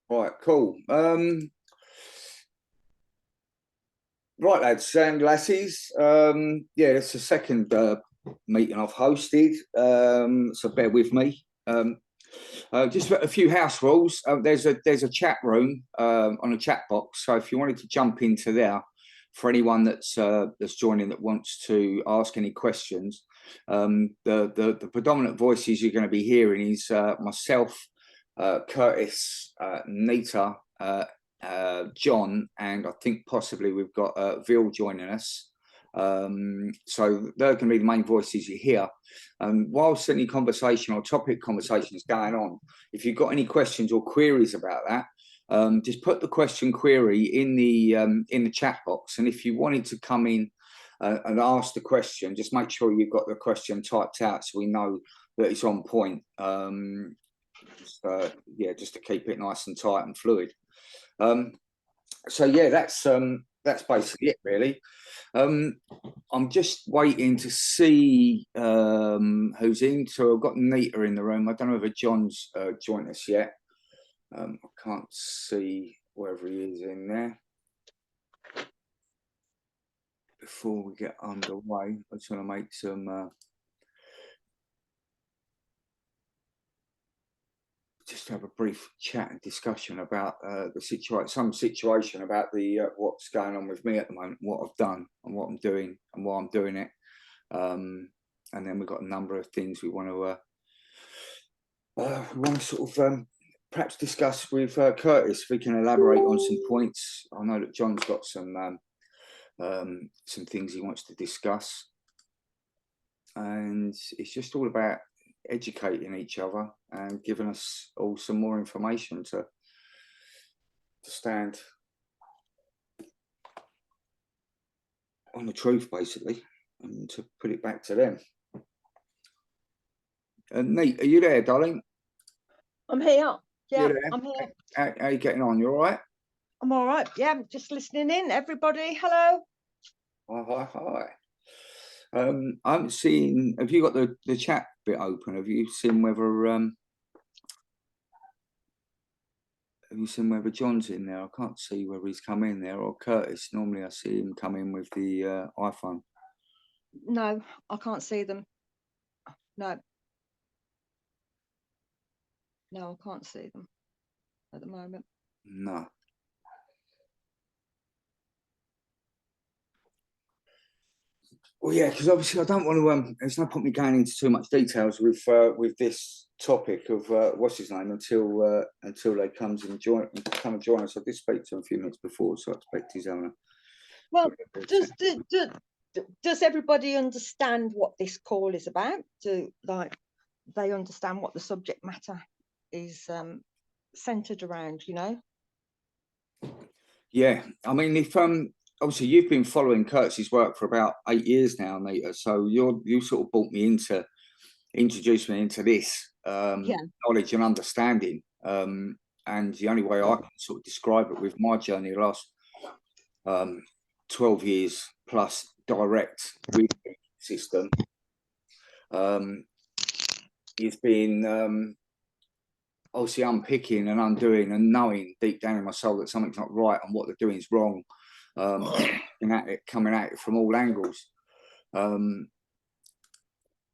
Right, cool. Right, lads and lassies. Yeah, it's the second meeting I've hosted. So bear with me. Just a few house rules. There's a chat room on a chat box. So if you wanted to jump into there, for anyone that's joining that wants to ask any questions, the predominant voices you're going to be hearing is myself, Kurtis, Nita, John, and I think possibly we've got Vil joining us. So they're going to be the main voices you hear. Whilst any conversation or topic conversation is going on, if you've got any questions or queries about that, just put the question query in the chat box. And if you wanted to come in and ask the question, just make sure you've got the question typed out so we know that it's on point. Yeah, just to keep it nice and tight and fluid. So yeah, that's basically it, really. I'm just waiting to see who's in. So I've got Nita in the room. I don't know if John's joined us yet. I can't see whether he is in there. Before we get underway, I just want to make some just have a brief chat and discussion about the situation about the what's going on with me at the moment, what I've done and what I'm doing and why I'm doing it. And then we've got a number of things we want to sort of perhaps discuss with Kurtis, if we can elaborate on some points. I know that John's got some things he wants to discuss, and it's just all about educating each other and giving us all some more information to stand on the truth, basically, and to put it back to them. Nate, are you there, darling? I'm here. Yeah, I'm here. How are you getting on? You all right? I'm all right. Yeah, I'm just listening in. Everybody, hello. Hi. I haven't seen. Have you got the chat bit open? Have you seen whether John's in there? I can't see whether he's come in there or Kurtis. Normally, I see him come in with the iPhone. No, I can't see them. No, I can't see them at the moment. No. Well, yeah, because obviously I don't want to. There's no point me going into too much details with this topic of what's his name until they come and join us. I did speak to him a few minutes before, so I expect he's having a. Well, does everybody understand what this call is about? Do they understand what the subject matter is centered around? You know. Yeah, I mean, if obviously you've been following Kurtz's work for about 8 years now, Nita. So you sort of brought me introduced me into this knowledge and understanding. And the only way I can sort of describe it with my journey, the last 12 years plus direct with the system, it's been obviously unpicking and undoing and knowing deep down in my soul that something's not right and what they're doing is wrong, coming at it from all angles.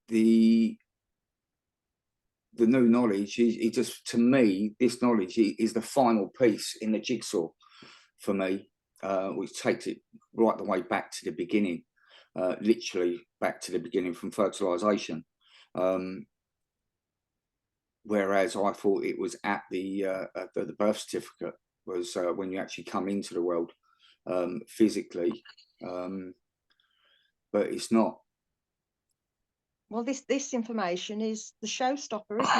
The new knowledge is just, to me, this knowledge is the final piece in the jigsaw for me, which takes it right the way back to the beginning, literally back to the beginning from fertilization. Whereas I thought it was at the birth certificate was when you actually come into the world physically, but it's not. Well, this information is the showstopper, isn't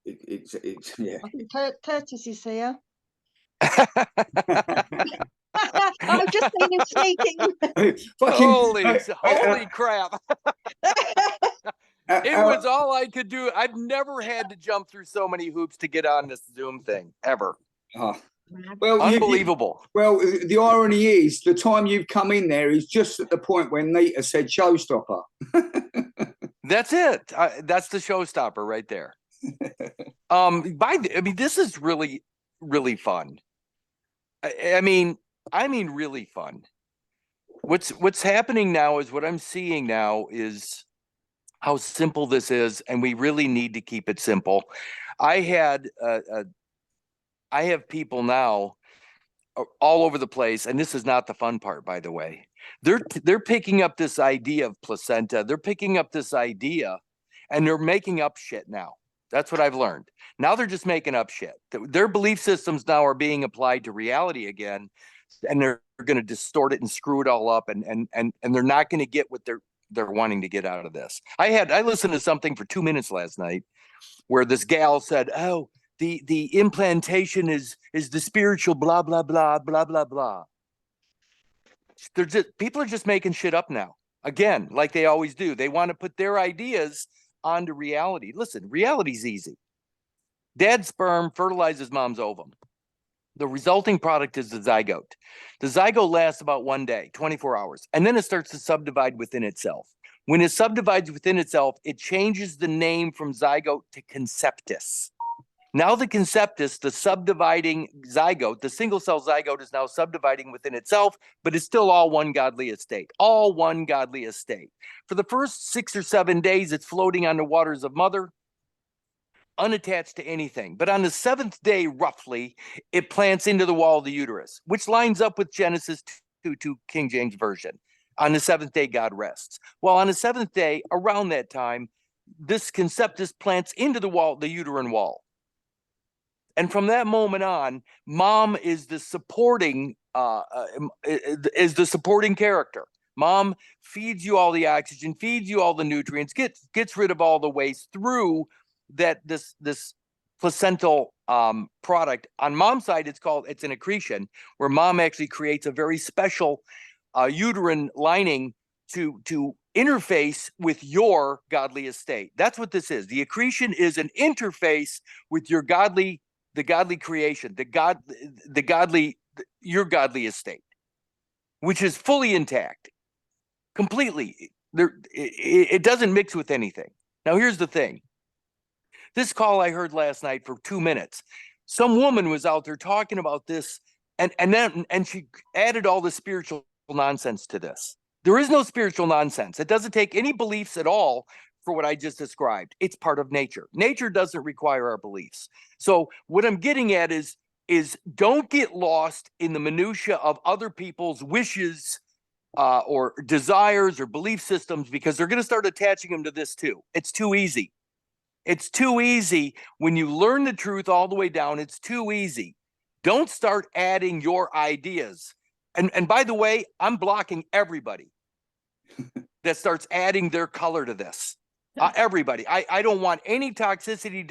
it? It's yeah. I think Kurtis is here. I've just seen him sneaking. Holy crap. It was all I could do. I've never had to jump through so many hoops to get on this Zoom thing, ever. Well, unbelievable. The irony is the time you've come in there is just at the point when Nita said showstopper. That's it. That's the showstopper right there. I mean, this is really really fun. I mean really fun. What's happening now is what I'm seeing now is how simple this is, and we really need to keep it simple. I have people now all over the place, and this is not the fun part, by the way. They're picking up this idea of placenta. They're picking up this idea, and they're making up shit now. That's what I've learned. Now they're just making up shit. Their belief systems now are being applied to reality again, and they're going to distort it and screw it all up, and they're not going to get what they're wanting to get out of this. I listened to something for 2 minutes last night where this gal said, "Oh, the implantation is the spiritual blah blah blah blah blah blah." People are just making shit up now. Again, like they always do. They want to put their ideas onto reality. Listen, reality's easy. Dad's sperm fertilizes mom's ovum. The resulting product is the zygote. The zygote lasts about 1 day, 24 hours, and then it starts to subdivide within itself. When it subdivides within itself, it changes the name from zygote to conceptus. Now the conceptus, the subdividing zygote, the single cell zygote is now subdividing within itself, but it's still all one godly estate, all one godly estate. For the first 6 or 7 days, it's floating on the waters of mother, unattached to anything. But on the 7th day, roughly, it plants into the wall of the uterus, which lines up with Genesis 2, King James Version. On the 7th day, God rests. Well, on the 7th day, around that time, this conceptus plants into the wall, the uterine wall. And from that moment on, mom is the supporting character. Mom feeds you all the oxygen, feeds you all the nutrients, gets rid of all the waste through this placental product. On mom's side, it's an accretion, where mom actually creates a very special uterine lining to interface with your godly estate. That's what this is. The accretion is an interface with your godly creation, your godly estate, which is fully intact, completely. It doesn't mix with anything. Now, here's the thing. This call I heard last night for 2 minutes, some woman was out there talking about this, and she added all the spiritual nonsense to this. There is no spiritual nonsense. It doesn't take any beliefs at all for what I just described. It's part of nature. Nature doesn't require our beliefs. So what I'm getting at is don't get lost in the minutia of other people's wishes or desires or belief systems, because they're going to start attaching them to this too. It's too easy. It's too easy when you learn the truth all the way down. It's too easy. Don't start adding your ideas. And by the way, I'm blocking everybody that starts adding their color to this. Everybody. I don't want any toxicity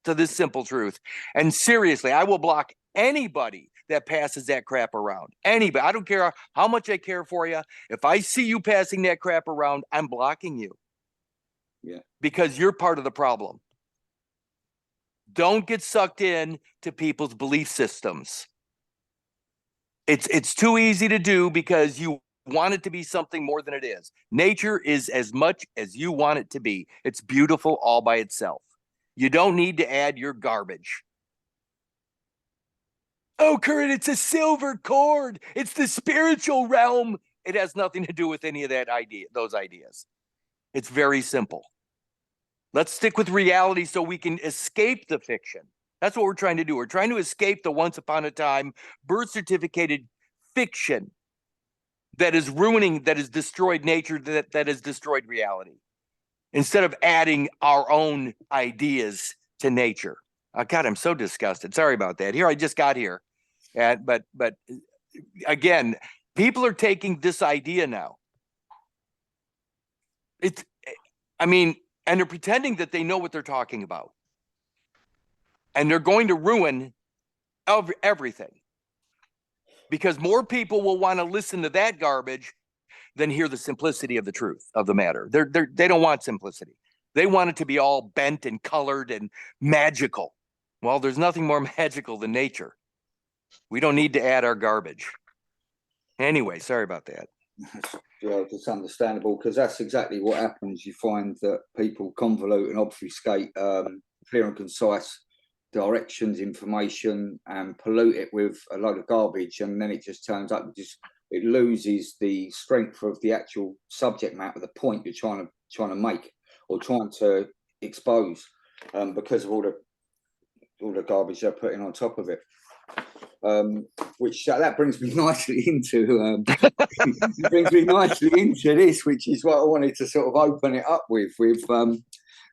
to this simple truth. And seriously, I will block anybody that passes that crap around. Anybody. I don't care how much I care for you. If I see you passing that crap around, I'm blocking you. Yeah. Because you're part of the problem. Don't get sucked in to people's belief systems. It's too easy to do because you want it to be something more than it is. Nature is as much as you want it to be. It's beautiful all by itself. You don't need to add your garbage. Oh, Kurt, it's a silver cord. It's the spiritual realm. It has nothing to do with any of those ideas. It's very simple. Let's stick with reality so we can escape the fiction. That's what we're trying to do. We're trying to escape the once upon a time birth certificated fiction that is ruining, that has destroyed nature, that has destroyed reality, instead of adding our own ideas to nature. Oh, God, I'm so disgusted. Sorry about that. Here, I just got here. But again, people are taking this idea now. And they're pretending that they know what they're talking about. And they're going to ruin everything. Because more people will want to listen to that garbage than hear the simplicity of the truth of the matter. They don't want simplicity. They want it to be all bent and colored and magical. Well, there's nothing more magical than nature. We don't need to add our garbage. Anyway, sorry about that. Yeah, it's understandable, because that's exactly what happens. You find that people convolute and obfuscate clear and concise directions, information, and pollute it with a load of garbage, and then it just turns up, it loses the strength of the actual subject matter, the point you're trying to make or trying to expose, because of all the garbage they're putting on top of it. Which that brings me nicely into this, which is what I wanted to sort of open it up with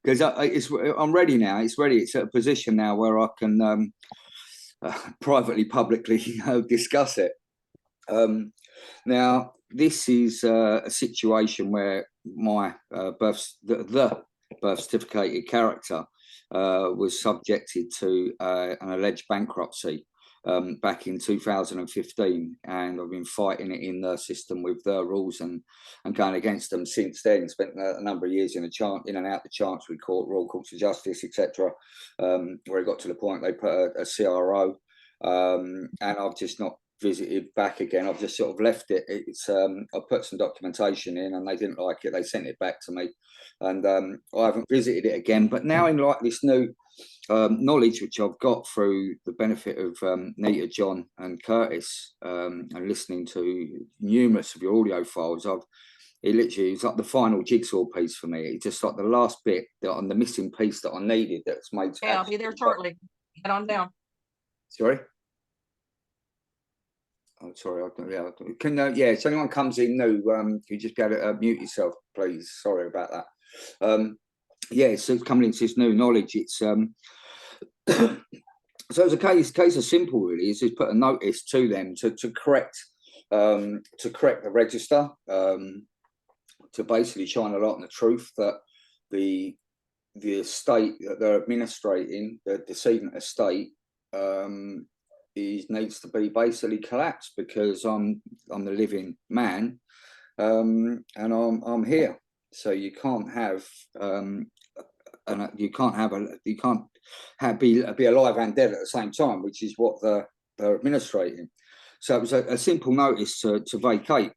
because I'm ready now. It's ready. It's at a position now where I can privately, publicly discuss it. Now, this is a situation where my the birth certificated character was subjected to an alleged bankruptcy back in 2015, and I've been fighting it in the system with the rules and going against them since then. Spent a number of years in and out the Chancery Court, Royal Courts of Justice, etc., where it got to the point they put a CRO, and I've just not visited back again. I've just sort of left it. It's I put some documentation in and they didn't like it. They sent it back to me, and I haven't visited it again. But now, in like this new knowledge which I've got through the benefit of Nita, John, and Kurtis, and listening to numerous of your audio files, it literally is like the final jigsaw piece for me. It's just like the last bit on the missing piece that I needed. That's made. Yeah, I'll be there shortly. Get on down. Sorry. Oh, sorry. Can if anyone comes in new, you just be able to mute yourself, please. Sorry about that. So it's coming into this new knowledge. It's so it's a case of simple, really. Is just put a notice to them to correct the register, to basically shine a light on the truth that the estate that they're administrating, the decedent estate, needs to be basically collapsed, because I'm the living man, and I'm here. So you can't have be alive and dead at the same time, which is what they're administrating. So it was a simple notice to vacate,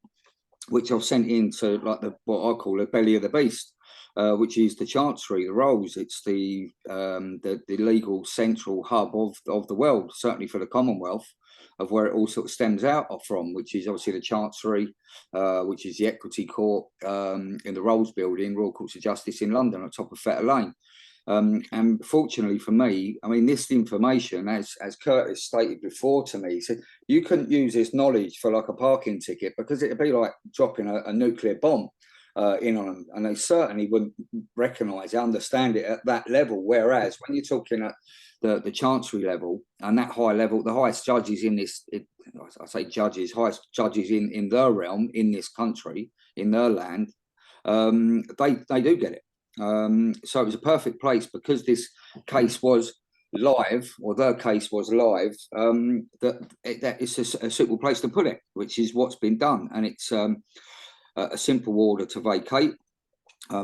which I've sent into like what I call the belly of the beast, which is the Chancery, the Rolls. It's the legal central hub of the world, certainly for the Commonwealth, of where it all sort of stems out from, which is obviously the Chancery, which is the Equity Court in the Rolls Building, Royal Courts of Justice in London, on top of Fetter Lane. And fortunately for me, I mean, this information, as Kurtis stated before to me, he said you couldn't use this knowledge for like a parking ticket, because it'd be like dropping a nuclear bomb in on them, and they certainly wouldn't recognise, understand it at that level. Whereas when you're talking at the Chancery level and that high level, the highest judges in this, highest judges in their realm, in this country, in their land, they do get it. So it was a perfect place, because this case was live, or their case was live, that it's a suitable place to put it, which is what's been done. And it's a simple order to vacate,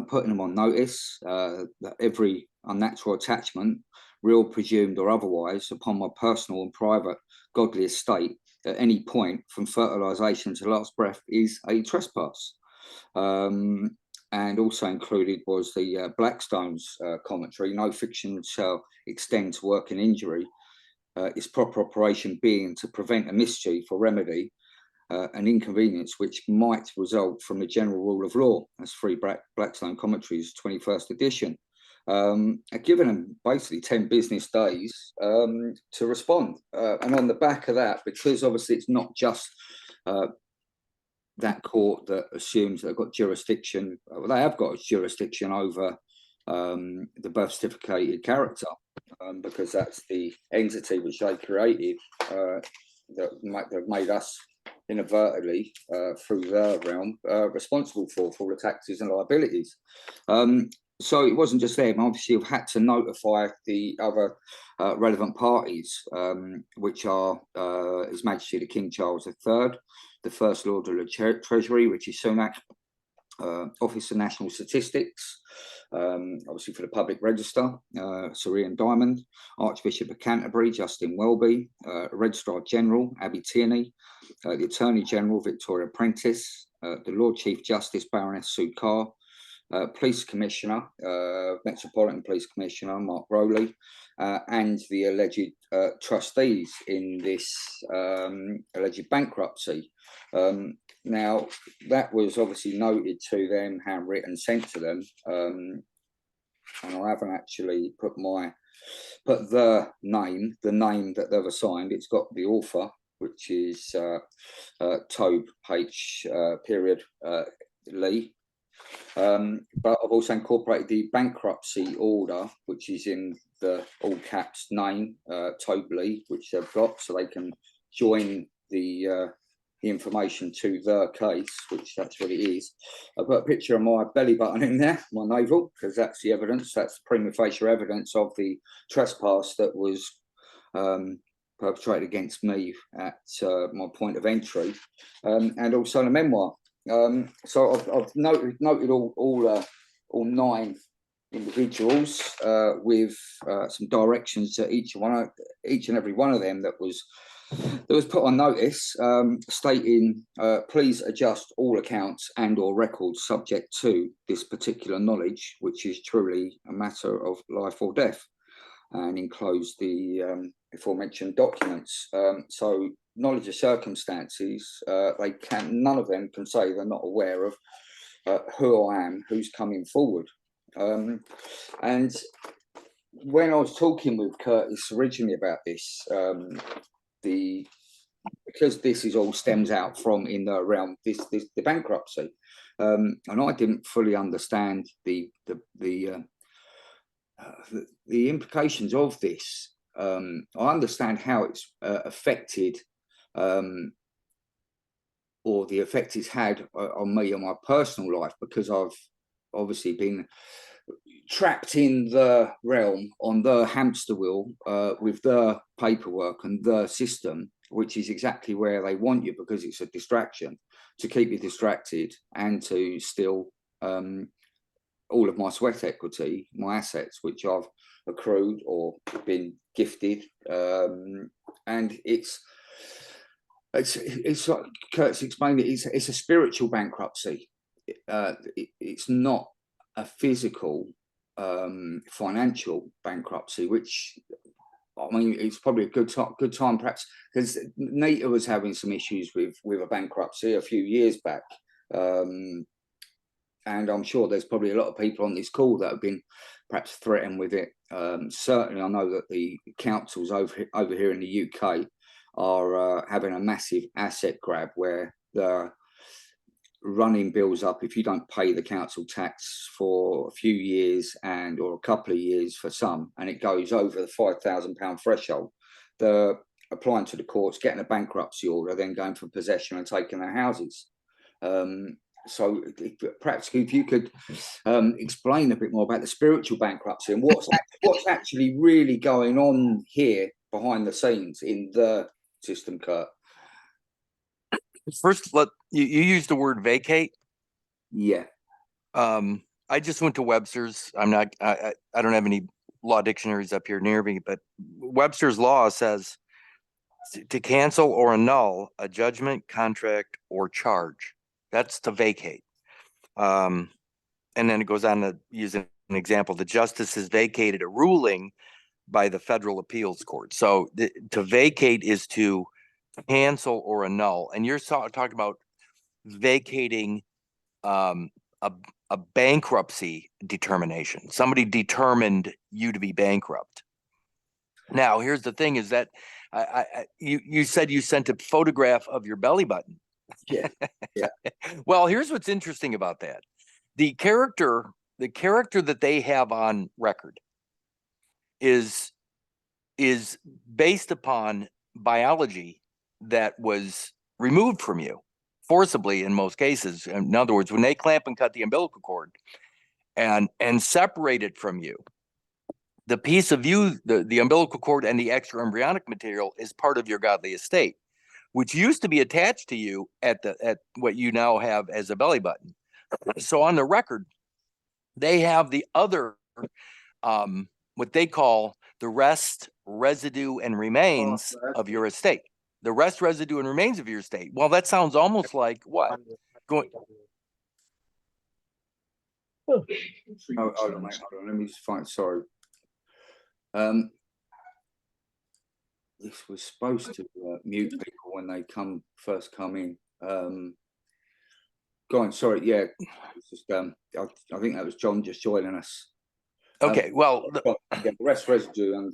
putting them on notice that every unnatural attachment, real, presumed, or otherwise, upon my personal and private godly estate at any point from fertilisation to last breath is a trespass. And also included was the Blackstone's commentary: no fiction shall extend to work and injury, its proper operation being to prevent a mischief or remedy an inconvenience which might result from the general rule of law. That's 3 Blackstone Commentaries, 21st edition. Given them basically 10 business days to respond. And on the back of that, because obviously it's not just that court that assumes they've got jurisdiction, well, they have got jurisdiction over the birth certificated character, because that's the entity which they created that they've made us inadvertently through their realm responsible for all the taxes and liabilities. So it wasn't just them. Obviously, you've had to notify the other relevant parties, which are His Majesty the King Charles III, the First Lord of the Treasury, which is Sunak, Office of National Statistics, obviously for the Public Register, Sir Ian Diamond, Archbishop of Canterbury, Justin Welby, Registrar General, Abby Tierney, the Attorney General, Victoria Prentice, the Lord Chief Justice, Baroness Sue Carr, Police Commissioner, Metropolitan Police Commissioner, Mark Rowley, and the alleged trustees in this alleged bankruptcy. Now, that was obviously noted to them, handwritten, sent to them, and I haven't actually put the name that they've assigned. It's got the author, which is Tobe H. Lee. But I've also incorporated the bankruptcy order, which is in the all caps name, Tobe Lee, which they've got, so they can join the information to the case, which that's what it is. I put a picture of my belly button in there, my navel, because that's the evidence. That's prima facie evidence of the trespass that was perpetrated against me at my point of entry, and also the memoir. So I've noted all 9 individuals with some directions to each and every one of them that was put on notice, stating please adjust all accounts and or records subject to this particular knowledge, which is truly a matter of life or death, and enclose the aforementioned documents. So knowledge of circumstances, none of them can say they're not aware of who I am, who's coming forward. And when I was talking with Kurtis originally about this, because this is all stems out from in the realm the bankruptcy, and I didn't fully understand the implications of this. I understand how it's affected, or the effect it's had on me and my personal life, because I've obviously been trapped in the realm on the hamster wheel with the paperwork and the system, which is exactly where they want you, because it's a distraction to keep you distracted and to steal all of my sweat equity, my assets, which I've accrued or been gifted. And it's like Kurt's explained it, it's a spiritual bankruptcy. It's not a physical financial bankruptcy, which, I mean, it's probably a good time perhaps, because Nita was having some issues with a bankruptcy a few years back, and I'm sure there's probably a lot of people on this call that have been perhaps threatened with it. Certainly I know that the councils over here in the UK are having a massive asset grab, where they're running bills up if you don't pay the council tax for a few years or a couple of years for some, and it goes over the £5,000 threshold. They're applying to the courts, getting a bankruptcy order, then going for possession and taking their houses. So perhaps if you could explain a bit more about the spiritual bankruptcy and what's actually really going on here behind the scenes in the system, Kurt. First, you used the word vacate. Yeah. I just went to Webster's. I don't have any law dictionaries up here near me, but Webster's law says to cancel or annul a judgment, contract, or charge. That's to vacate. And then it goes on to use an example. The justice has vacated a ruling by the federal appeals court. So to vacate is to cancel or annul. And you're talking about vacating a bankruptcy determination. Somebody determined you to be bankrupt. Now, here's the thing: is that you said you sent a photograph of your belly button. Yeah. Yeah. Well, here's what's interesting about that: the character that they have on record is based upon biology that was removed from you forcibly in most cases. In other words, when they clamp and cut the umbilical cord and separate it from you, the piece of you, the umbilical cord and the extra embryonic material is part of your godly estate, which used to be attached to you at what you now have as a belly button. So on the record, they have the other, what they call the rest, residue, and remains of your estate. The rest, residue, and remains of your estate. Well, that sounds almost like what? Going. Hold on, mate. Hold on. Let me just find. Sorry. this was supposed to mute people when they first come in. Go on, sorry, yeah. It's just, I think that was John just joining us. Okay, well, Yeah, the rest residue and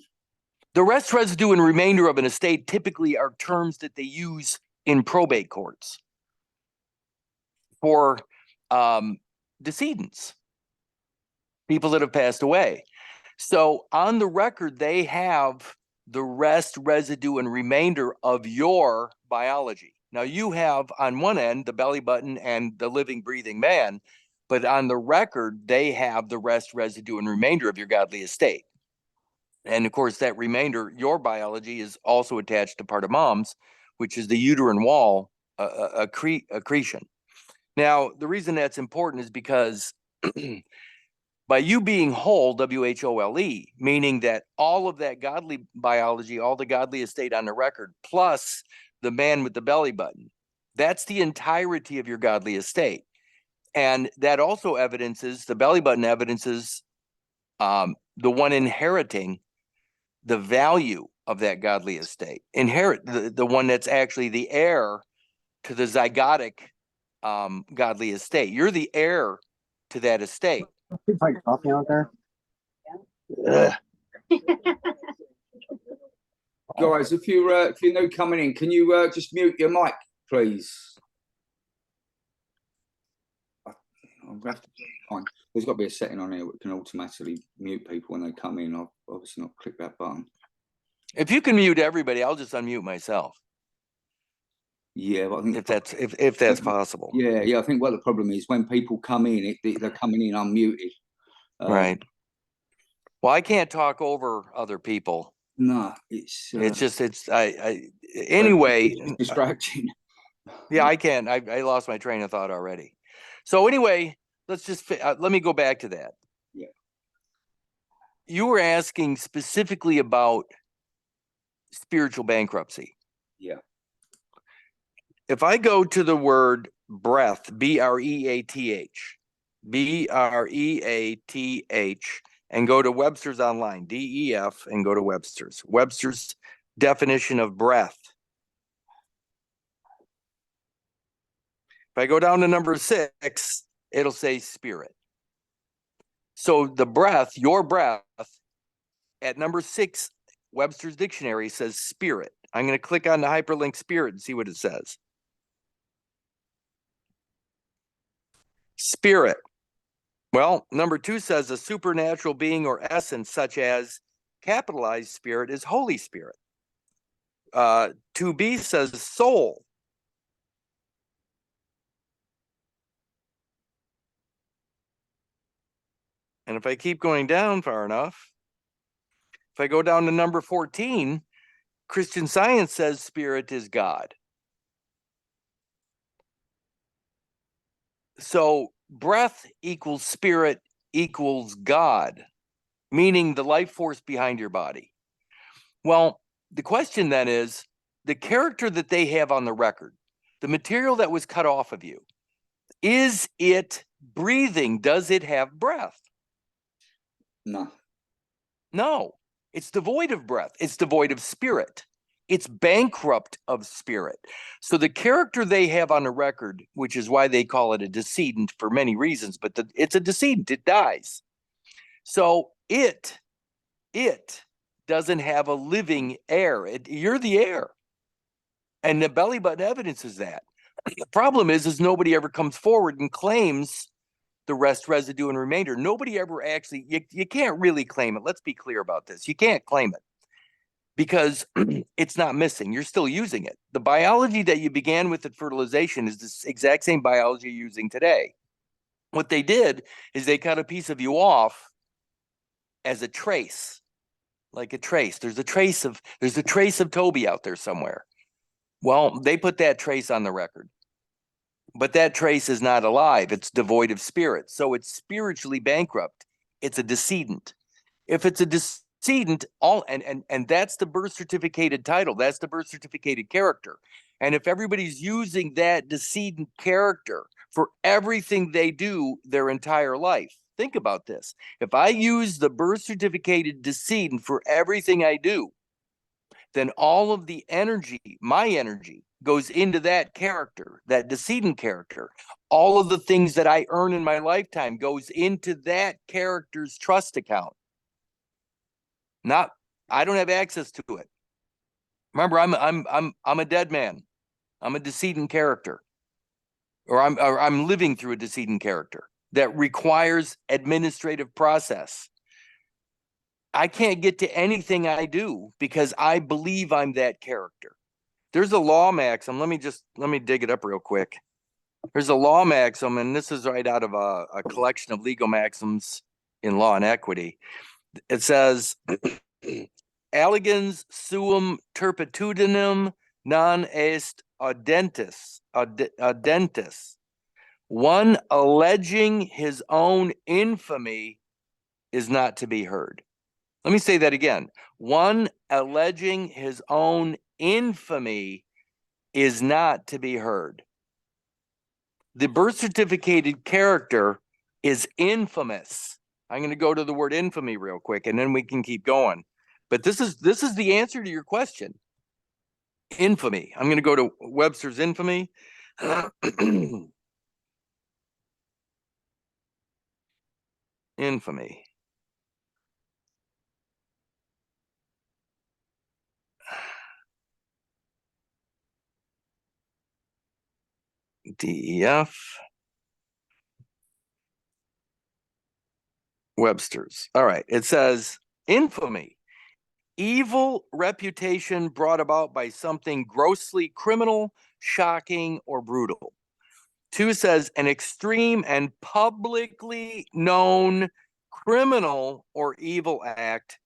the rest, residue, and remainder of an estate typically are terms that they use in probate courts for decedents, people that have passed away. So on the record, they have the rest, residue, and remainder of your biology. Now you have on one end the belly button and the living, breathing man, but on the record, they have the rest, residue, and remainder of your godly estate. And of course, that remainder, your biology, is also attached to part of mom's, which is the uterine wall accretion. Now, the reason that's important is because by you being whole, W-H-O-L-E, meaning that all of that godly biology, all the godly estate on the record, plus the man with the belly button, that's the entirety of your godly estate. And that also evidences, the belly button evidences the one inheriting the value of that godly estate, inherit the one that's actually the heir to the zygotic godly estate. You're the heir to that estate. Like coffee out there. guys, if you're new coming in, can you just mute your mic, please? I'm gonna have to find. There's got to be a setting on here that can automatically mute people when they come in. I've obviously not clicked that button. If you can mute everybody, I'll just unmute myself. Yeah, but I think if that's possible. Yeah. I think what the problem is when people come in, they're coming in unmuted. Right. Well, I can't talk over other people. No, it's just anyway. It's distracting. Yeah, I can't. I lost my train of thought already. So anyway, let's just let me go back to that. Yeah. You were asking specifically about spiritual bankruptcy. Yeah. If I go to the word breath, B-R-E-A-T-H, B-R-E-A-T-H, and go to Webster's Online, D-E-F, and go to Webster's definition of breath. If I go down to number 6, it'll say spirit. So the breath, your breath, at number 6, Webster's dictionary says spirit. I'm going to click on the hyperlink spirit and see what it says. Spirit. Well, number 2 says a supernatural being or essence, such as capitalized spirit is Holy Spirit. 2b says soul. And if I keep going down far enough, if I go down to number 14, Christian Science says spirit is God. So breath equals spirit equals God, meaning the life force behind your body. Well, the question then is, the character that they have on the record, the material that was cut off of you, is it breathing? Does it have breath? No. No, it's devoid of breath. It's devoid of spirit. It's bankrupt of spirit. So the character they have on the record, which is why they call it a decedent for many reasons, but it's a decedent, it dies. So it doesn't have a living heir. You're the heir. And the belly button evidence is that. The problem is nobody ever comes forward and claims the rest, residue, and remainder. Nobody ever actually, you can't really claim it. Let's be clear about this. You can't claim it because it's not missing. You're still using it. The biology that you began with at fertilization is this exact same biology you're using today. What they did is they cut a piece of you off as a trace, like a trace. There's a trace of Toby out there somewhere. Well, they put that trace on the record. But that trace is not alive. It's devoid of spirit. So it's spiritually bankrupt. It's a decedent. If it's a decedent, and that's the birth certificated title. That's the birth certificated character. And if everybody's using that decedent character for everything they do their entire life, think about this. If I use the birth certificated decedent for everything I do, then all of the energy, my energy, goes into that character, that decedent character. All of the things that I earn in my lifetime goes into that character's trust account. I don't have access to it. Remember, I'm a dead man. I'm a decedent character, or I'm living through a decedent character that requires administrative process. I can't get to anything I do because I believe I'm that character. There's a law maxim. Let me dig it up real quick. There's a law maxim, and this is right out of a collection of legal maxims in law and equity. It says, "Allegans suum turpitudinem non est audentis." One alleging his own infamy is not to be heard. Let me say that again. One alleging his own infamy is not to be heard. The birth certificated character is infamous. I'm going to go to the word infamy real quick, and then we can keep going. But this is the answer to your question. Infamy. I'm going to go to Webster's infamy. Infamy. DEF. Webster's. All right. It says infamy. Evil reputation brought about by something grossly criminal, shocking, or brutal. 2 says an extreme and publicly known criminal or evil act.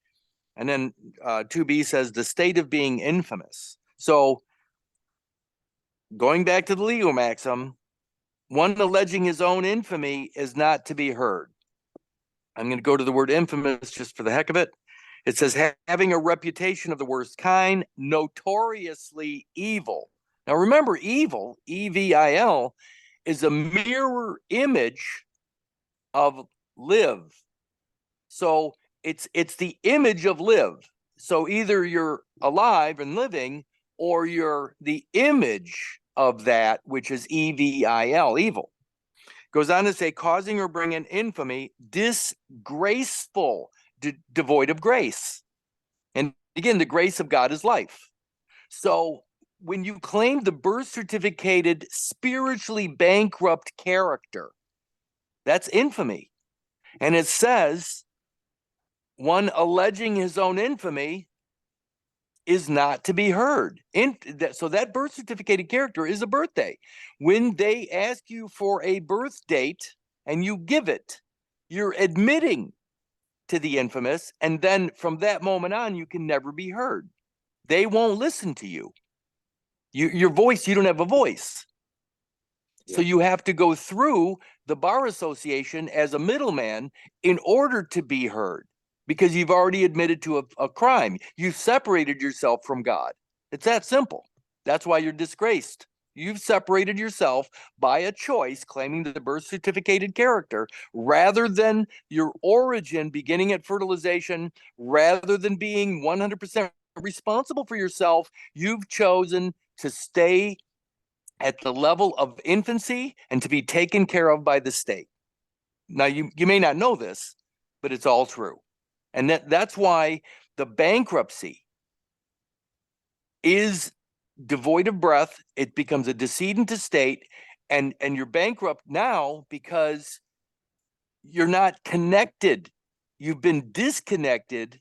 And then 2B says the state of being infamous. So going back to the legal maxim, one alleging his own infamy is not to be heard. I'm going to go to the word infamous just for the heck of it. It says having a reputation of the worst kind, notoriously evil. Now remember, evil, E-V-I-L, is a mirror image of live. So it's the image of live. So either you're alive and living, or you're the image of that, which is E-V-I-L, evil. Goes on to say, causing or bringing infamy, disgraceful, devoid of grace. And again, the grace of God is life. So when you claim the birth certificated, spiritually bankrupt character, that's infamy. And it says, one alleging his own infamy is not to be heard. So that birth certificated character is a birthday. When they ask you for a birth date and you give it, you're admitting to the infamous, and then from that moment on, you can never be heard. They won't listen to you. Your voice, you don't have a voice. So you have to go through the bar association as a middleman in order to be heard, because you've already admitted to a crime. You've separated yourself from God. It's that simple. That's why you're disgraced. You've separated yourself by a choice, claiming the birth certificated character, rather than your origin beginning at fertilization, rather than being 100% responsible for yourself. You've chosen to stay at the level of infancy and to be taken care of by the state. Now, you may not know this, but it's all true. And that's why the bankruptcy is devoid of breath. It becomes a decedent estate, and you're bankrupt now because you're not connected. You've been disconnected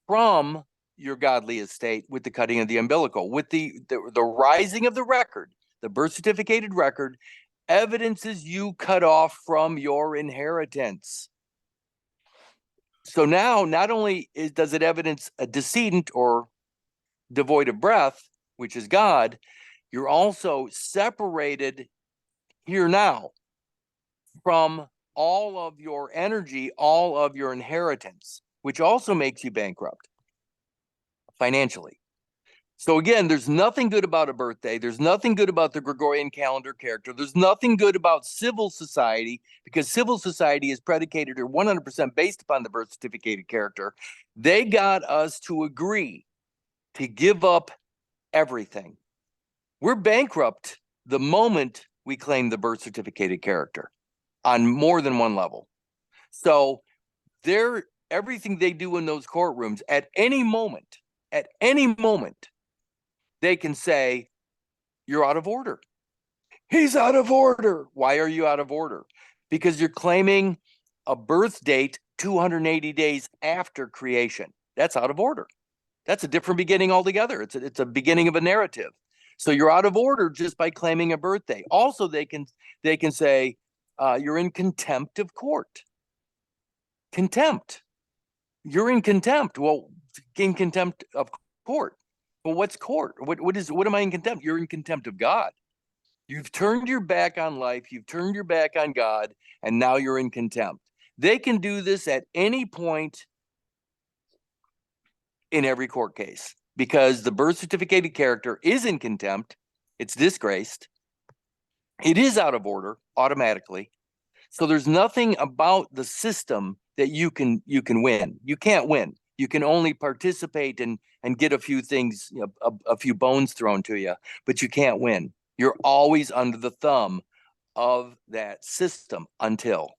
from your godly estate with the cutting of the umbilical. With the rising of the record, the birth certificated record evidences you cut off from your inheritance. So now, not only does it evidence a decedent or devoid of breath, which is God, you're also separated here now from all of your energy, all of your inheritance, which also makes you bankrupt financially. So again, there's nothing good about a birthday. There's nothing good about the Gregorian calendar character. There's nothing good about civil society, because civil society is predicated or 100% based upon the birth certificated character. They got us to agree to give up everything. We're bankrupt the moment we claim the birth certificated character on more than one level. So everything they do in those courtrooms at any moment, they can say, you're out of order. He's out of order. Why are you out of order? Because you're claiming a birth date 280 days after creation. That's out of order. That's a different beginning altogether. It's a beginning of a narrative. So you're out of order just by claiming a birthday. Also, they can say you're in contempt of court. Contempt. You're in contempt. Well, in contempt of court. Well, what's court? What am I in contempt? You're in contempt of God. You've turned your back on life. You've turned your back on God, and now you're in contempt. They can do this at any point in every court case because the birth certificated character is in contempt. It's disgraced. It is out of order automatically. So there's nothing about the system that you can win. You can't win. You can only participate and get a few things, a few bones thrown to you, but you can't win. You're always under the thumb of that system until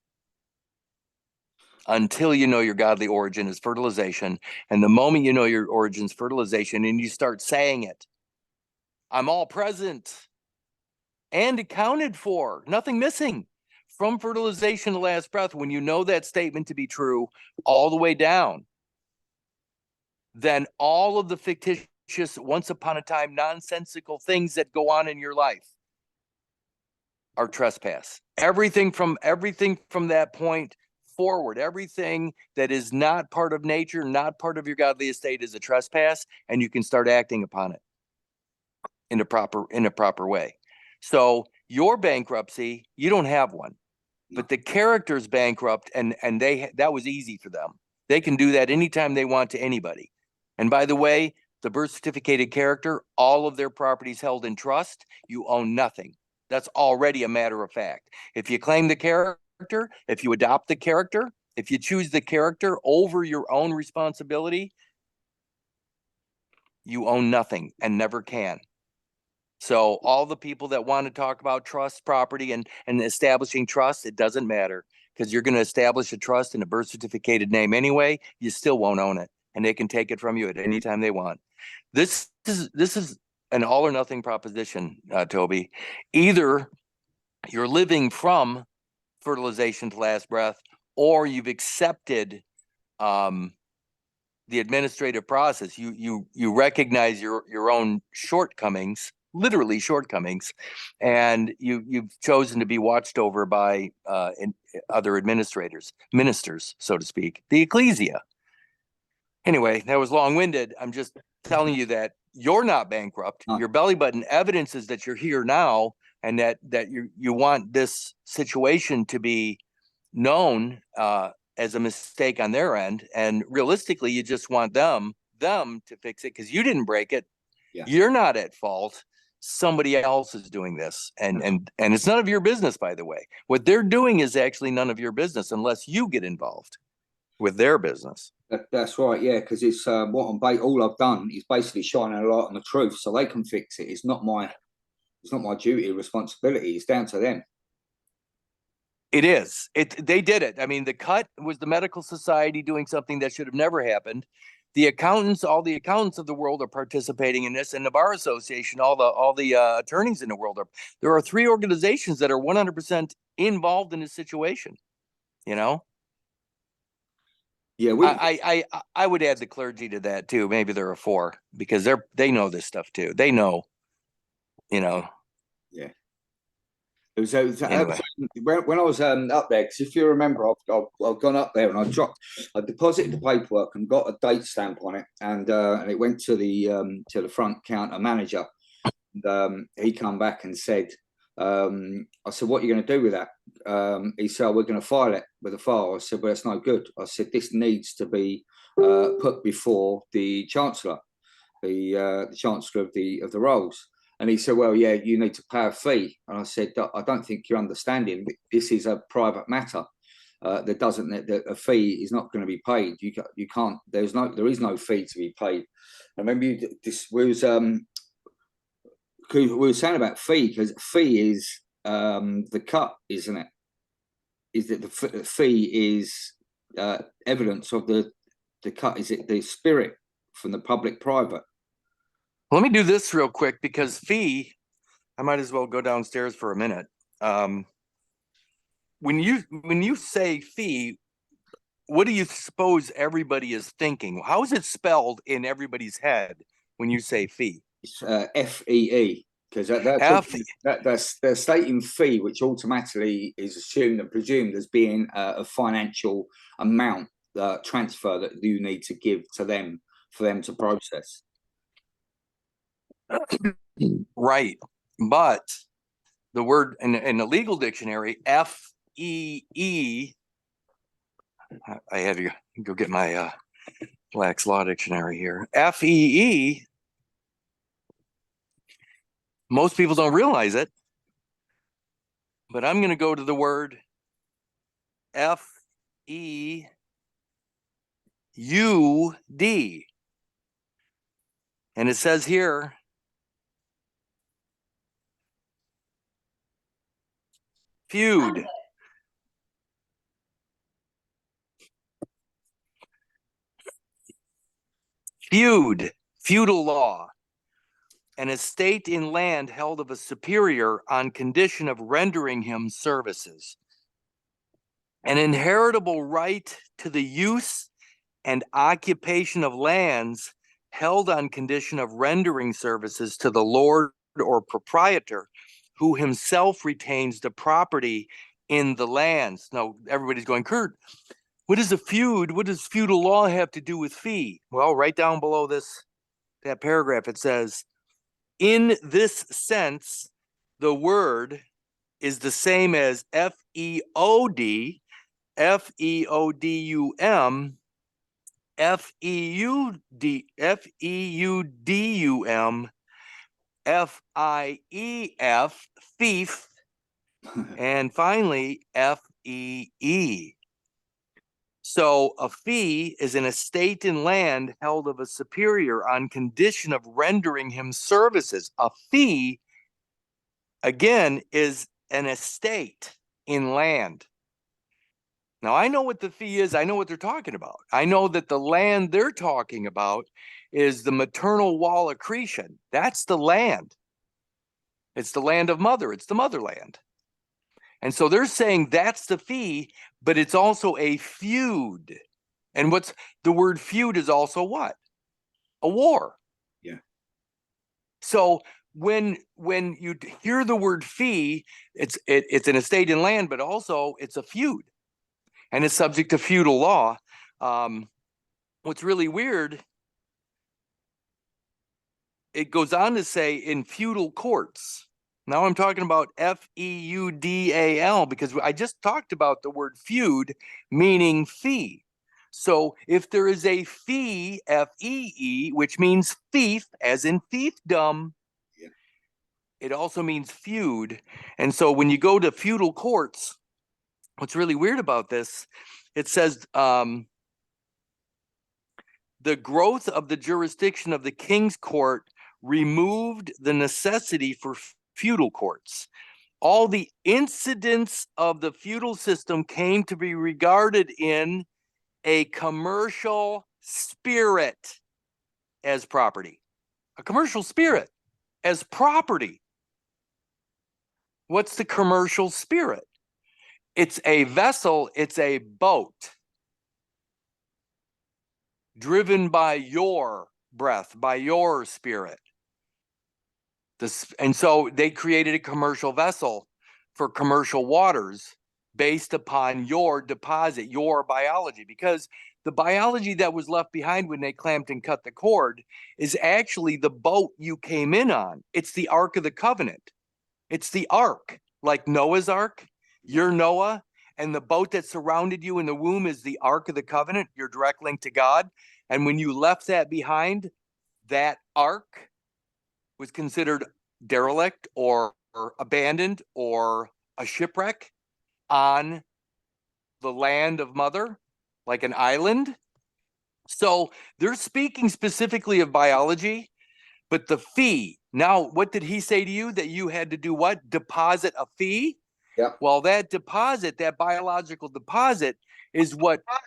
you know your godly origin is fertilization. And the moment you know your origin is fertilization and you start saying it, I'm all present and accounted for, nothing missing. From fertilization to last breath, when you know that statement to be true all the way down, then all of the fictitious, once upon a time, nonsensical things that go on in your life are trespass. Everything from that point forward, everything that is not part of nature, not part of your godly estate is a trespass, and you can start acting upon it in a proper way. So your bankruptcy, you don't have one. But the character's bankrupt, and that was easy for them. They can do that anytime they want to anybody. And by the way, the birth certificated character, all of their properties held in trust, you own nothing. That's already a matter of fact. If you claim the character, if you adopt the character, if you choose the character over your own responsibility, you own nothing and never can. So all the people that want to talk about trust property and establishing trust, it doesn't matter because you're going to establish a trust in a birth certificated name anyway. You still won't own it, and they can take it from you at any time they want. This is an all or nothing proposition, Toby. Either you're living from fertilization to last breath, or you've accepted the administrative process. You recognize your own shortcomings. Literally shortcomings, and you've chosen to be watched over by other ministers, so to speak, the ecclesia. Anyway, that was long-winded. I'm just telling you that you're not bankrupt. Your belly button evidences that you're here now, and that you want this situation to be known as a mistake on their end, and realistically, you just want them to fix it because you didn't break it. Yeah. You're not at fault. Somebody else is doing this, and it's none of your business, by the way. What they're doing is actually none of your business unless you get involved with their business. That's right, yeah, because it's all I've done is basically shining a light on the truth so they can fix it. It's not my duty or responsibility. It's down to them. It is. They did it. I mean, the cut was the medical society doing something that should have never happened. The accountants, all the accountants of the world are participating in this, and the Bar Association, all the attorneys in the world are. There are 3 organizations that are 100% involved in this situation. You know. Yeah, I would add the clergy to that too. Maybe there are 4 because they know this stuff too. They know. You know. Yeah. It was anyway. When I was up there, because if you remember, I've gone up there and I deposited the paperwork and got a date stamp on it, and it went to the front counter manager. And, he come back and said, I said, "What are you going to do with that?" He said, "We're going to file it with a file." I said, "Well, that's no good." I said, "This needs to be put before the chancellor, the chancellor of the rolls." And he said, "Well, yeah, you need to pay a fee." And I said, "I don't think you're understanding. This is a private matter. there doesn't that a fee is not going to be paid. You can't. There is no fee to be paid. I remember this was we were saying about fee, because fee is the cut, isn't it? Is that the fee is evidence of the cut? Is it the spirit from the public private? Let me do this real quick, because fee, I might as well go downstairs for a minute. When you say fee, what do you suppose everybody is thinking? How is it spelled in everybody's head when you say fee? It's FEE, because they're stating fee, which automatically is assumed and presumed as being a financial amount transfer that you need to give to them for them to process. Right, but the word in the legal dictionary, FEE. I had to go get my Black's Law Dictionary here. FEE. Most people don't realize it, but I'm going to go to the word FEUD. And it says here, feud. Feudal law. An estate in land held of a superior on condition of rendering him services. An inheritable right to the use and occupation of lands held on condition of rendering services to the lord or proprietor, who himself retains the property in the lands. Now, everybody's going, Kurt, what is a feud? What does feudal law have to do with fee? Well, right down below that paragraph, it says, in this sense, the word is the same as FEOD, FEODUM, FEUDUM, FIEF, thief, and finally FEE. So a fee is an estate in land held of a superior on condition of rendering him services. A fee, again, is an estate in land. Now, I know what the fee is. I know what they're talking about. I know that the land they're talking about is the maternal wall accretion. That's the land. It's the land of mother. It's the motherland. And so they're saying that's the fee, but it's also a feud. And what's the word feud is also what? A war. Yeah. So when you hear the word fee, it's an estate in land, but also it's a feud. And it's subject to feudal law. What's really weird, it goes on to say in feudal courts. Now I'm talking about FEUDAL, because I just talked about the word feud meaning fee. So if there is a fee, FEE, which means fief, as in fiefdom, yeah, it also means feud. And so when you go to feudal courts, what's really weird about this, it says the growth of the jurisdiction of the king's court removed the necessity for feudal courts. All the incidents of the feudal system came to be regarded in a commercial spirit as property. A commercial spirit as property. What's the commercial spirit? It's a vessel, it's a boat driven by your breath, by your spirit. And so they created a commercial vessel for commercial waters based upon your deposit, your biology, because the biology that was left behind when they clamped and cut the cord is actually the boat you came in on. It's the Ark of the Covenant. It's the Ark, like Noah's Ark. You're Noah, and the boat that surrounded you in the womb is the Ark of the Covenant, your direct link to God. And when you left that behind, that Ark was considered derelict or abandoned or a shipwreck on the land of mother, like an island. So they're speaking specifically of biology, but the fee. Now, what did he say to you? That you had to do what? Deposit a fee? Yeah. Well, that deposit, that biological deposit, is what I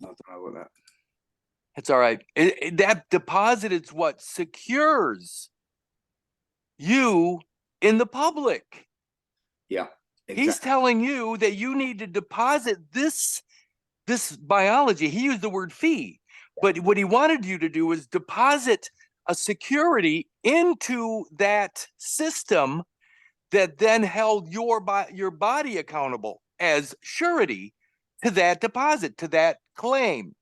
don't know what that. it's all right. That deposit is what secures you in the public. Yeah. He's Exactly. telling you that you need to deposit this biology. He used the word fee, but what he wanted you to do is deposit a security into that system that then held your body accountable as surety to that deposit, to that claim.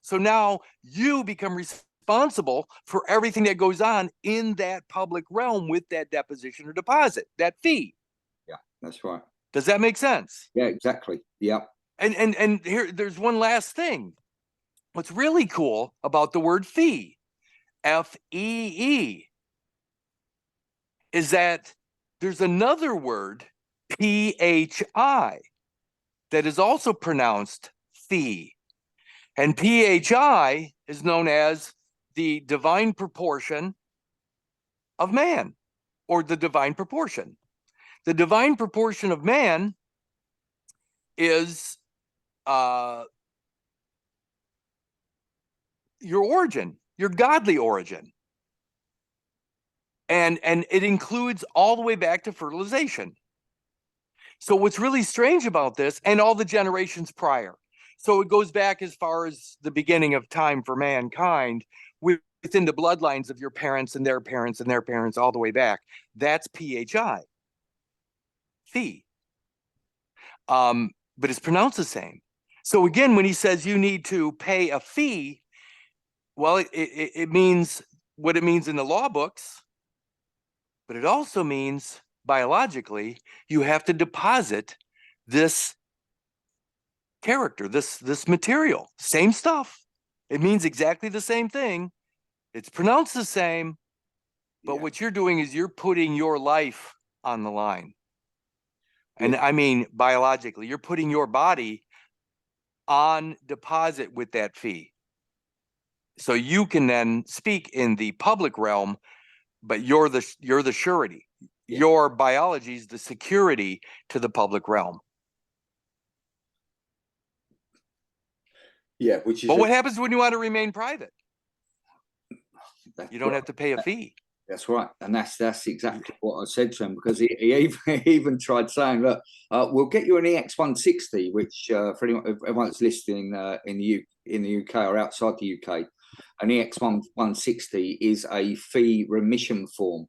So now you become responsible for everything that goes on in that public realm with that deposition or deposit, that fee. Yeah, that's right. Does that make sense? Yeah, exactly. Yeah. And here, there's one last thing. What's really cool about the word fee, F-E-E, is that there's another word, P-H-I, that is also pronounced fee. And P-H-I is known as the divine proportion of man, or the divine proportion. The divine proportion of man is your origin, your godly origin. And it includes all the way back to fertilization. So what's really strange about this, and all the generations prior, so it goes back as far as the beginning of time for mankind, within the bloodlines of your parents and their parents and their parents, all the way back. That's PHI, fee. But it's pronounced the same. So again, when he says you need to pay a fee, well, it means what it means in the law books, but it also means biologically you have to deposit this character, this material, same stuff. It means exactly the same thing. It's pronounced the same, but Yeah. what you're doing is you're putting your life on the line. And I mean, biologically, you're putting your body on deposit with that fee. So you can then speak in the public realm, but you're the surety. Yeah. Your biology is the security to the public realm. Yeah, which is But what happens when you want to remain private? You don't right. have to pay a fee. That's right, and that's exactly what I said to him, because he even tried saying, "Look, we'll get you an EX160, which for everyone that's listening in the UK or outside the UK, an EX160 is a fee remission form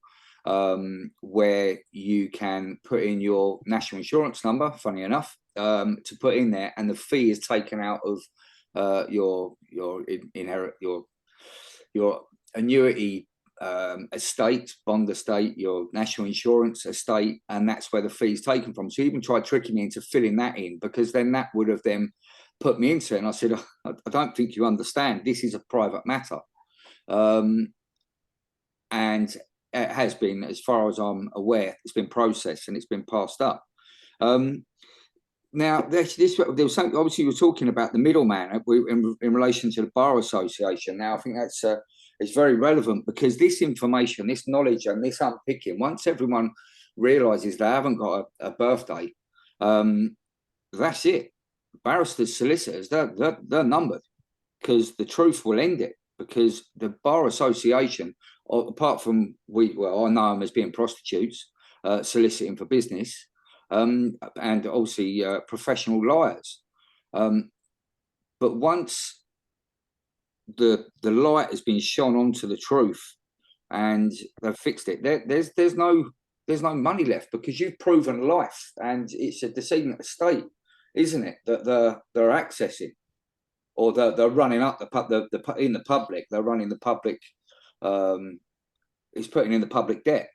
where you can put in your national insurance number. Funny enough, to put in there, and the fee is taken out of your annuity." Estate, bond estate, your national insurance estate, and that's where the fee's taken from. So he even tried tricking me into filling that in, because then that would have then put me into it. And I said, I don't think you understand. This is a private matter. And it has been, as far as I'm aware, it's been processed and it's been passed up. Now, there was something, obviously, you were talking about the middleman in relation to the Bar Association. Now, I think that's it's very relevant, because this information, this knowledge, and this unpicking, once everyone realizes they haven't got a birthday, that's it. Barristers, solicitors, they're numbered, because the truth will end it. Because the Bar Association, apart from I know them as being prostitutes, soliciting for business, and obviously professional liars. But once the light has been shone onto the truth and they've fixed it, there's no money left, because you've proven life, and it's a decedent estate, isn't it, that they're accessing, or they're running up in the public. They're running the public. It's putting in the public debt.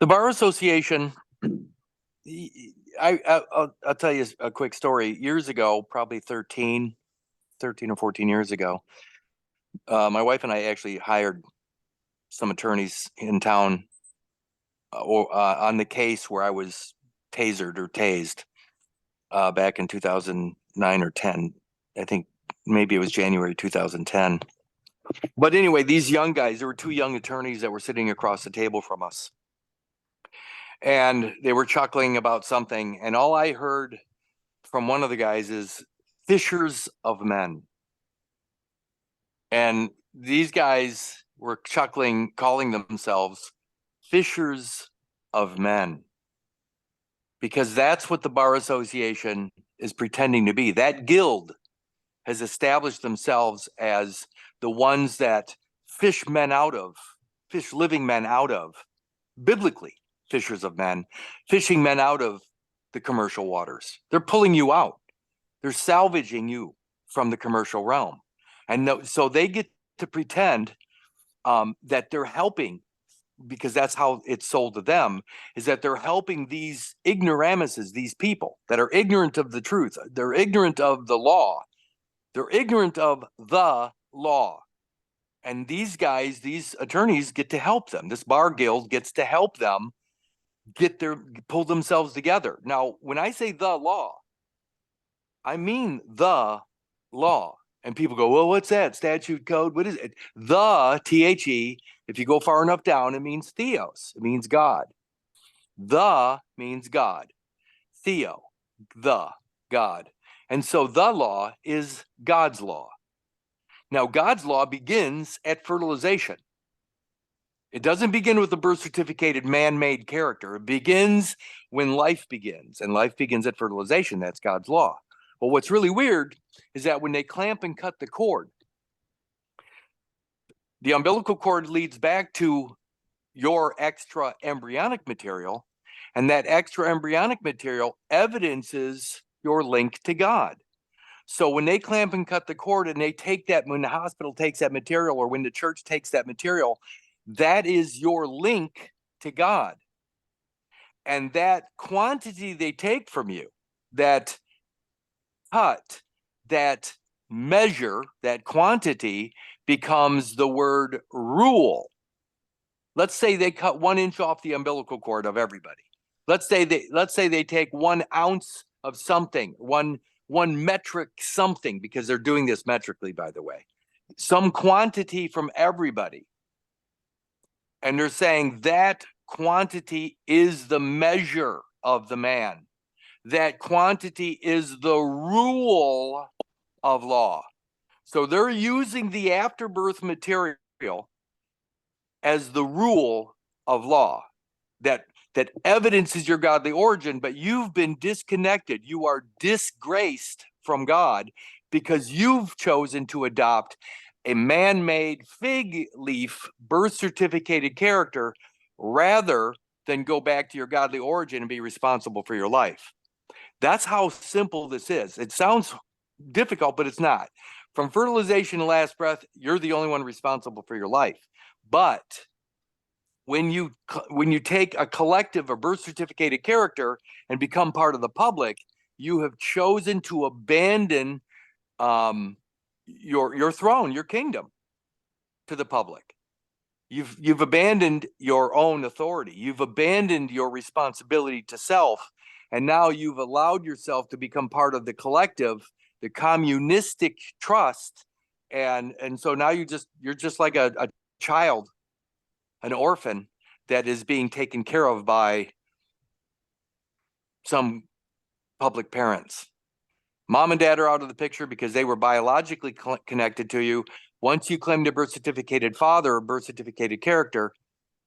The Bar Association, I'll tell you a quick story. Years ago, probably 13 or 14 years ago, my wife and I actually hired some attorneys in town on the case where I was tasered or tased back in 2009 or 10. I think maybe it was January 2010. But anyway, these young guys, there were two young attorneys that were sitting across the table from us. And they were chuckling about something. And all I heard from one of the guys is fishers of men. And these guys were chuckling, calling themselves fishers of men, because that's what the Bar Association is pretending to be. That guild has established themselves as the ones that fish living men out of, biblically, fishers of men, fishing men out of the commercial waters. They're pulling you out. They're salvaging you from the commercial realm. And so they get to pretend that they're helping, because that's how it's sold to them, is that they're helping these ignoramuses, these people that are ignorant of the truth. They're ignorant of the law. They're ignorant of the law. And these guys, these attorneys get to help them. This bar guild gets to help them pull themselves together. Now, when I say the law, I mean the law. And people go, well, what's that? Statute code? What is it? The, T-H-E, if you go far enough down, it means theos. It means God. The means God. Theo, the, God. And so the law is God's law. Now, God's law begins at fertilization. It doesn't begin with a birth certificated man-made character. It begins when life begins, and life begins at fertilization. That's God's law. Well, what's really weird is that when they clamp and cut the cord, the umbilical cord leads back to your extra embryonic material, and that extra embryonic material evidences your link to God. So when they clamp and cut the cord and they take that, when the hospital takes that material or when the church takes that material, that is your link to God. And that quantity they take from you, that cut, that measure, that quantity becomes the word rule. Let's say they cut 1 inch off the umbilical cord of everybody. Let's say they take 1 ounce of something, one metric something, because they're doing this metrically, by the way, some quantity from everybody. And they're saying that quantity is the measure of the man. That quantity is the rule of law. So they're using the afterbirth material as the rule of law that evidences your godly origin, but you've been disconnected. You are disgraced from God because you've chosen to adopt a man-made fig leaf birth certificated character rather than go back to your godly origin and be responsible for your life. That's how simple this is. It sounds difficult, but it's not. From fertilization to last breath, you're the only one responsible for your life. But when you take a collective or birth certificated character and become part of the public, you have chosen to abandon your throne, your kingdom, to the public. You've abandoned your own authority. You've abandoned your responsibility to self, and now you've allowed yourself to become part of the collective, the communistic trust, and so now you're just like a child, an orphan that is being taken care of by some public parents. Mom and dad are out of the picture because they were biologically connected to you. Once you claimed a birth certificated father or birth certificated character,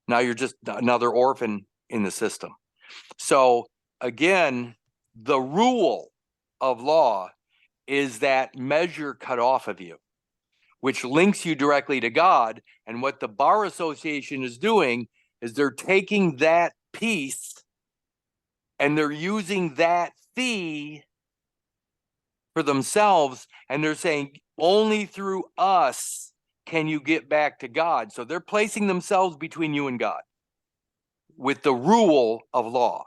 now you're just another orphan in the system. So again, the rule of law is that measure cut off of you, which links you directly to God. And what the Bar Association is doing is they're taking that piece and they're using that fee for themselves, and they're saying only through us can you get back to God. So they're placing themselves between you and God with the rule of law,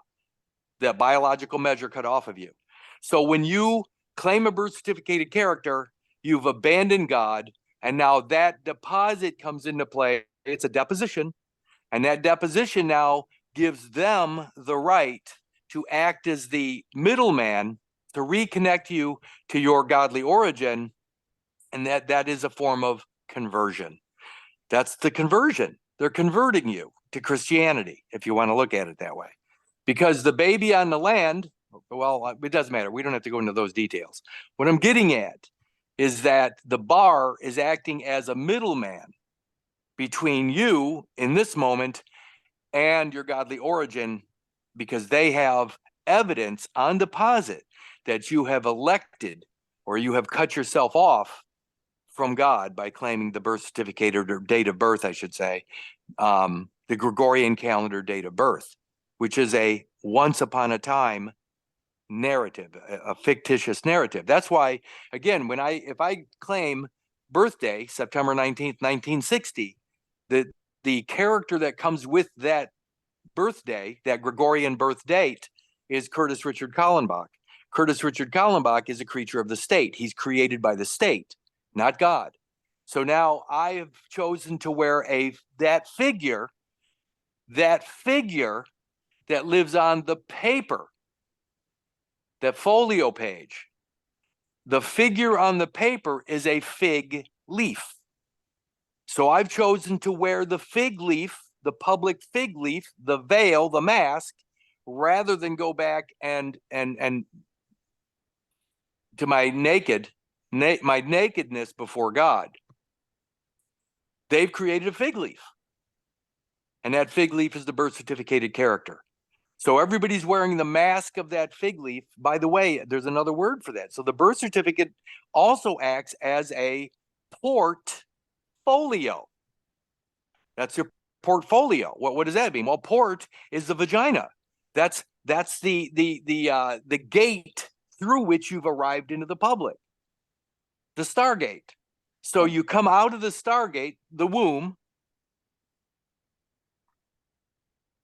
that biological measure cut off of you. So when you claim a birth certificated character, you've abandoned God, and now that deposit comes into play it's a deposition, and that deposition now gives them the right to act as the middleman to reconnect you to your godly origin, and that is a form of conversion. That's the conversion. They're converting you to Christianity, if you want to look at it that way. Because the baby on the land, well, it doesn't matter. We don't have to go into those details. What I'm getting at is that the bar is acting as a middleman between you in this moment and your godly origin, because they have evidence on deposit that you have elected or you have cut yourself off from God by claiming the birth certificate or date of birth, I should say, the Gregorian calendar date of birth, which is a once upon a time narrative, a fictitious narrative. That's why, again, if I claim birthday, September 19th, 1960, the character that comes with that birthday, that Gregorian birth date, is Kurtis Richard Kallenbach. Kurtis Richard Kallenbach is a creature of the state. He's created by the state, not God. So now I have chosen to wear that figure that lives on the paper, that folio page. The figure on the paper is a fig leaf. So I've chosen to wear the fig leaf, the public fig leaf, the veil, the mask, rather than go back and to my nakedness before God. They've created a fig leaf. And that fig leaf is the birth certificated character. So everybody's wearing the mask of that fig leaf. By the way, there's another word for that. So the birth certificate also acts as a portfolio. That's your portfolio. What does that mean? Well, port is the vagina. That's the gate through which you've arrived into the public. The Stargate. So you come out of the Stargate, the womb,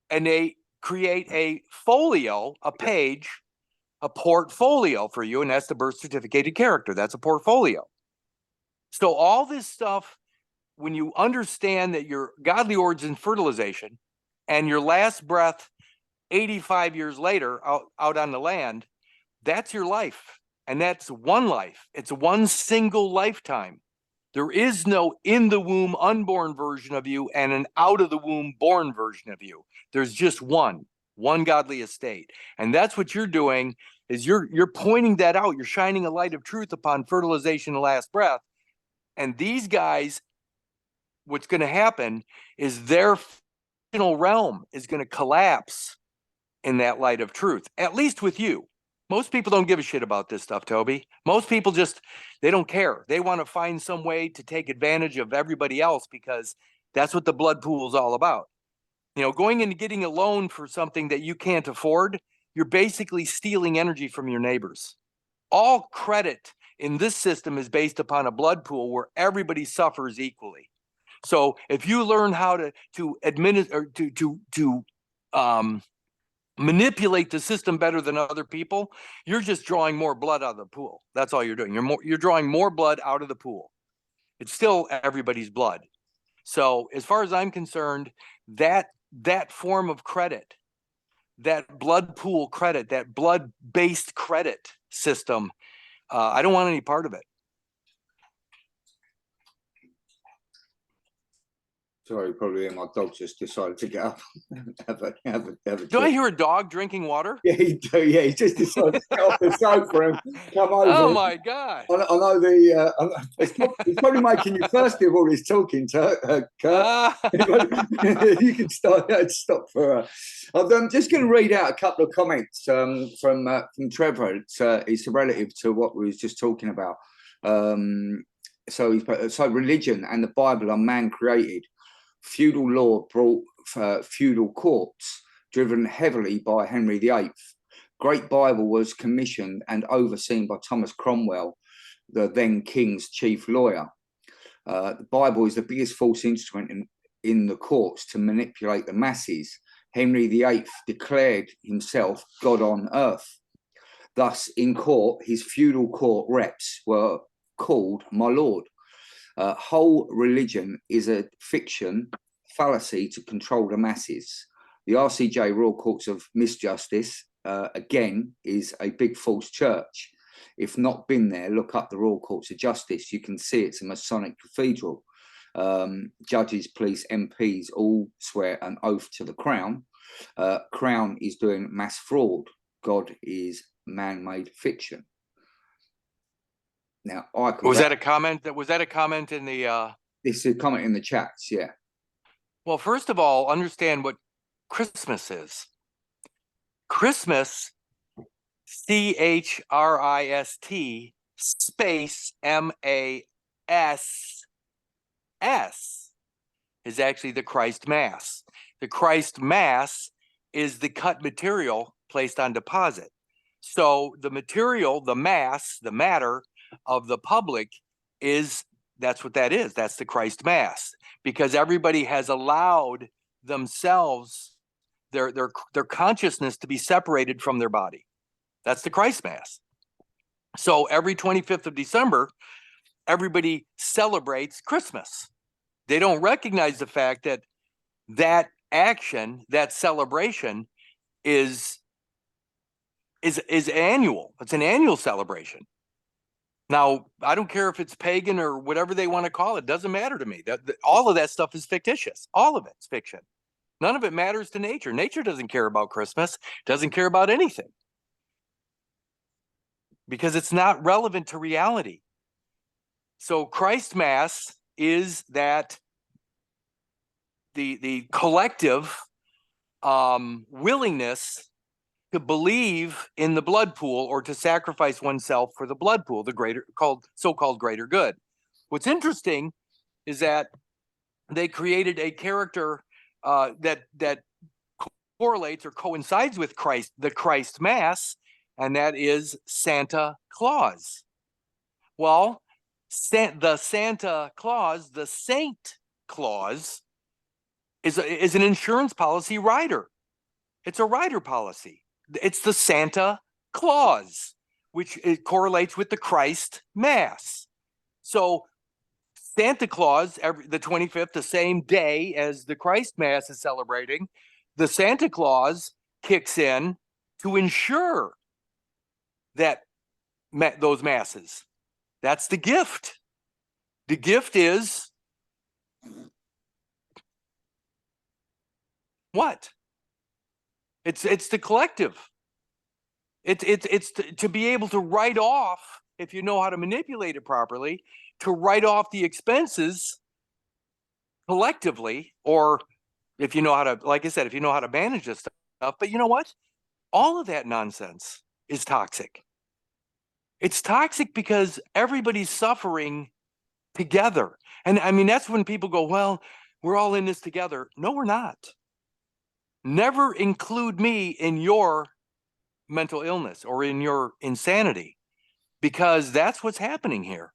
and they create a folio, a page, a portfolio for you, and that's the birth certificated character. That's a portfolio. So all this stuff, when you understand that your godly origin fertilization and your last breath 85 years later out on the land, that's your life. And that's one life. It's one single lifetime. There is no in the womb unborn version of you and an out of the womb born version of you. There's just one godly estate. And that's what you're doing, is you're pointing that out. You're shining a light of truth upon fertilization and last breath. And these guys, what's going to happen is their fictional realm is going to collapse in that light of truth, at least with you. Most people don't give a shit about this stuff, Toby. Most people they don't care. They want to find some way to take advantage of everybody else because that's what the blood pool is all about. Going into getting a loan for something that you can't afford, you're basically stealing energy from your neighbors. All credit in this system is based upon a blood pool where everybody suffers equally. So if you learn how to administer, to manipulate the system better than other people, you're just drawing more blood out of the pool. That's all you're doing. You're drawing more blood out of the pool. It's still everybody's blood. So as far as I'm concerned, that form of credit, that blood pool credit, that blood-based credit system, I don't want any part of it. Sorry, probably my dog just decided to get up and have a Do I hear a dog drinking water? Yeah, he do. Yeah, he just decided to get off the sofa and come over. Oh my God! I know he's probably making you thirsty of all this talking, Kurt. You can stop for. I'm just going to read out a couple of comments from Trevor. It's relative to what we was just talking about. So religion and the Bible are man created. Feudal law brought feudal courts, driven heavily by Henry VIII. Great Bible was commissioned and overseen by Thomas Cromwell, the then king's chief lawyer. The Bible is the biggest false instrument in the courts to manipulate the masses. Henry VIII declared himself God on earth. Thus, in court, his feudal court reps were called my lord. Whole religion is a fiction fallacy to control the masses. The RCJ, Royal Courts of Misjustice, again, is a big false church. If not been there, look up the Royal Courts of Justice. You can see it's a Masonic cathedral. Judges, police, MPs all swear an oath to the Crown. Crown is doing mass fraud. God is man-made fiction. Now, Was that a comment? Was that a comment in the? This is a comment in the chats. Yeah. Well, first of all, understand what Christmas is. Christmas, CHRIST space MASS is actually the Christ Mass. The Christ Mass is the cut material placed on deposit. So the material, the mass, the matter of the public that's what that is. That's the Christ Mass, because everybody has allowed themselves, their consciousness to be separated from their body. That's the Christ Mass. So every 25th of December, everybody celebrates Christmas. They don't recognize the fact that that action, that celebration is annual. It's an annual celebration. Now, I don't care if it's pagan or whatever they want to call it. Doesn't matter to me. All of that stuff is fictitious. All of it's fiction. None of it matters to nature. Nature doesn't care about Christmas, doesn't care about anything, because it's not relevant to reality. So Christ Mass is that the collective willingness to believe in the blood pool, or to sacrifice oneself for the blood pool, the so-called greater good. What's interesting is that they created a character that correlates or coincides with the Christ Mass, and that is Santa Claus. Well, the Santa Claus, the Saint Claus, is an insurance policy rider. It's a rider policy. It's the Santa Claus, which it correlates with the Christ Mass. So Santa Claus, the 25th, the same day as the Christ Mass is celebrating, the Santa Claus kicks in to ensure that those masses. That's the gift. The gift is what? It's the collective. It's to be able to write off, if you know how to manipulate it properly, to write off the expenses collectively, or if you know how to, like I said, if you know how to manage this stuff. But you know what? All of that nonsense is toxic. It's toxic because everybody's suffering together. And I mean, that's when people go, well, we're all in this together. No, we're not. Never include me in your mental illness or in your insanity, because that's what's happening here.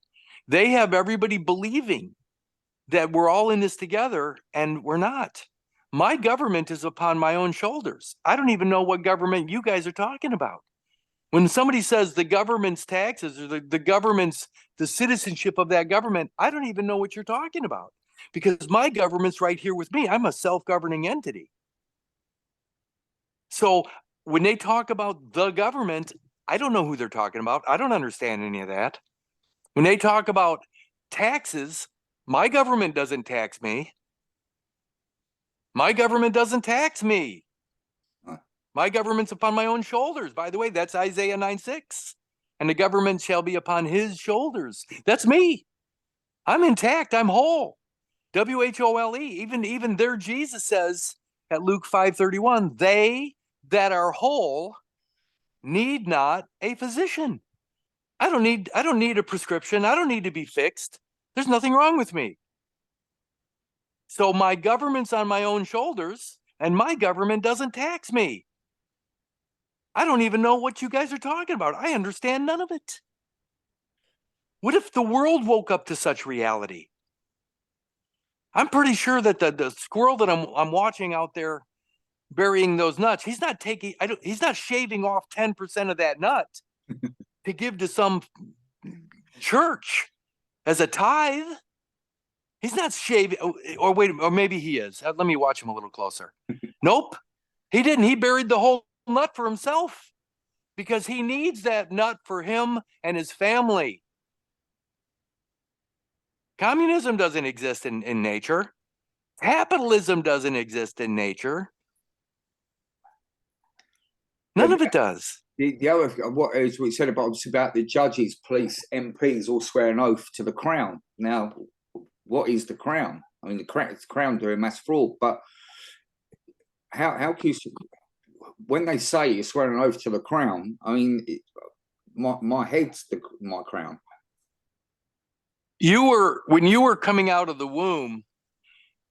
They have everybody believing that we're all in this together, and we're not. My government is upon my own shoulders. I don't even know what government you guys are talking about. When somebody says the government's taxes, or the citizenship of that government, I don't even know what you're talking about, because my government's right here with me. I'm a self-governing entity. So when they talk about the government, I don't know who they're talking about. I don't understand any of that. When they talk about taxes, my government doesn't tax me. My government doesn't tax me. My government's upon my own shoulders. By the way, that's Isaiah 9:6. And the government shall be upon his shoulders. That's me. I'm intact. I'm whole. WHOLE. Even there, Jesus says at Luke 5:31, they that are whole need not a physician. I don't need a prescription. I don't need to be fixed. There's nothing wrong with me. So my government's on my own shoulders, and my government doesn't tax me. I don't even know what you guys are talking about. I understand none of it. What if the world woke up to such reality? I'm pretty sure that the squirrel that I'm watching out there burying those nuts, he's not shaving off 10% of that nut to give to some church as a tithe. He's not shaving. Or wait, or maybe he is. Let me watch him a little closer. Nope, he didn't. He buried the whole nut for himself because he needs that nut for him and his family. Communism doesn't exist in nature. Capitalism doesn't exist in nature. None of it does. The other, what is we said about the judges, police, MPs all swear an oath to the crown. Now, what is the crown? I mean, the crown doing mass fraud, but how can you, when they say you swear an oath to the crown, I mean, my head's my crown. When you were coming out of the womb,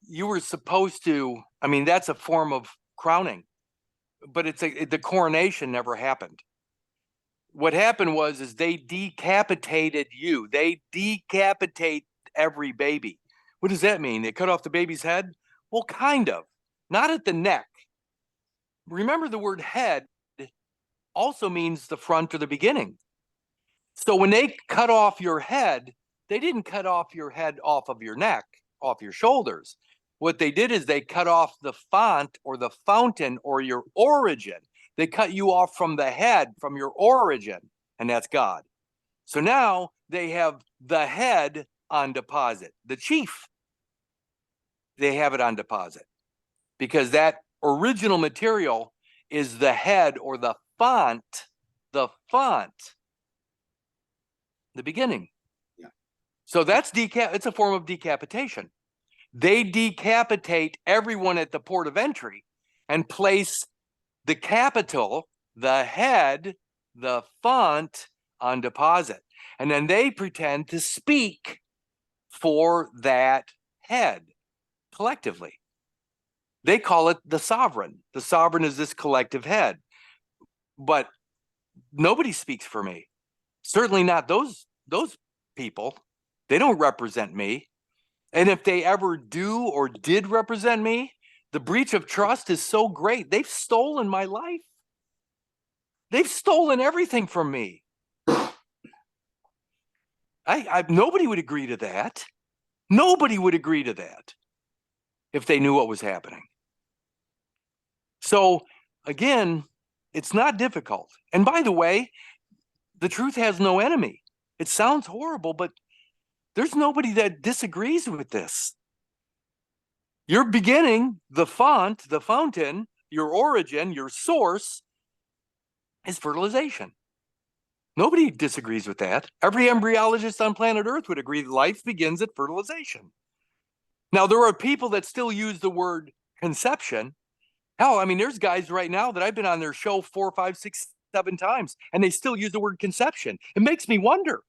you were supposed to, I mean, that's a form of crowning, but the coronation never happened. What happened is they decapitated you. They decapitate every baby. What does that mean? They cut off the baby's head? Well, kind of, not at the neck. Remember, the word head also means the front or the beginning. So when they cut off your head, they didn't cut off your head off of your neck, off your shoulders. What they did is they cut off the font or the fountain or your origin. They cut you off from the head, from your origin, and that's God. So now they have the head on deposit. The chief, they have it on deposit because that original material is the head or the font, the beginning. Yeah. So that's it's a form of decapitation. They decapitate everyone at the port of entry and place the capital, the head, the font on deposit. And then they pretend to speak for that head collectively. They call it the sovereign. The sovereign is this collective head. But nobody speaks for me. Certainly not those people. They don't represent me. And if they ever do or did represent me, the breach of trust is so great. They've stolen my life. They've stolen everything from me. Nobody would agree to that. Nobody would agree to that if they knew what was happening. So again, it's not difficult. And by the way, the truth has no enemy. It sounds horrible, but there's nobody that disagrees with this. Your beginning, the font, the fountain, your origin, your source is fertilization. Nobody disagrees with that. Every embryologist on planet Earth would agree that life begins at fertilization. Now, there are people that still use the word conception. Hell, I mean, there's guys right now that I've been on their show 4, 5, 6, 7 times, and they still use the word conception. It makes me wonder,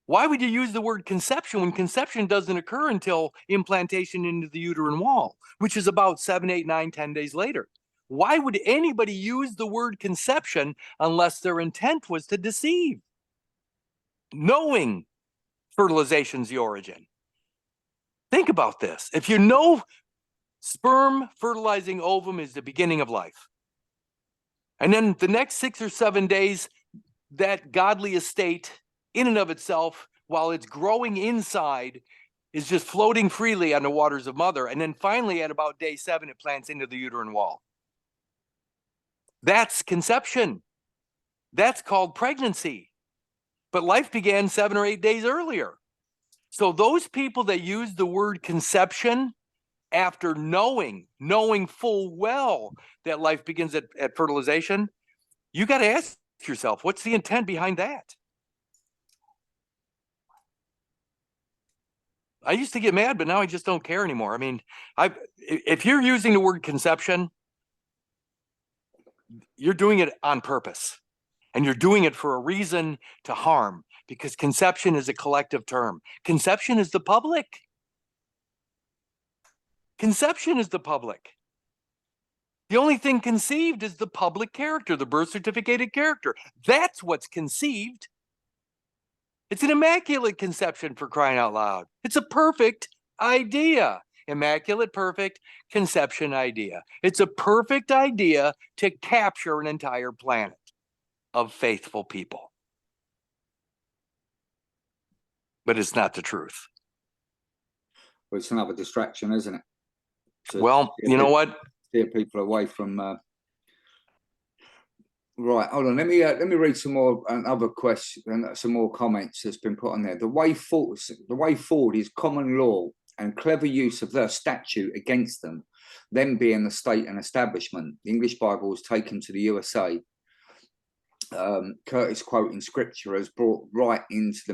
why would you use the word conception when conception doesn't occur until implantation into the uterine wall, which is about 7, 8, 9, 10 days later? Why would anybody use the word conception unless their intent was to deceive? Knowing fertilization's the origin. Think about this. If you know sperm fertilizing ovum is the beginning of life, and then the next 6 or 7 days, that godly estate in and of itself, while it's growing inside, is just floating freely on the waters of mother. And then finally, at about day 7, it plants into the uterine wall. That's conception. That's called pregnancy. But life began 7 or 8 days earlier. So those people that use the word conception after knowing full well that life begins at fertilization, you got to ask yourself, what's the intent behind that? I used to get mad, but now I just don't care anymore. I mean, if you're using the word conception, you're doing it on purpose, and you're doing it for a reason to harm, because conception is a collective term. Conception is the public. Conception is the public. The only thing conceived is the public character, the birth certificated character. That's what's conceived. It's an immaculate conception, for crying out loud. It's a perfect idea. Immaculate, perfect conception idea. It's a perfect idea to capture an entire planet of faithful people. But it's not the truth. but it's another distraction, isn't it? Well, you know what? Steer people away from. Right, hold on. Let me read some more other questions and some more comments that's been put on there. The way forward is common law and clever use of the statute against them being the state and establishment. The English Bible was taken to the USA. Kurtis quoting scripture has brought right into the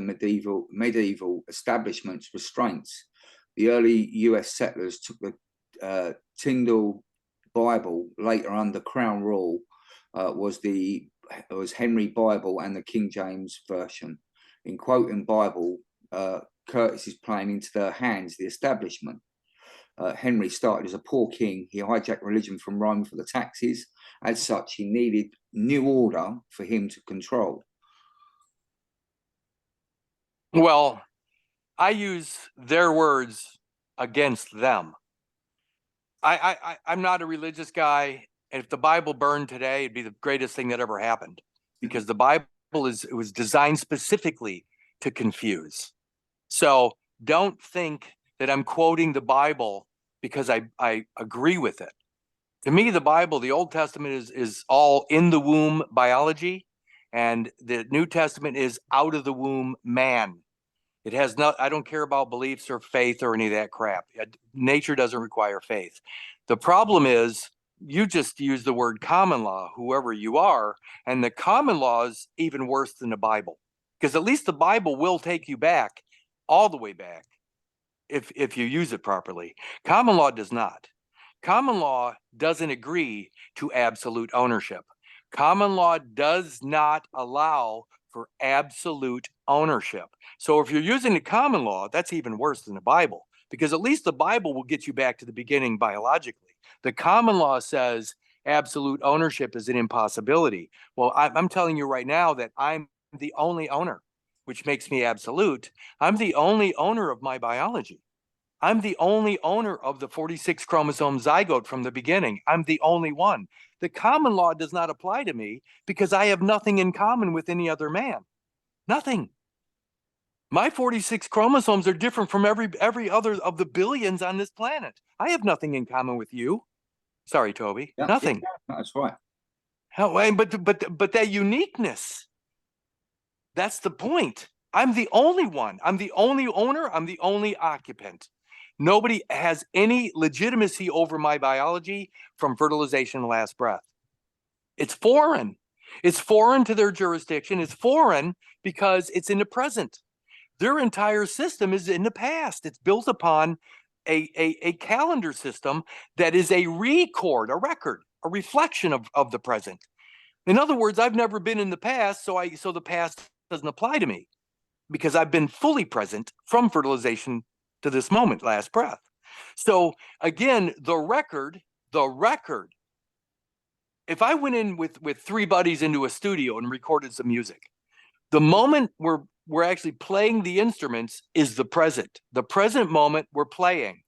medieval establishment's restraints. The early US settlers took the Tyndale Bible, later under Crown rule, was Henry Bible and the King James version. In quoting Bible, Kurtis is playing into their hands the establishment. Henry started as a poor king. He hijacked religion from Rome for the taxes. As such, he needed new order for him to control. Well, I use their words against them. I'm not a religious guy. And if the Bible burned today, it'd be the greatest thing that ever happened, because the Bible was designed specifically to confuse. So don't think that I'm quoting the Bible because I agree with it. To me, the Bible, the Old Testament is all in the womb biology, and the New Testament is out of the womb man. It has not, I don't care about beliefs or faith or any of that crap. Nature doesn't require faith. The problem is, you just use the word common law, whoever you are, and the common law is even worse than the Bible, because at least the Bible will take you back, all the way back, if you use it properly. Common law does not. Common law doesn't agree to absolute ownership. Common law does not allow for absolute ownership. So if you're using the common law, that's even worse than the Bible, because at least the Bible will get you back to the beginning biologically. The common law says absolute ownership is an impossibility. Well, I'm telling you right now that I'm the only owner, which makes me absolute. I'm the only owner of my biology. I'm the only owner of the 46 chromosome zygote from the beginning. I'm the only one. The common law does not apply to me because I have nothing in common with any other man. Nothing. My 46 chromosomes are different from every other of the billions on this planet. I have nothing in common with you. Sorry, Toby. Yeah, nothing. Yeah, that's right. But that uniqueness, that's the point. I'm the only one. I'm the only owner. I'm the only occupant. Nobody has any legitimacy over my biology from fertilization to last breath. It's foreign. It's foreign to their jurisdiction. It's foreign because it's in the present. Their entire system is in the past. It's built upon a calendar system that is a record, a record, a reflection of the present. In other words, I've never been in the past, so the past doesn't apply to me because I've been fully present from fertilization to this moment, last breath. So again, the record, if I went in with three buddies into a studio and recorded some music, the moment we're actually playing the instruments is the present moment we're playing.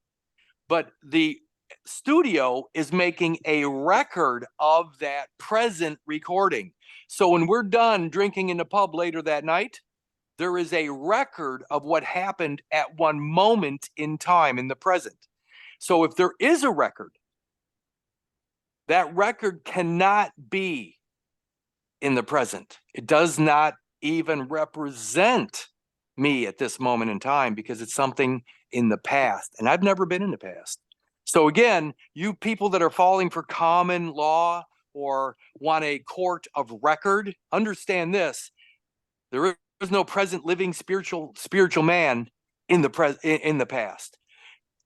But the studio is making a record of that present recording. So when we're done drinking in the pub later that night, there is a record of what happened at one moment in time in the present. So if there is a record, that record cannot be in the present. It does not even represent me at this moment in time because it's something in the past, and I've never been in the past. So again, you people that are falling for common law or want a court of record, understand this: there is no present living spiritual man in the past.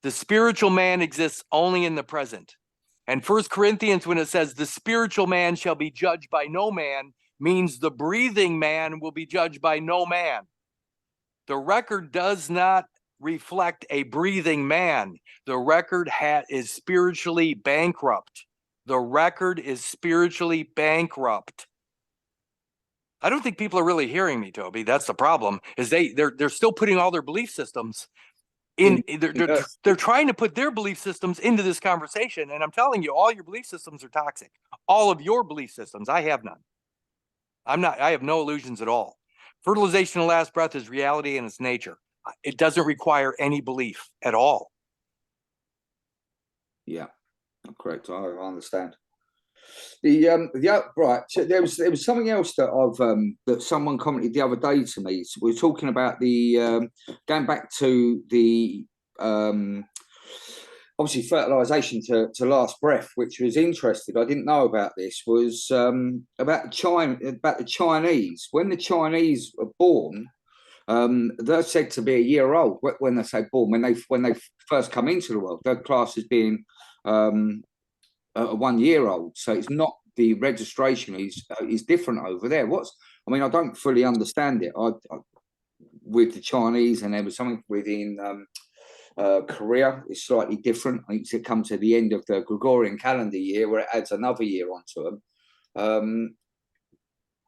The spiritual man exists only in the present. And 1 Corinthians, when it says the spiritual man shall be judged by no man, means the breathing man will be judged by no man. The record does not reflect a breathing man. The record is spiritually bankrupt. The record is spiritually bankrupt. I don't think people are really hearing me, Toby. That's the problem, is they're still putting all their belief systems they're trying to put their belief systems into this conversation. And I'm telling you, all your belief systems are toxic. All of your belief systems. I have none. I have no illusions at all. Fertilization of last breath is reality and it's nature. It doesn't require any belief at all. Yeah, correct. I understand. Right. So there was something else that that someone commented the other day to me. So we were talking about the going back to the obviously fertilization to last breath, which was interesting. I didn't know about this. Was about the Chinese. When the Chinese are born, they're said to be a year old when they say born. When they first come into the world, they're classed as being a 1 year old. So it's not, the registration is different over there. I mean, I don't fully understand it. With the Chinese, and there was something within Korea, it's slightly different. I think it comes to the end of the Gregorian calendar year where it adds another year onto them.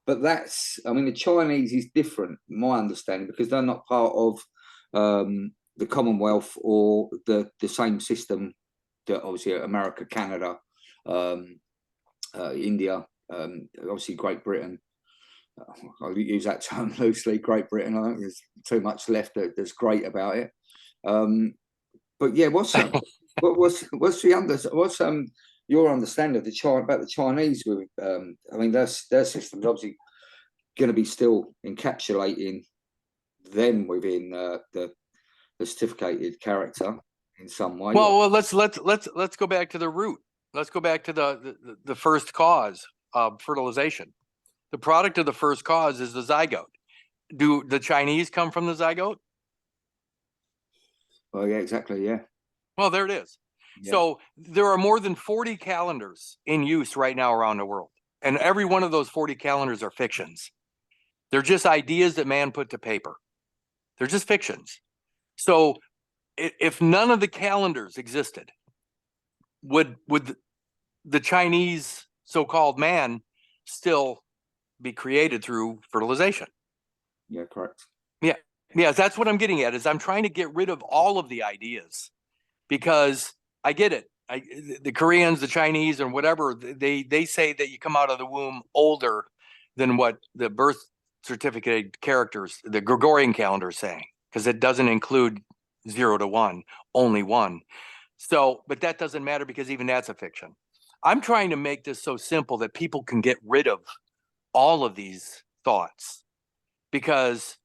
But I mean, the Chinese is different, my understanding, because they're not part of the Commonwealth or the same system that obviously America, Canada, India, obviously Great Britain. I use that term loosely. Great Britain. I don't think there's too much left that's great about it. But yeah, what's your understanding of about the Chinese? I mean, their system's obviously going to be still encapsulating them within the certificated character in some way. Well, let's go back to the root. Let's go back to the first cause of fertilization. The product of the first cause is the zygote. Do the Chinese come from the zygote? Oh yeah, exactly. Yeah. Well, there it is. Yeah. So there are more than 40 calendars in use right now around the world. And every one of those 40 calendars are fictions. They're just ideas that man put to paper. They're just fictions. So if none of the calendars existed, would the Chinese so-called man still be created through fertilization? Yeah, correct. Yeah. Yes, that's what I'm getting at, is I'm trying to get rid of all of the ideas, because I get it. The Koreans, the Chinese, and whatever, they say that you come out of the womb older than what the birth certificate characters, the Gregorian calendar is saying, because it doesn't include 0 to 1, only 1. So, but that doesn't matter, because even that's a fiction. I'm trying to make this so simple that people can get rid of all of these thoughts, because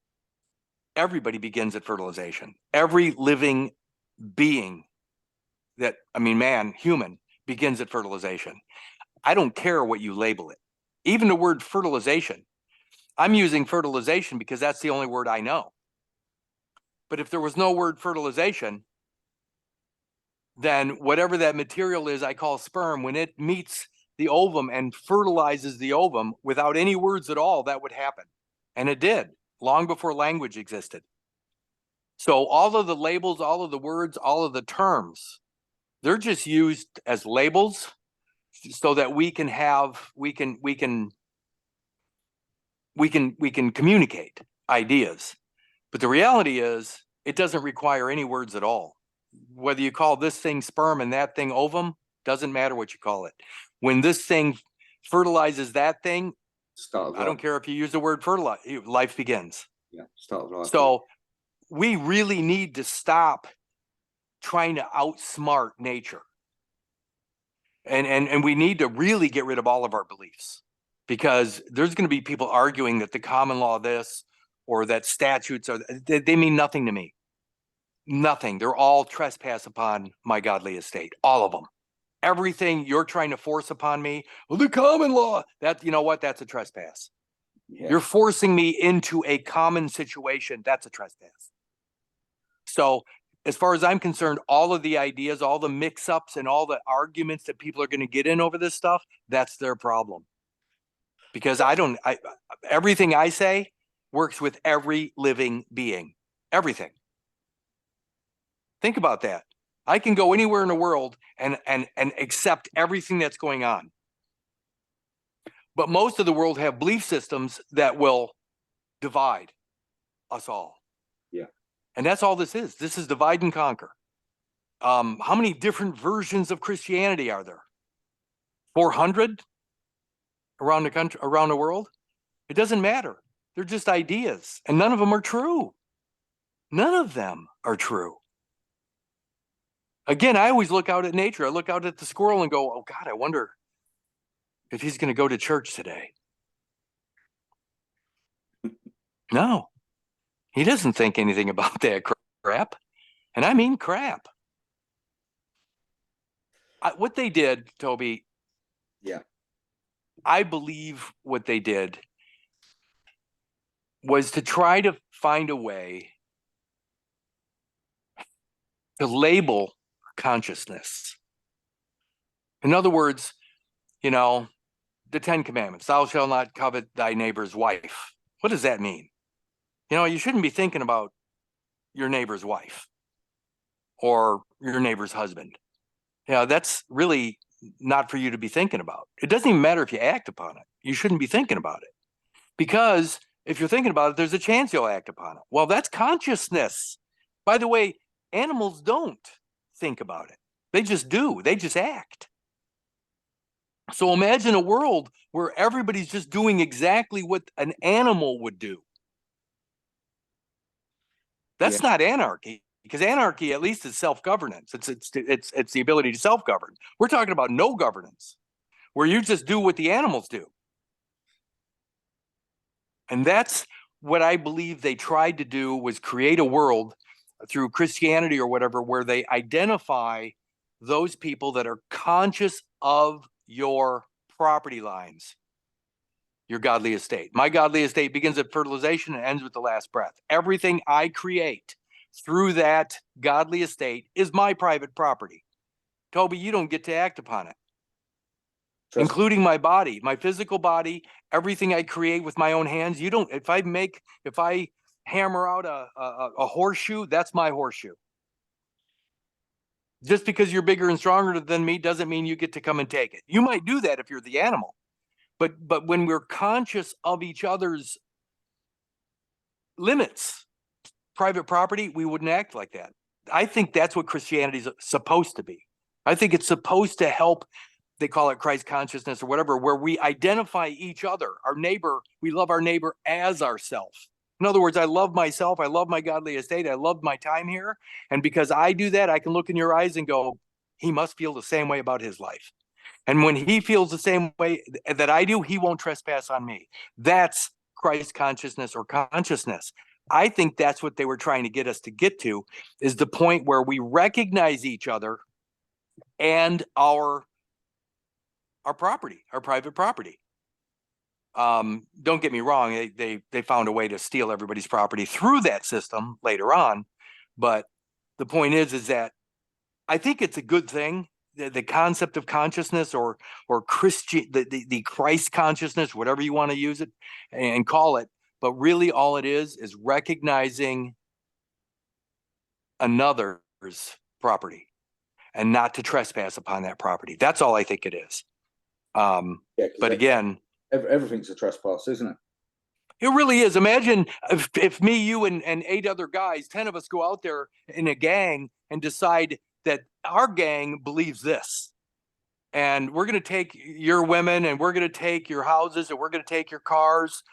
everybody begins at fertilization. Every living being man, human, begins at fertilization. I don't care what you label it. Even the word fertilization, I'm using fertilization because that's the only word I know. But if there was no word fertilization, then whatever that material is I call sperm, when it meets the ovum and fertilizes the ovum without any words at all, that would happen. And it did, long before language existed. So all of the labels, all of the words, all of the terms, they're just used as labels so that we can communicate ideas. But the reality is, it doesn't require any words at all. Whether you call this thing sperm and that thing ovum, doesn't matter what you call it. When this thing fertilizes that thing, I don't care if you use the word fertilize, life begins. Yeah, start of life. So we really need to stop trying to outsmart nature. And we need to really get rid of all of our beliefs, because there's going to be people arguing that the common law this, or that statutes are, they mean nothing to me. Nothing. They're all trespass upon my godly estate. All of them. Everything you're trying to force upon me, well, the common law, that, you know what? That's a trespass. Yeah. You're forcing me into a common situation. That's a trespass. So as far as I'm concerned, all of the ideas, all the mix-ups and all the arguments that people are going to get in over this stuff, that's their problem. Because everything I say works with every living being. Everything. Think about that. I can go anywhere in the world and accept everything that's going on. But most of the world have belief systems that will divide us all. Yeah. And that's all this is. This is divide and conquer. How many different versions of Christianity are there? 400 around the country, around the world? It doesn't matter. They're just ideas, and none of them are true. None of them are true. Again, I always look out at nature. I look out at the squirrel and go, oh God, I wonder if he's going to go to church today. No, he doesn't think anything about that crap. And I mean crap. What they did, Toby, Yeah. I believe what they did was to try to find a way to label consciousness. In other words, you know, the 10 Commandments, thou shalt not covet thy neighbor's wife. What does that mean? You know, you shouldn't be thinking about your neighbor's wife or your neighbor's husband. You know, that's really not for you to be thinking about. It doesn't even matter if you act upon it. You shouldn't be thinking about it, because if you're thinking about it, there's a chance you'll act upon it. Well, that's consciousness. By the way, animals don't think about it. They just do. They just act. So imagine a world where everybody's just doing exactly what an animal would do. That's not anarchy, because anarchy at least is self-governance. It's the ability to self-govern. We're talking about no governance, where you just do what the animals do. And that's what I believe they tried to do, was create a world through Christianity or whatever, where they identify those people that are conscious of your property lines, your godly estate. My godly estate begins at fertilization and ends with the last breath. Everything I create through that godly estate is my private property. Toby, you don't get to act upon it, including my body, my physical body, everything I create with my own hands. You don't, if I hammer out a horseshoe, that's my horseshoe. Just because you're bigger and stronger than me doesn't mean you get to come and take it. You might do that if you're the animal, but when we're conscious of each other's limits, private property, we wouldn't act like that. I think that's what Christianity is supposed to be. I think it's supposed to help. They call it Christ consciousness or whatever, where we identify each other, our neighbor. We love our neighbor as ourselves. In other words, I love myself. I love my godly estate. I love my time here. And because I do that, I can look in your eyes and go, he must feel the same way about his life. And when he feels the same way that I do, he won't trespass on me. That's Christ consciousness or consciousness. I think that's what they were trying to get us to get to, is the point where we recognize each other and our property, our private property. Don't get me wrong, they found a way to steal everybody's property through that system later on. But the point is that I think it's a good thing, the concept of consciousness or Christian, the Christ consciousness, whatever you want to use it and call it. But really all it is recognizing another's property and not to trespass upon that property. That's all I think it is. But again, everything's a trespass, isn't it? It really is. Imagine if me, you, and 8 other guys, 10 of us go out there in a gang and decide that our gang believes this. And we're going to take your women, and we're going to take your houses, and we're going to take your cars,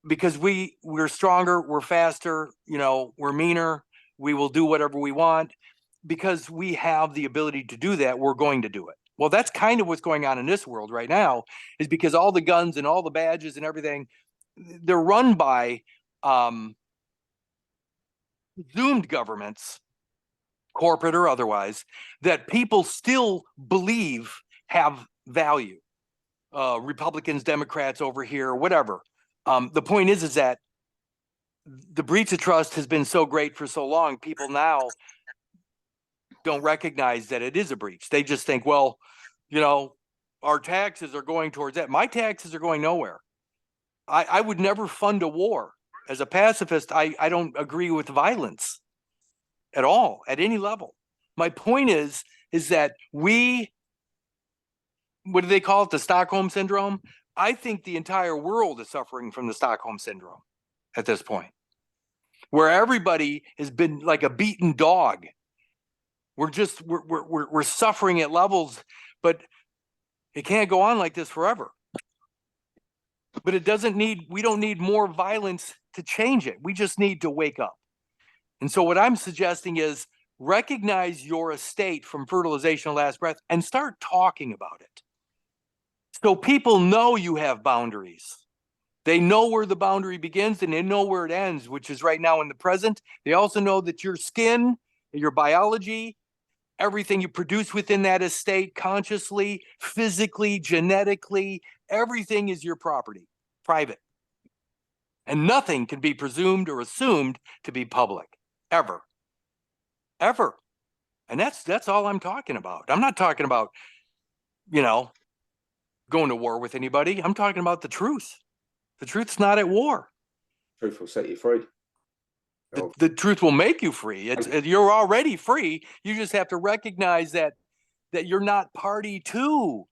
because we're stronger, we're faster, we're meaner, we will do whatever we want. Because we have the ability to do that, we're going to do it. Well, that's kind of what's going on in this world right now, is because all the guns and all the badges and everything, they're run by presumed governments, corporate or otherwise, that people still believe have value. Republicans, Democrats over here, whatever. The point is that the breach of trust has been so great for so long, people now don't recognize that it is a breach. They just think, well, our taxes are going towards that. My taxes are going nowhere. I would never fund a war. As a pacifist, I don't agree with violence at all, at any level. My point is that what do they call it? The Stockholm Syndrome? I think the entire world is suffering from the Stockholm Syndrome at this point, where everybody has been like a beaten dog. We're suffering at levels, but it can't go on like this forever. But we don't need more violence to change it. We just need to wake up. And so what I'm suggesting is recognize your estate from fertilization of last breath and start talking about it. So people know you have boundaries. They know where the boundary begins and they know where it ends, which is right now in the present. They also know that your skin, your biology, everything you produce within that estate, consciously, physically, genetically, everything is your property, private. And nothing can be presumed or assumed to be public, ever. Ever. And that's all I'm talking about. I'm not talking about, you know, going to war with anybody. I'm talking about the truth. The truth's not at war. Truth will set you free. The truth will make you free. You're already free. You just have to recognize that you're not party to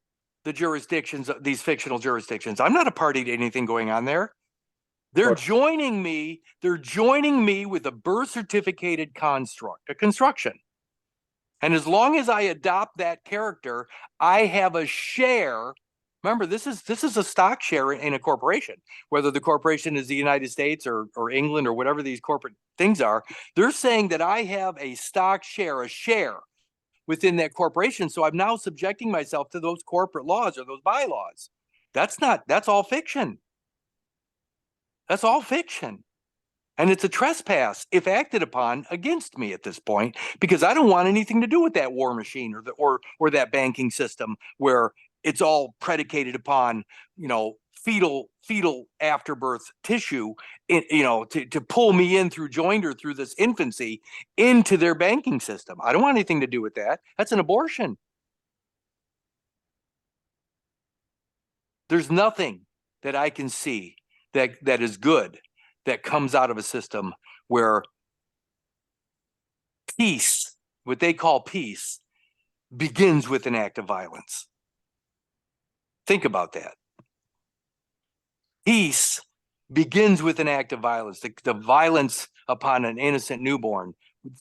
the jurisdictions, these fictional jurisdictions. I'm not a party to anything going on there. They're joining me. They're joining me with a birth certificated construct, a construction. And as long as I adopt that character, I have a share. Remember, this is a stock share in a corporation, whether the corporation is the United States or England or whatever these corporate things are. They're saying that I have a stock share, a share within that corporation. So I'm now subjecting myself to those corporate laws or those bylaws. That's all fiction. That's all fiction. And it's a trespass if acted upon against me at this point, because I don't want anything to do with that war machine or that banking system where it's all predicated upon, you know, fetal afterbirth tissue, you know, to pull me in through joinder through this infancy into their banking system. I don't want anything to do with that. That's an abortion. There's nothing that I can see that is good that comes out of a system where peace, what they call peace, begins with an act of violence. Think about that. Peace begins with an act of violence, the violence upon an innocent newborn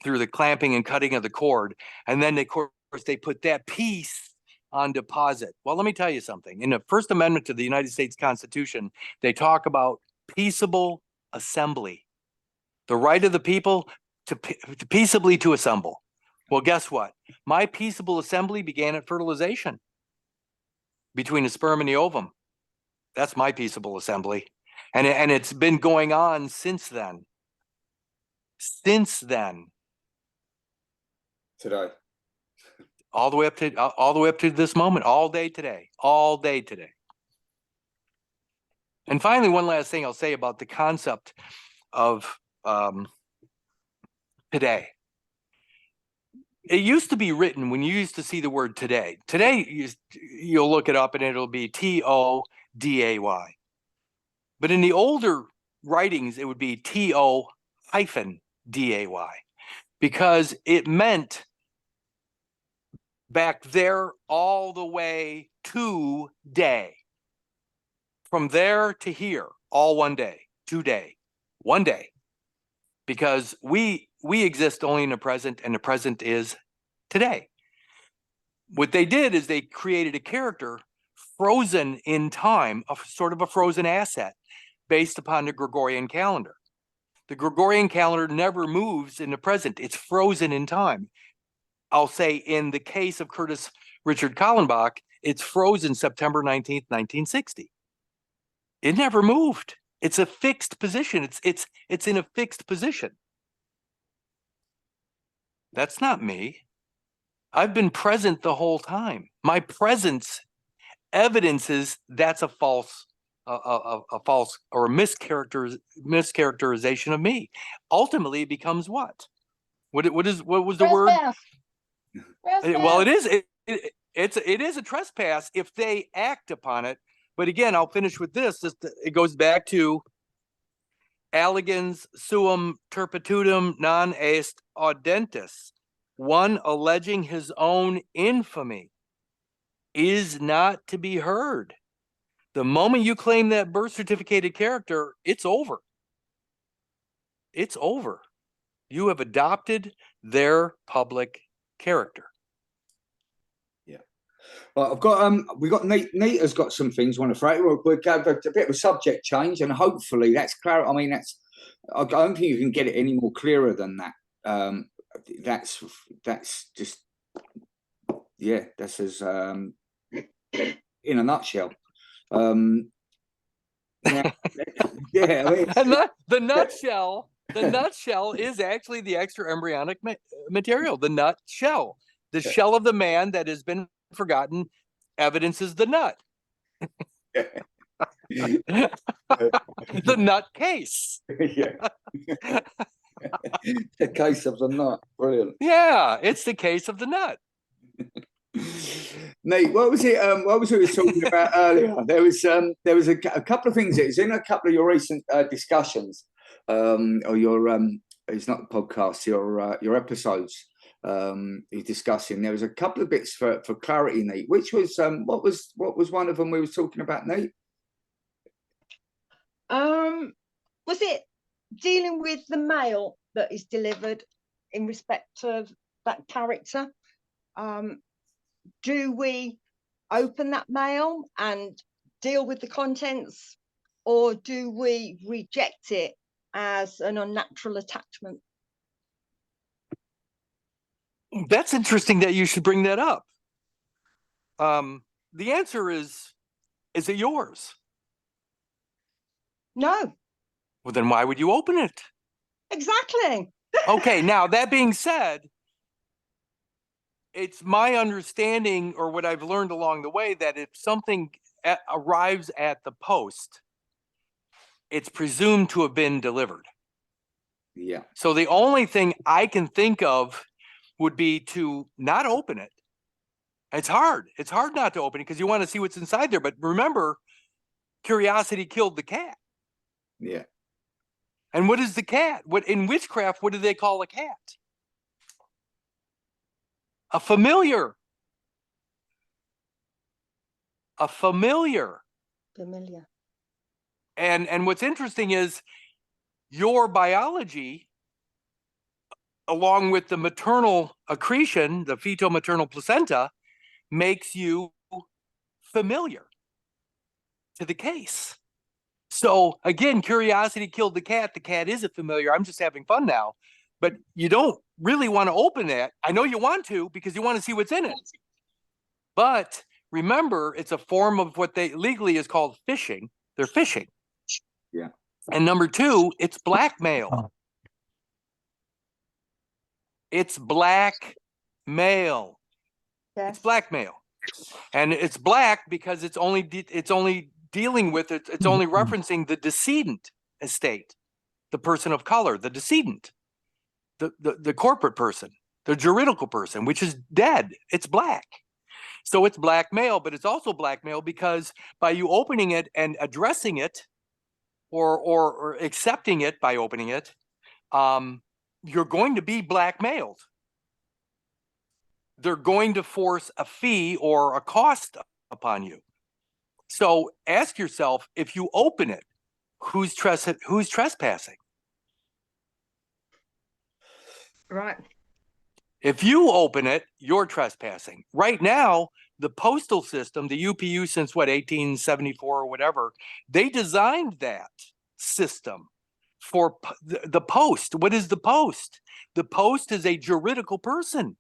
through the clamping and cutting of the cord. And then, of course, they put that peace on deposit. Well, let me tell you something. In the First Amendment to the United States Constitution, they talk about peaceable assembly, the right of the people to peaceably to assemble. Well, guess what? My peaceable assembly began at fertilization between the sperm and the ovum. That's my peaceable assembly. And it's been going on since then. Since then. Today. All the way up to this moment, all day today. All day today. And finally, one last thing I'll say about the concept of today. It used to be written when you used to see the word today. Today, you'll look it up and it'll be TODAY. But in the older writings, it would be TO-DAY, because it meant back there all the way to day. From there to here, all one day, today, one day. Because we exist only in the present, and the present is today. What they did is they created a character frozen in time, a sort of a frozen asset based upon the Gregorian calendar. The Gregorian calendar never moves in the present. It's frozen in time. I'll say in the case of Kurtis Richard Kallenbach, it's frozen September 19th, 1960. It never moved. It's a fixed position. It's in a fixed position. That's not me. I've been present the whole time. My presence evidences that's a false or a mischaracterization of me. Ultimately, it becomes what? What was the word? Well, it is a trespass if they act upon it. But again, I'll finish with this. It goes back to allegans suum turpitudum non est audentis. One alleging his own infamy is not to be heard. The moment you claim that birth certificated character, it's over. It's over. You have adopted their public character. Right, I've got we've got Nita's got some things on the freight. We'll have a bit of a subject change, and hopefully that's clear. I mean, I don't think you can get it any more clearer than that. that's just, yeah, that's as in a nutshell. Now, yeah, I mean, And the nutshell is actually the extra embryonic material, the nutshell. The shell of the man that has been forgotten evidences the nut. The nut case. yeah. The case of the nut. Brilliant. Yeah, it's the case of the nut. Nate, what was it? What was we were talking about earlier? There was a couple of things. It's in a couple of your recent discussions, or your it's not podcast, your episodes. You're discussing. There was a couple of bits for clarity, Nate. Which was what was one of them we was talking about, Nate? Was it dealing with the mail that is delivered in respect of that character? Do we open that mail and deal with the contents, or do we reject it as an unnatural attachment? That's interesting that you should bring that up. The answer is it yours? No. Well, then why would you open it? Exactly. Okay, now that being said, it's my understanding, or what I've learned along the way, that if something arrives at the post, it's presumed to have been delivered. Yeah. So the only thing I can think of would be to not open it. It's hard. It's hard not to open it because you want to see what's inside there. But remember, curiosity killed the cat. Yeah. And what is the cat? What in witchcraft, what do they call a cat? A familiar. A familiar. Familiar. And what's interesting is your biology, along with the maternal accretion, the fetal maternal placenta, makes you familiar to the case. So again, curiosity killed the cat. The cat is a familiar. I'm just having fun now, but you don't really want to open that. I know you want to because you want to see what's in it. But remember, it's a form of what they legally is called phishing. They're phishing. Yeah. And number two, it's blackmail. It's blackmail. Yes. It's blackmail. And it's black because it's only dealing with it. It's only referencing the decedent estate, the person of color, the decedent, the corporate person, the juridical person, which is dead. It's black. So it's blackmail, but it's also blackmail because by you opening it and addressing it, or accepting it by opening it, you're going to be blackmailed. They're going to force a fee or a cost upon you. So ask yourself, if you open it, who's trespassing? Right. If you open it, you're trespassing. Right now, the postal system, the UPU since what, 1874 or whatever, they designed that system for the post. What is the post? The post is a juridical person.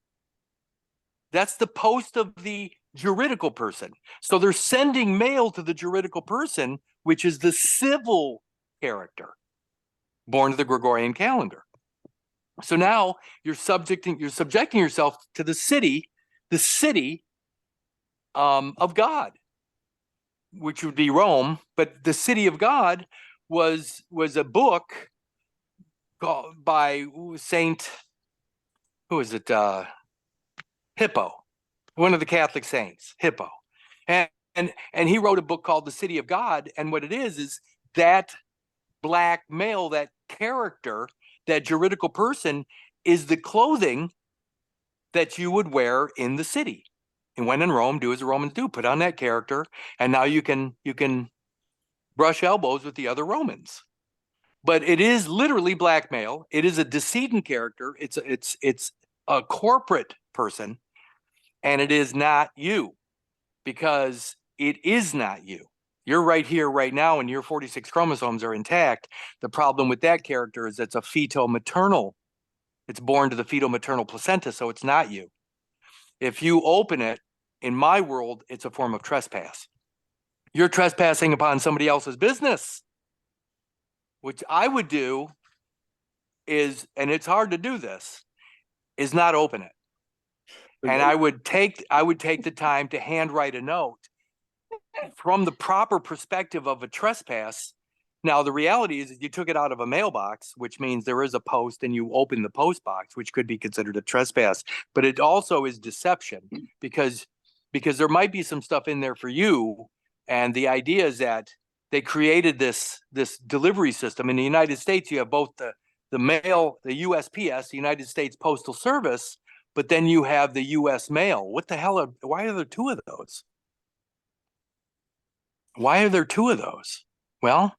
That's the post of the juridical person. So they're sending mail to the juridical person, which is the civil character born to the Gregorian calendar. So now you're subjecting yourself to the city of God, which would be Rome. But the city of God was a book called by Saint, who is it? Hippo, one of the Catholic saints, Hippo. And he wrote a book called The City of God. And what it is that black male, that character, that juridical person is the clothing that you would wear in the city. And when in Rome, do as the Romans do, put on that character. And now you can brush elbows with the other Romans. But it is literally blackmail. It is a decedent character. It's a corporate person. And it is not you, because it is not you. You're right here, right now, and your 46 chromosomes are intact. The problem with that character is it's a fetal maternal It's born to the fetal maternal placenta, so it's not you. If you open it, in my world, it's a form of trespass. You're trespassing upon somebody else's business. Which I would do is, and it's hard to do this, is not open it. And I would take the time to handwrite a note from the proper perspective of a trespass. Now, the reality is that you took it out of a mailbox, which means there is a post and you open the post box, which could be considered a trespass. But it also is deception because there might be some stuff in there for you. And the idea is that they created this delivery system. In the United States, you have both the mail, the USPS, the United States Postal Service, but then you have the US mail. What the hell why are there two of those? Why are there two of those? Well,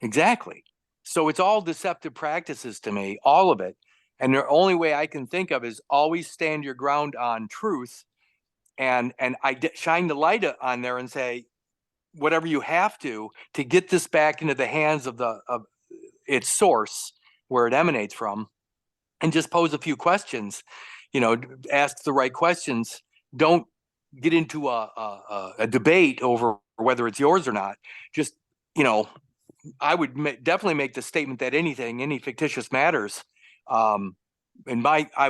exactly. So it's all deceptive practices to me, all of it. And the only way I can think of is always stand your ground on truth. And shine the light on there and say, whatever you have to get this back into the hands of its source, where it emanates from, and just pose a few questions, ask the right questions. Don't get into a debate over whether it's yours or not. Just, I would definitely make the statement that any fictitious matters, I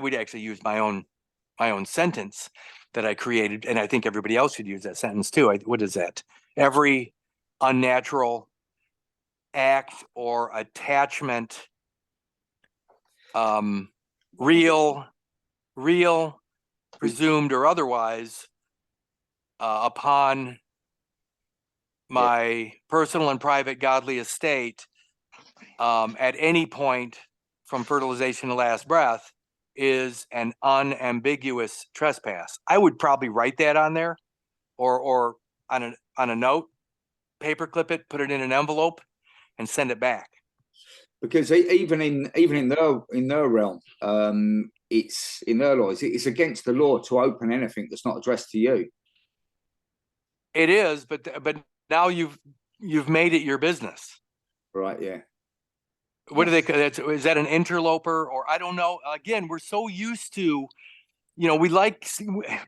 would actually use my own sentence that I created, and I think everybody else should use that sentence too. What is that? Every unnatural act or attachment, real, presumed or otherwise, upon my personal and private godly estate, at any point from fertilization to last breath, is an unambiguous trespass. I would probably write that on there, or on a note, paperclip it, put it in an envelope, and send it back. Because even in their realm, it's in their laws, it's against the law to open anything that's not addressed to you. It is, but now you've made it your business. Right, yeah. What do they call that? Is that an interloper, or I don't know? Again, we're so used to, we like,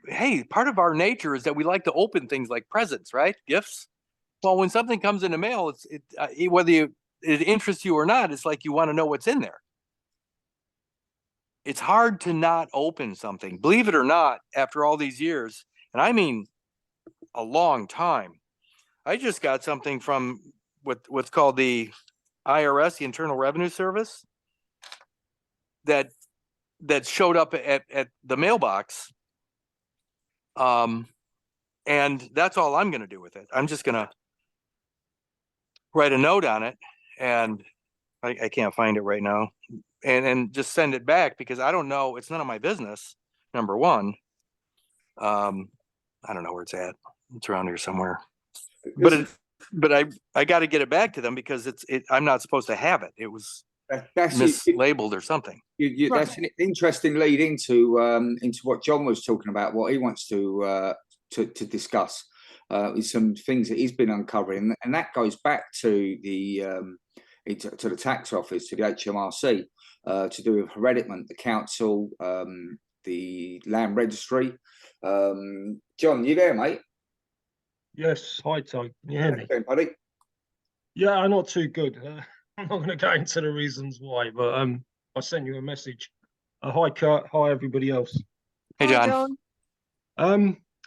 hey, part of our nature is that we like to open things like presents, right? Gifts. Well, when something comes in the mail, whether it interests you or not, it's like you want to know what's in there. It's hard to not open something, believe it or not, after all these years, and I mean a long time. I just got something from what's called the IRS, the Internal Revenue Service, that showed up at the mailbox. And that's all I'm going to do with it. I'm just going to write a note on it, and I can't find it right now, and just send it back, because I don't know. It's none of my business. Number one, I don't know where it's at. It's around here somewhere. But I got to get it back to them, because I'm not supposed to have it. It was mislabeled or something. That's an interesting lead into what John was talking about. What he wants to discuss is some things that he's been uncovering, and that goes back to the tax office, to the HMRC, to do with hereditament, the council, the land registry. John, you there, mate? Yes, hi, Todd. Can you hear me? Okay, buddy. Yeah, I'm not too good. I'm not going to go into the reasons why, but I sent you a message. Hi, Kurt. Hi, everybody else. Hey, John.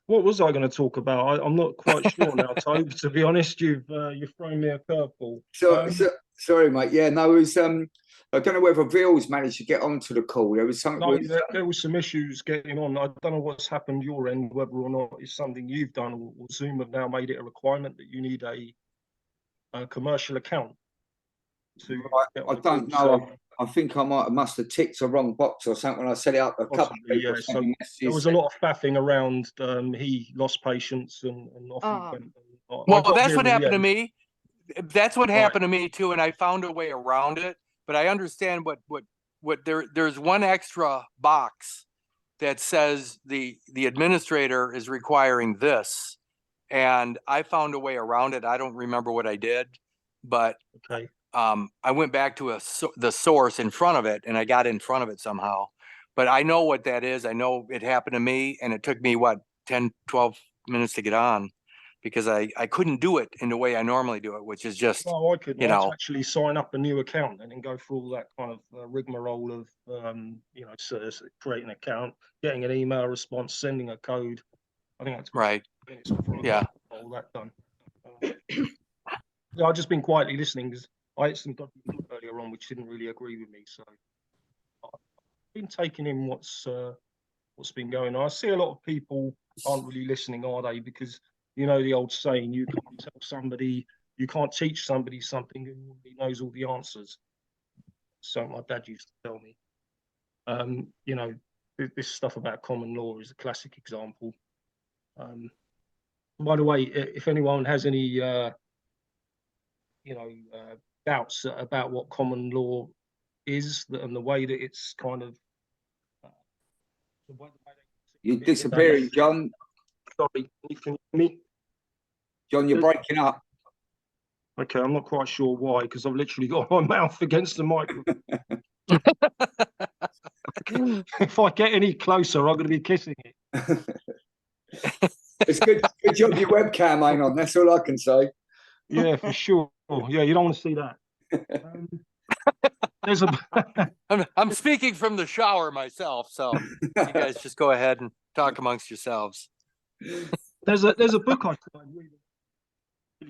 What was I going to talk about? I'm not quite sure now, Todd. To be honest, you've thrown me a curveball. Sorry, mate. Yeah, no, it was. I don't know whether Ville's managed to get onto the call. There was something. No, there was some issues getting on. I don't know what's happened your end, whether or not it's something you've done, or Zoom have now made it a requirement that you need a commercial account. I don't know. I think I must have ticked the wrong box or something when I set it up. Couple of people so there was a lot of faffing around. He lost patience and off he went. Well, that's what happened to me. That's what happened to me too, and I found a way around it. But I understand what there's one extra box that says the administrator is requiring this, and I found a way around it. I don't remember what I did, but okay. I went back to the source in front of it and I got in front of it somehow. But I know what that is. I know it happened to me and it took me, what, 10, 12 minutes to get on because I couldn't do it in the way I normally do it, which is just, Well, I could you know, actually sign up a new account and then go through all that kind of rigmarole of, creating an account, getting an email response, sending a code. I think that's right. minutes before I Yeah. get all that done. Yeah, I've just been quietly listening because I had some documents earlier on which didn't really agree with me. So I've been taking in what's been going on. I see a lot of people aren't really listening, are they? Because you know the old saying, you can't tell somebody, you can't teach somebody something who already knows all the answers. So my dad used to tell me. This stuff about common law is a classic example. By the way, if anyone has any doubts about what common law is and the way that it's kind of You're disappearing, John. Sorry, can you hear me? John, you're breaking up. Okay, I'm not quite sure why, because I've literally got my mouth against the microphone. If I get any closer, I'm going to be kissing it. It's good job your webcam ain't on. That's all I can say. Yeah, for sure. Yeah, you don't want to see that. There's a. I'm speaking from the shower myself, so you guys just go ahead and talk amongst yourselves. There's a book I really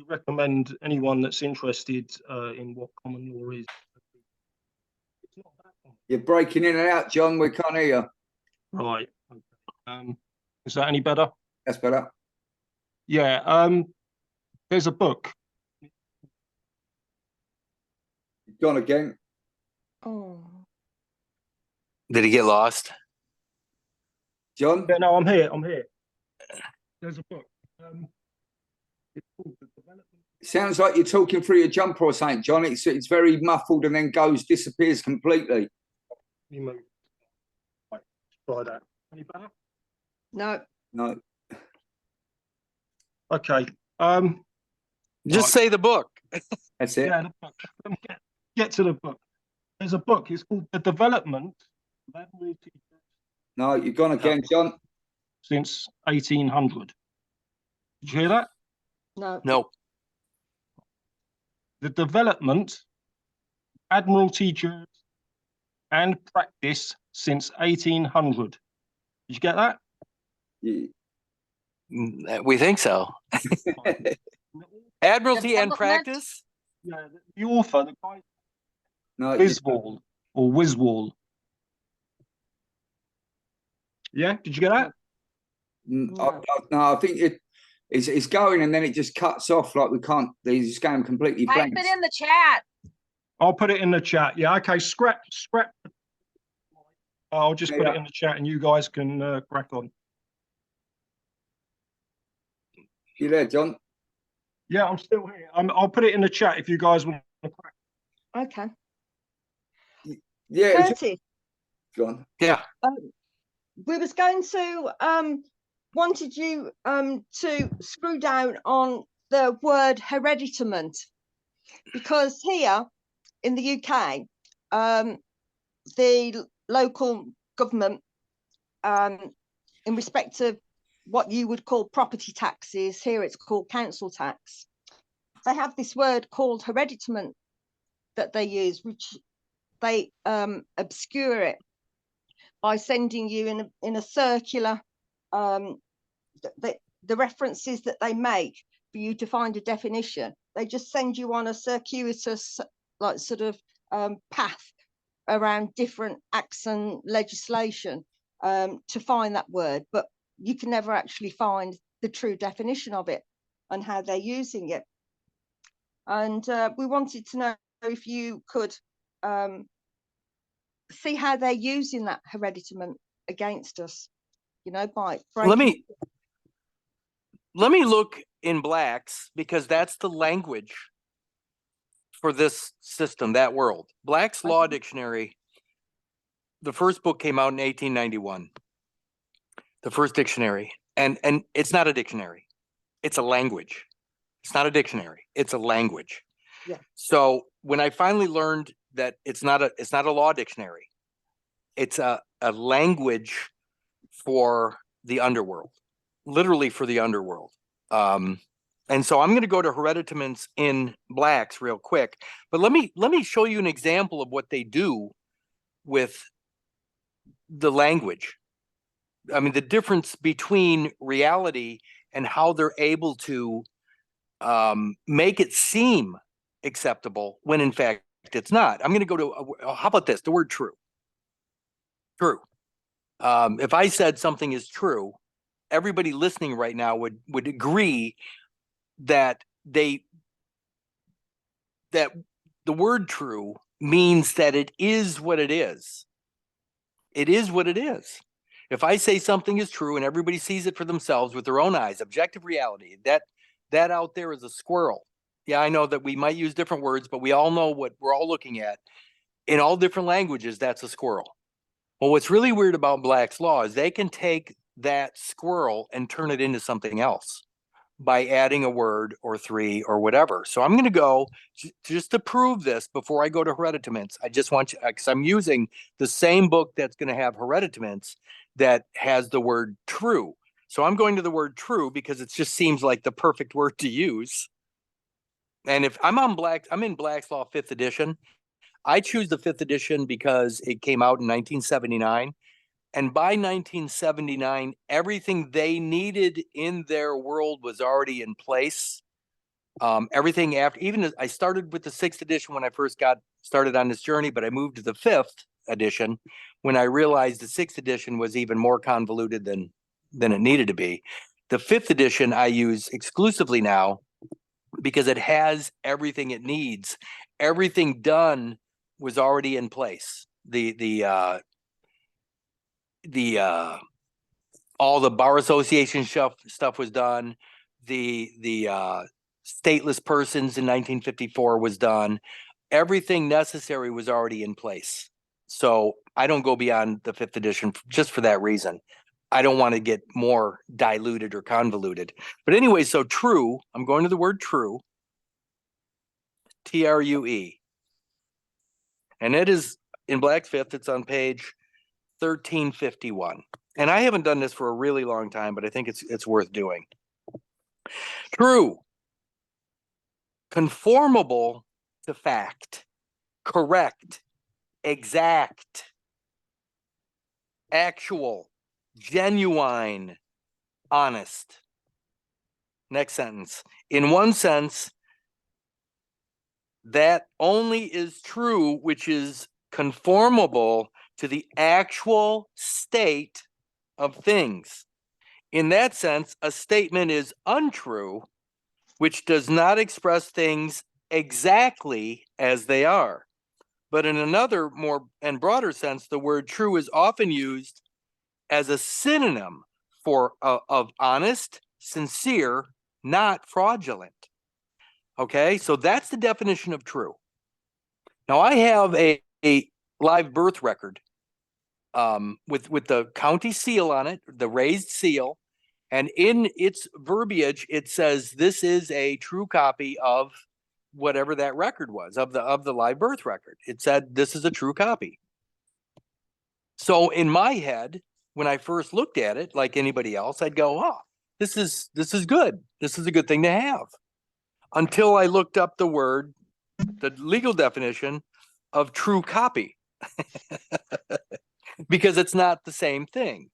recommend anyone that's interested in what common law is. It's not that common. You're breaking in and out, John. We can't hear you. Right. Okay. Is that any better? That's better. Yeah. There's a book. Gone again. Oh. Did he get lost? John? Yeah, no, I'm here. There's a book. It's called The Development. Sounds like you're talking through your jumper or something, John. It's very muffled and then disappears completely. You move. Right, try that. Any better? No. No. Okay. Just say the book. That's it. Yeah, the book. Let me get to the book. There's a book. It's called The Development of Admiralty No, you've gone again, John. since 1800. Did you hear that? No. No. The Development, Admiralty Jurists and Practice since 1800. Did you get that? Yeah. We think so. Admiralty and Development? practice? Yeah, the author, the guy, No, Wiswall or Wiswall. Yeah, did you get that? I think it's going and then it just cuts off like we can't. It's just going completely Type blank. it in the chat. I'll put it in the chat. Yeah, okay. Scrap. I'll just put Yeah. it in the chat, and you guys can crack on. You there, John? Yeah, I'm still here. I'll put it in the chat if you guys want to crack. Okay. Yeah, Curtis, John. Yeah. we was going to wanted you to screw down on the word hereditament, because here in the UK, the local government, in respect of what you would call property taxes, here it's called council tax, they have this word called hereditament that they use, which they obscure it by sending you in a circular, the references that they make for you to find a definition. They just send you on a circuitous, like sort of path around different acts and legislation to find that word, but you can never actually find the true definition of it and how they're using it. And we wanted to know if you could see how they're using that hereditament against us, by breaking. Let me look in Black's, because that's the language for this system, that world. Black's Law Dictionary, the first book came out in 1891. The first dictionary. And it's not a dictionary. It's a language. It's not a dictionary. It's a language. Yeah. So when I finally learned that it's not a law dictionary, it's a language for the underworld, literally for the underworld. And so I'm going to go to hereditaments in Blacks real quick, but let me show you an example of what they do with the language. I mean, the difference between reality and how they're able to make it seem acceptable when in fact it's not. I'm going to go to, how about this? The word true. True. If I said something is true, everybody listening right now would agree that that the word true means that it is what it is. It is what it is. If I say something is true and everybody sees it for themselves with their own eyes, objective reality, that out there is a squirrel. Yeah, I know that we might use different words, but we all know what we're all looking at. In all different languages, that's a squirrel. Well, what's really weird about Black's law is they can take that squirrel and turn it into something else by adding a word or three or whatever. So I'm going to go just to prove this before I go to hereditaments. I just want you, because I'm using the same book that's going to have hereditaments that has the word true. So I'm going to the word true because it just seems like the perfect word to use. And if I'm in Black's Law 5th edition. I choose the 5th edition because it came out in 1979. And by 1979, everything they needed in their world was already in place. Everything after, even I started with the 6th edition when I first got started on this journey, but I moved to the 5th edition when I realized the 6th edition was even more convoluted than it needed to be. The 5th edition I use exclusively now because it has everything it needs. Everything done was already in place. All the bar association stuff was done. The stateless persons in 1954 was done. Everything necessary was already in place. So I don't go beyond the 5th edition just for that reason. I don't want to get more diluted or convoluted. But anyway, so true, I'm going to the word true, True. And it is in Black's 5th, it's on page 1351. And I haven't done this for a really long time, but I think it's worth doing. True. Conformable to fact. Correct. Exact. Actual. Genuine. Honest. Next sentence. In one sense, that only is true which is conformable to the actual state of things. In that sense, a statement is untrue, which does not express things exactly as they are. But in another more and broader sense, the word true is often used as a synonym for of honest, sincere, not fraudulent. Okay, so that's the definition of true. Now I have a live birth record with the county seal on it, the raised seal, and in its verbiage it says this is a true copy of whatever that record was, of the live birth record. It said this is a true copy. So in my head, when I first looked at it, like anybody else, I'd go, oh, this is good. This is a good thing to have. Until I looked up the legal definition of true copy, because it's not the same thing.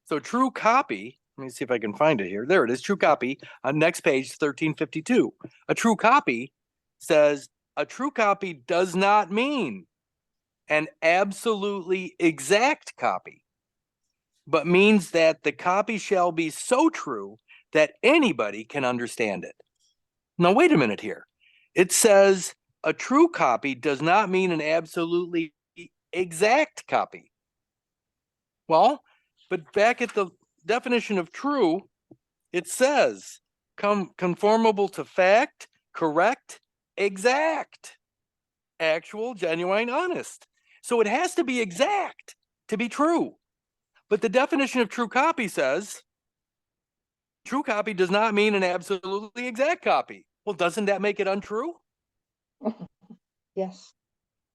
So true copy, let me see if I can find it here. There it is, true copy, on next page, 1352. A true copy says, a true copy does not mean an absolutely exact copy, but means that the copy shall be so true that anybody can understand it. Now, wait a minute here. It says a true copy does not mean an absolutely exact copy. Well, but back at the definition of true, it says conformable to fact, correct, exact, actual, genuine, honest. So it has to be exact to be true. But the definition of true copy says true copy does not mean an absolutely exact copy. Well, doesn't that make it untrue? Yes.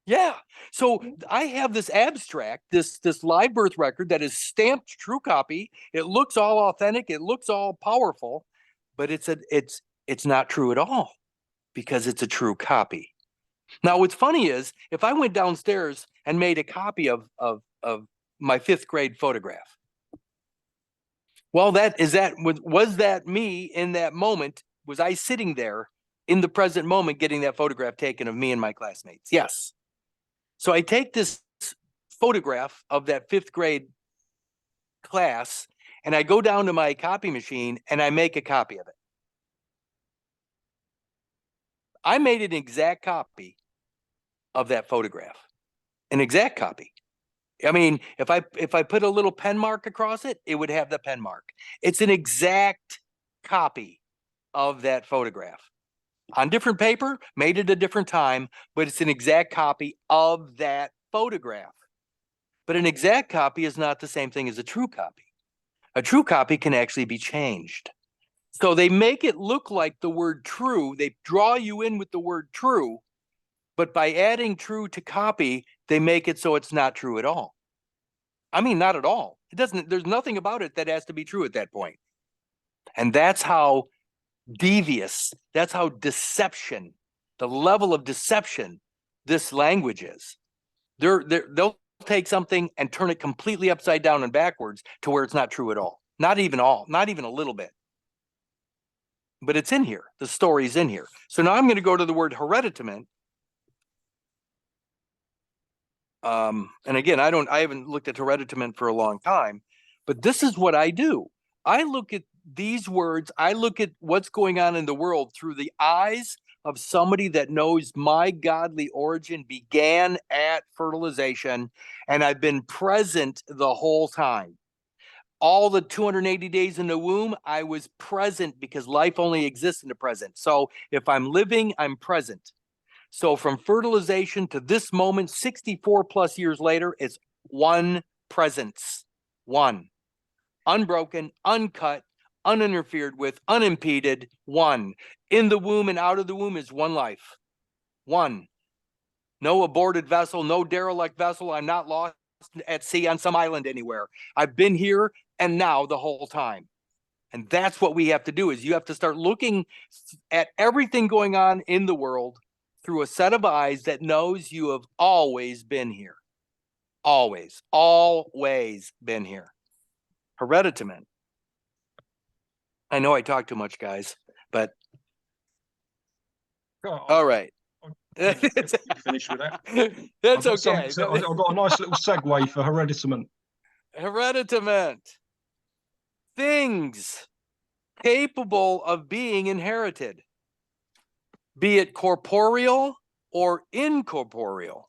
Yeah. So Mhm. I have this abstract, this live birth record that is stamped true copy. It looks all authentic. It looks all powerful, but it's not true at all because it's a true copy. Now, what's funny is if I went downstairs and made a copy of my 5th grade photograph, well, was that me in that moment? Was I sitting there in the present moment getting that photograph taken of me and my classmates? Yes. So I take this photograph of that 5th grade class and I go down to my copy machine and I make a copy of it. I made an exact copy of that photograph, an exact copy. I mean, if I put a little pen mark across it, it would have the pen mark. It's an exact copy of that photograph on different paper, made at a different time, but it's an exact copy of that photograph. But an exact copy is not the same thing as a true copy. A true copy can actually be changed. So they make it look like the word true. They draw you in with the word true, but by adding true to copy, they make it so it's not true at all. I mean, not at all. There's nothing about it that has to be true at that point. And that's how devious, that's how deception, the level of deception this language is. They'll take something and turn it completely upside down and backwards to where it's not true at all. Not even a little bit. But it's in here. The story's in here. So now I'm going to go to the word hereditament. And again, I haven't looked at hereditament for a long time, but this is what I do. I look at these words, I look at what's going on in the world through the eyes of somebody that knows my godly origin began at fertilization, and I've been present the whole time. All the 280 days in the womb, I was present because life only exists in the present. So if I'm living, I'm present. So from fertilization to this moment, 64 plus years later, it's one presence, one. Unbroken, uncut, uninterfered with, unimpeded, one. In the womb and out of the womb is one life, one. No aborted vessel, no derelict vessel. I'm not lost at sea on some island anywhere. I've been here and now the whole time. And that's what we have to do is you have to start looking at everything going on in the world through a set of eyes that knows you have always been here. Always been here. Hereditament. I know I talk too much, guys, but all right. Finish with that. That's I've got okay. I've got a nice little segue for hereditament. Hereditament. Things capable of being inherited, be it corporeal or incorporeal,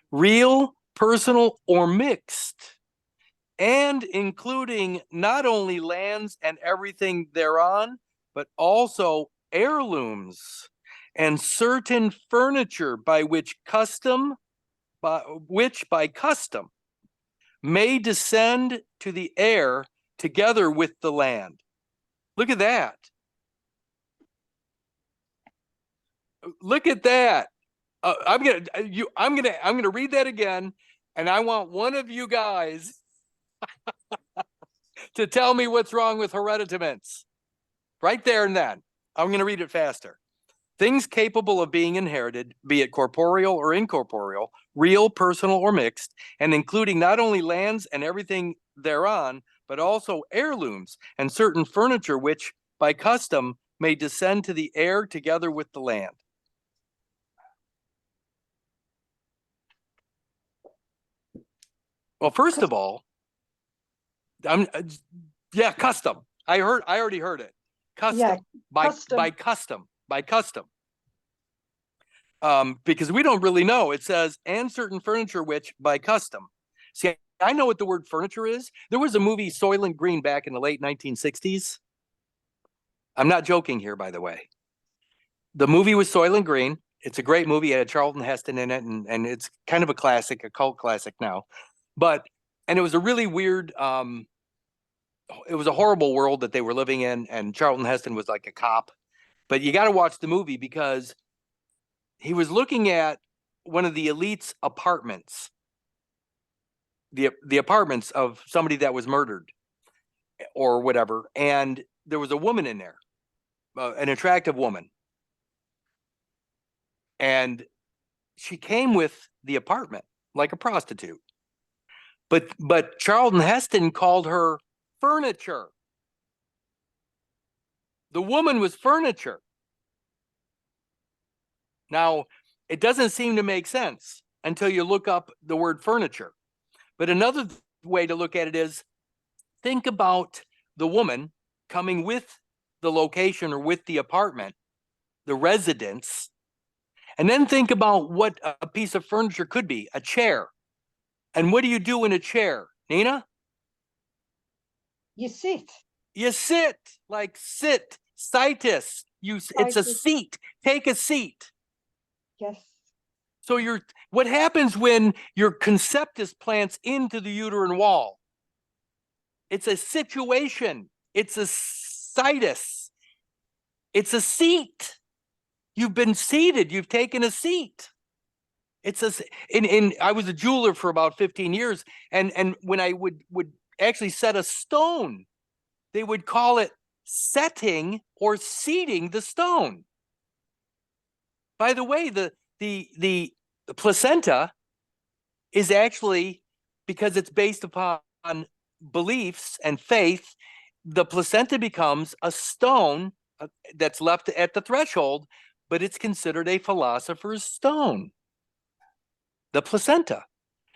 real, personal, or mixed, and including not only lands and everything thereon, but also heirlooms and certain furniture by custom may descend to the heir together with the land. Look at that. Look at that. I'm gonna read that again, and I want one of you guys to tell me what's wrong with hereditaments. Right there and then. I'm gonna read it faster. Things capable of being inherited, be it corporeal or incorporeal, real, personal, or mixed, and including not only lands and everything thereon, but also heirlooms and certain furniture which, by custom, may descend to the heir together with the land. Well, first of all, custom. I already heard it. Custom. Yeah, by custom. Because we don't really know. It says, and certain furniture which by custom. See, I know what the word furniture is. There was a movie, Soylent Green, back in the late 1960s. I'm not joking here, by the way. The movie was Soylent Green. It's a great movie. It had Charlton Heston in it, and it's kind of a classic, a cult classic now. And it was a really weird, it was a horrible world that they were living in, and Charlton Heston was like a cop. But you got to watch the movie because he was looking at one of the elite's apartments, the apartments of somebody that was murdered or whatever, and there was a woman in there, an attractive woman, and she came with the apartment like a prostitute. But Charlton Heston called her furniture. The woman was furniture. Now, it doesn't seem to make sense until you look up the word furniture. But another way to look at it is, think about the woman coming with the location or with the apartment, the residence, and then think about what a piece of furniture could be, a chair. And what do you do in a chair, Nina? You sit. You sit, like sit, situs. It's a Situs. seat. Take a seat. Yes. So what happens when your conceptus plants into the uterine wall? It's a situation. It's a situs. It's a seat. You've been seated. You've taken a seat. I was a jeweler for about 15 years. And when I would actually set a stone, they would call it setting or seating the stone. By the way, the placenta is actually, because it's based upon beliefs and faith, the placenta becomes a stone that's left at the threshold, but it's considered a philosopher's stone. The placenta.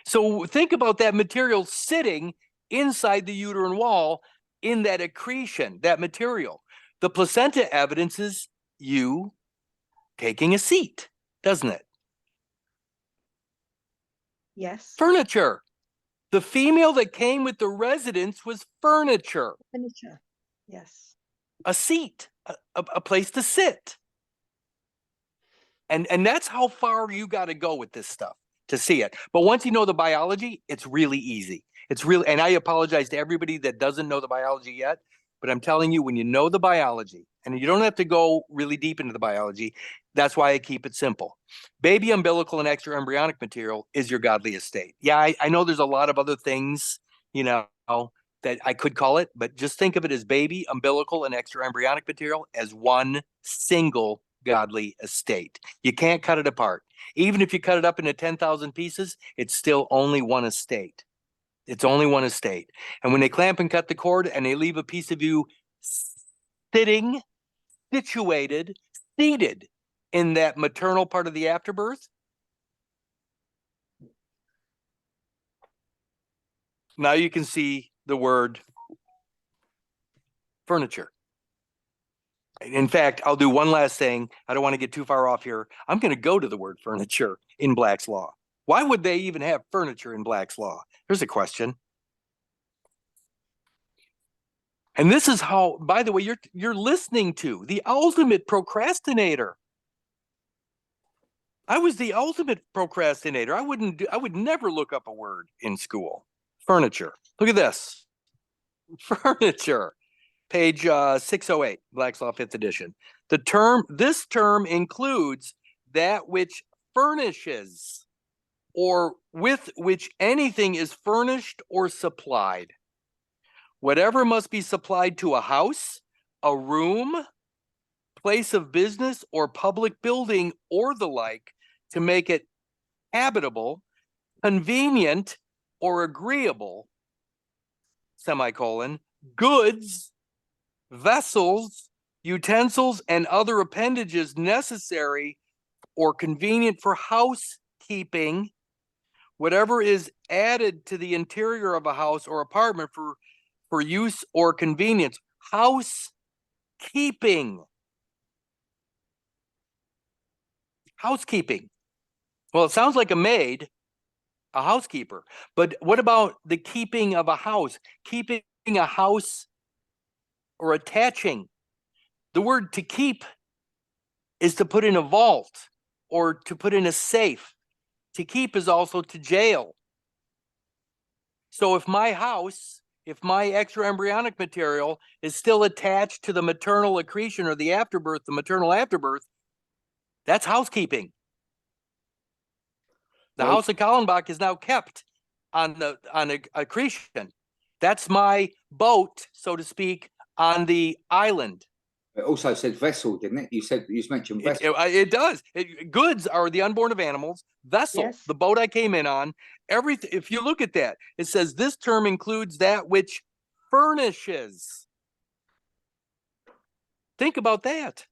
So think about that material sitting inside the uterine wall in that accretion, that material. The placenta evidences you taking a seat, doesn't it? Yes. Furniture. The female that came with the residence was furniture. Furniture. Yes. A seat, a place to sit. And that's how far you got to go with this stuff to see it. But once you know the biology, it's really easy. It's really, and I apologize to everybody that doesn't know the biology yet, but I'm telling you, when you know the biology, and you don't have to go really deep into the biology, that's why I keep it simple. Baby umbilical and extra embryonic material is your godly estate. Yeah, I know there's a lot of other things, that I could call it, but just think of it as baby umbilical and extra embryonic material as one single godly estate. You can't cut it apart. Even if you cut it up into 10,000 pieces, it's still only one estate. It's only one estate. And when they clamp and cut the cord and they leave a piece of you sitting, situated, seated in that maternal part of the afterbirth, now you can see the word furniture. In fact, I'll do one last thing. I don't want to get too far off here. I'm going to go to the word furniture in Black's Law. Why would they even have furniture in Black's Law? Here's a question. And this is how, by the way, you're listening to the ultimate procrastinator. I was the ultimate procrastinator. I would never look up a word in school. Furniture. Look at this. Furniture. Page 608, Black's Law 5th edition. This term includes that which furnishes, or with which anything is furnished or supplied. Whatever must be supplied to a house, a room, place of business, or public building, or the like, to make it habitable, convenient, or agreeable, semicolon, goods, vessels, utensils, and other appendages necessary or convenient for housekeeping, whatever is added to the interior of a house or apartment for use or convenience. Housekeeping. Housekeeping. Well, it sounds like a maid, a housekeeper. But what about the keeping of a house? Keeping a house or attaching. The word to keep is to put in a vault or to put in a safe. To keep is also to jail. So if my house, if my extra embryonic material is still attached to the maternal accretion or the afterbirth, the maternal afterbirth, that's housekeeping. The Right. house of Kallenbach is now kept on accretion. That's my boat, so to speak, on the island. It also said vessel, didn't it? You mentioned vessel. It does. Goods are the unborn of animals. Vessel, Yes. the boat I came in on. Everything. If you look at that, it says this term includes that which furnishes. Think about that.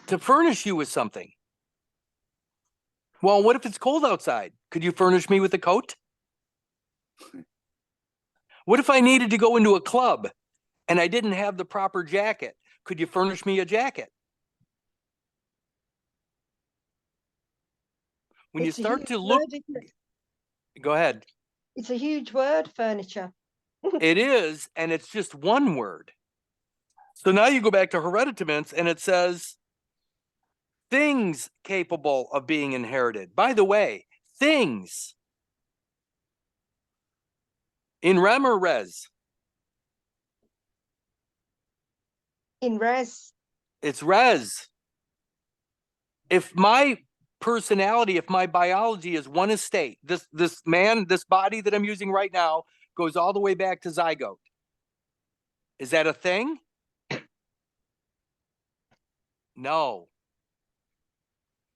To furnish you with something. Well, what if it's cold outside? Could you furnish me with a coat? What if I needed to go into a club and I didn't have the proper jacket? Could you furnish me a jacket? When you It's a start huge to look, word, isn't it? go ahead. It's a huge word, furniture. It is, and it's just one word. So now you go back to hereditaments and it says things capable of being inherited. By the way, things in rem or res? In res. It's res. If my personality, if my biology is one estate, this body that I'm using right now goes all the way back to zygote. Is that a thing? No.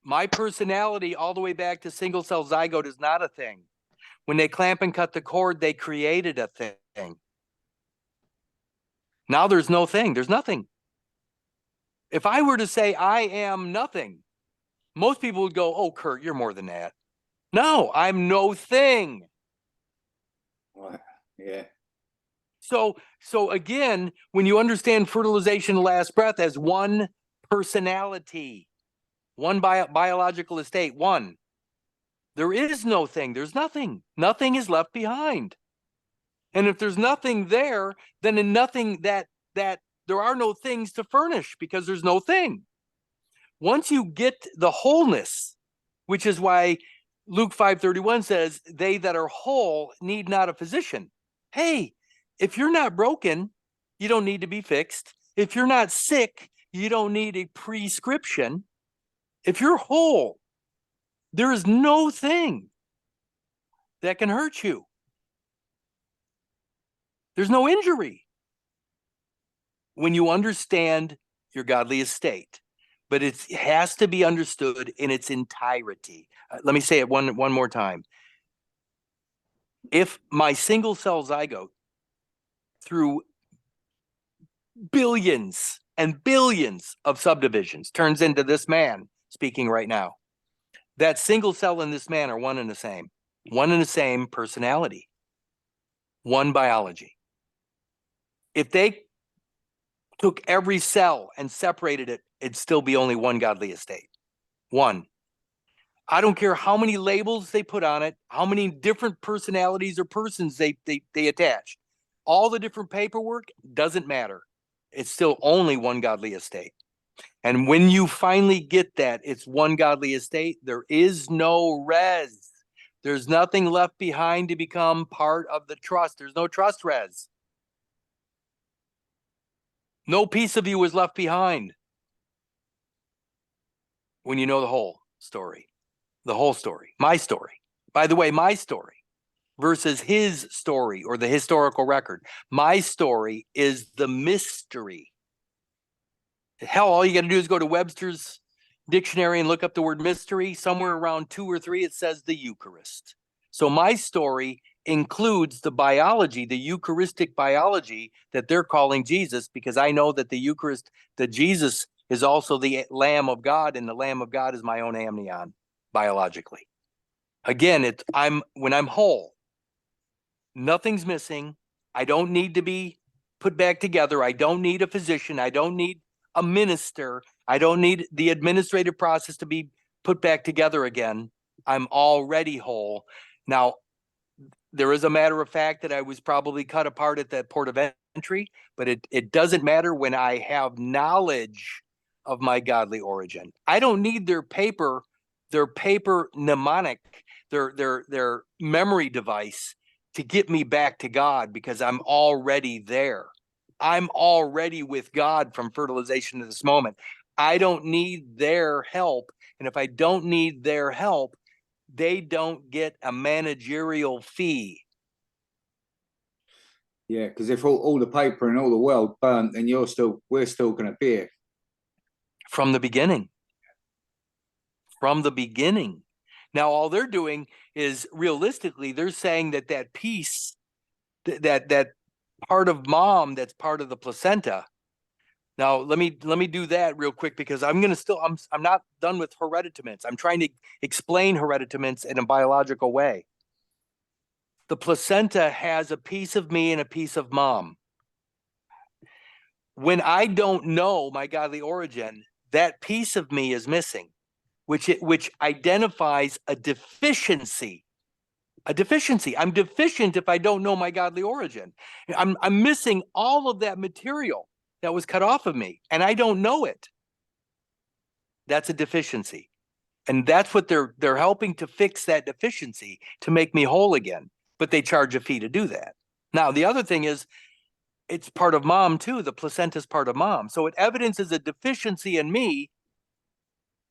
My personality all the way back to single cell zygote is not a thing. When they clamp and cut the cord, they created a thing. Now there's no thing. There's nothing. If I were to say I am nothing, most people would go, oh, Kurt, you're more than that. No, I'm no thing. Right. Yeah. So again, when you understand fertilization, last breath as one personality, one biological estate, one, there is no thing. There's nothing. Nothing is left behind. And if there's nothing there, then in nothing that there are no things to furnish because there's no thing. Once you get the wholeness, which is why Luke 5:31 says, they that are whole need not a physician. Hey, if you're not broken, you don't need to be fixed. If you're not sick, you don't need a prescription. If you're whole, there is no thing that can hurt you. There's no injury when you understand your godly estate, but it has to be understood in its entirety. Let me say it one more time. If my single cell zygote, through billions and billions of subdivisions, turns into this man speaking right now, that single cell in this man are one and the same personality, one biology. If they took every cell and separated it, it'd still be only one godly estate. One. I don't care how many labels they put on it, how many different personalities or persons they attach. All the different paperwork doesn't matter. It's still only one godly estate. And when you finally get that, it's one godly estate. There is no res. There's nothing left behind to become part of the trust. There's no trust res. No piece of you is left behind when you know the whole story. The whole story. My story. By the way, my story versus his story or the historical record. My story is the mystery. Hell, all you got to do is go to Webster's dictionary and look up the word mystery. Somewhere around 2 or 3, it says the Eucharist. So my story includes the biology, the Eucharistic biology that they're calling Jesus, because I know that the Eucharist, that Jesus is also the Lamb of God, and the Lamb of God is my own amnion biologically. Again, when I'm whole, nothing's missing. I don't need to be put back together. I don't need a physician. I don't need a minister. I don't need the administrative process to be put back together again. I'm already whole. Now, there is a matter of fact that I was probably cut apart at that port of entry, but it doesn't matter when I have knowledge of my godly origin. I don't need their paper mnemonic, their memory device to get me back to God, because I'm already there. I'm already with God from fertilization to this moment. I don't need their help And if I don't need their help, they don't get a managerial fee. Yeah, because if all the paper in all the world burnt, then we're still going to be here. From the beginning. From the beginning. Now, all they're doing is realistically, they're saying that that piece, that part of mom that's part of the placenta. Now, let me do that real quick, because I'm not done with hereditaments. I'm trying to explain hereditaments in a biological way. The placenta has a piece of me and a piece of mom. When I don't know my godly origin, that piece of me is missing, which identifies a deficiency. A deficiency. I'm deficient if I don't know my godly origin. I'm missing all of that material that was cut off of me, and I don't know it. That's a deficiency. And that's what they're helping to fix, that deficiency, to make me whole again. But they charge a fee to do that. Now, the other thing is, it's part of mom too. The placenta is part of mom. So it evidences a deficiency in me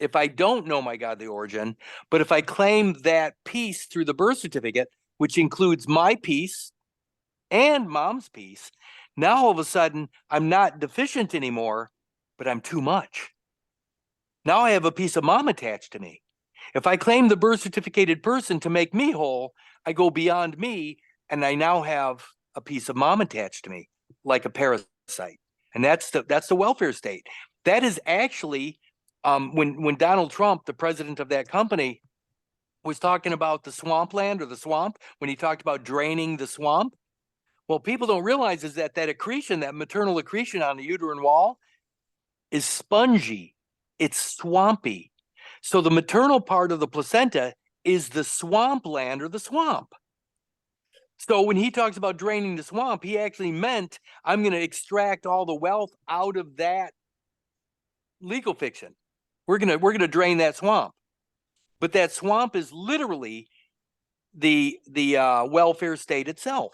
if I don't know my godly origin. But if I claim that piece through the birth certificate, which includes my piece and mom's piece, now all of a sudden I'm not deficient anymore, but I'm too much. Now I have a piece of mom attached to me. If I claim the birth certificated person to make me whole, I go beyond me, and I now have a piece of mom attached to me, like a parasite. And that's the welfare state. That is actually when Donald Trump, the president of that company, was talking about the swampland, or the swamp, when he talked about draining the swamp. Well, people don't realize is that accretion, that maternal accretion on the uterine wall, is spongy. It's swampy. So the maternal part of the placenta is the swampland, or the swamp. So when he talks about draining the swamp, he actually meant, I'm going to extract all the wealth out of that legal fiction. We're gonna drain that swamp. But that swamp is literally the welfare state itself.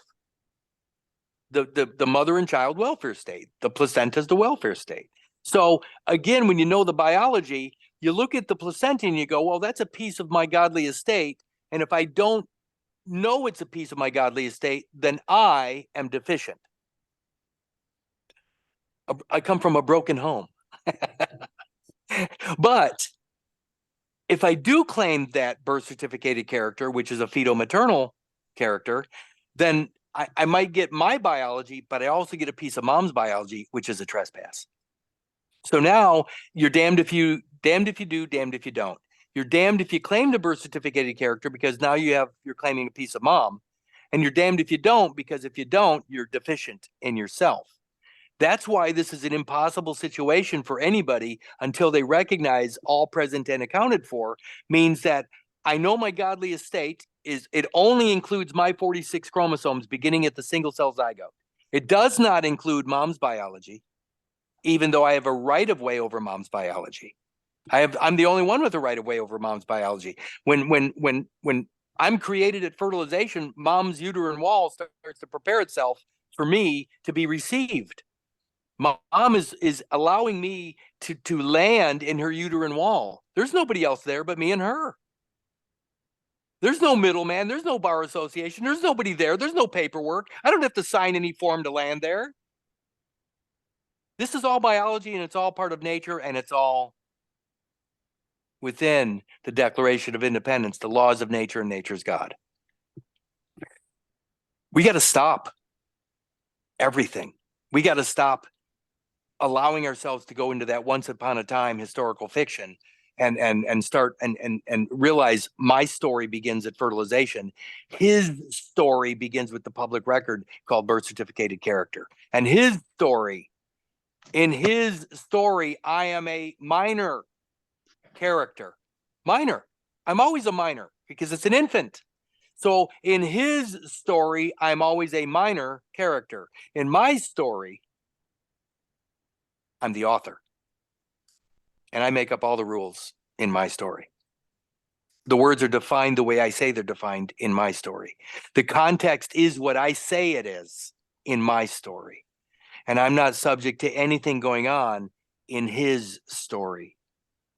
The mother and child welfare state. The placenta is the welfare state. So again, when you know the biology, you look at the placenta and you go, well, that's a piece of my godly estate. And if I don't know it's a piece of my godly estate, then I am deficient. I come from a broken home. But if I do claim that birth certificated character, which is a fetal maternal character, then I might get my biology, but I also get a piece of mom's biology, which is a trespass. So now you're damned if you do, damned if you don't. You're damned if you claim the birth certificated character, because now you're claiming a piece of mom, and you're damned if you don't, because if you don't, you're deficient in yourself. That's why this is an impossible situation for anybody until they recognize all present and accounted for, means that I know my godly estate it only includes my 46 chromosomes beginning at the single cell zygote. It does not include mom's biology, even though I have a right of way over mom's biology. I'm the only one with a right of way over mom's biology. When I'm created at fertilization, mom's uterine wall starts to prepare itself for me to be received. Mom is allowing me to land in her uterine wall. There's nobody else there but me and her. There's no middleman. There's no bar association. There's nobody there. There's no paperwork. I don't have to sign any form to land there. This is all biology, and it's all part of nature, and it's all within the Declaration of Independence, the laws of nature and nature's God. We got to stop everything. We got to stop allowing ourselves to go into that once upon a time historical fiction and start and realize my story begins at fertilization. His story begins with the public record called birth certificated character. And in his story, I am a minor character. Minor. I'm always a minor because it's an infant. So in his story, I'm always a minor character. In my story, I'm the author. And I make up all the rules in my story. The words are defined the way I say they're defined in my story. The context is what I say it is in my story. And I'm not subject to anything going on in his story.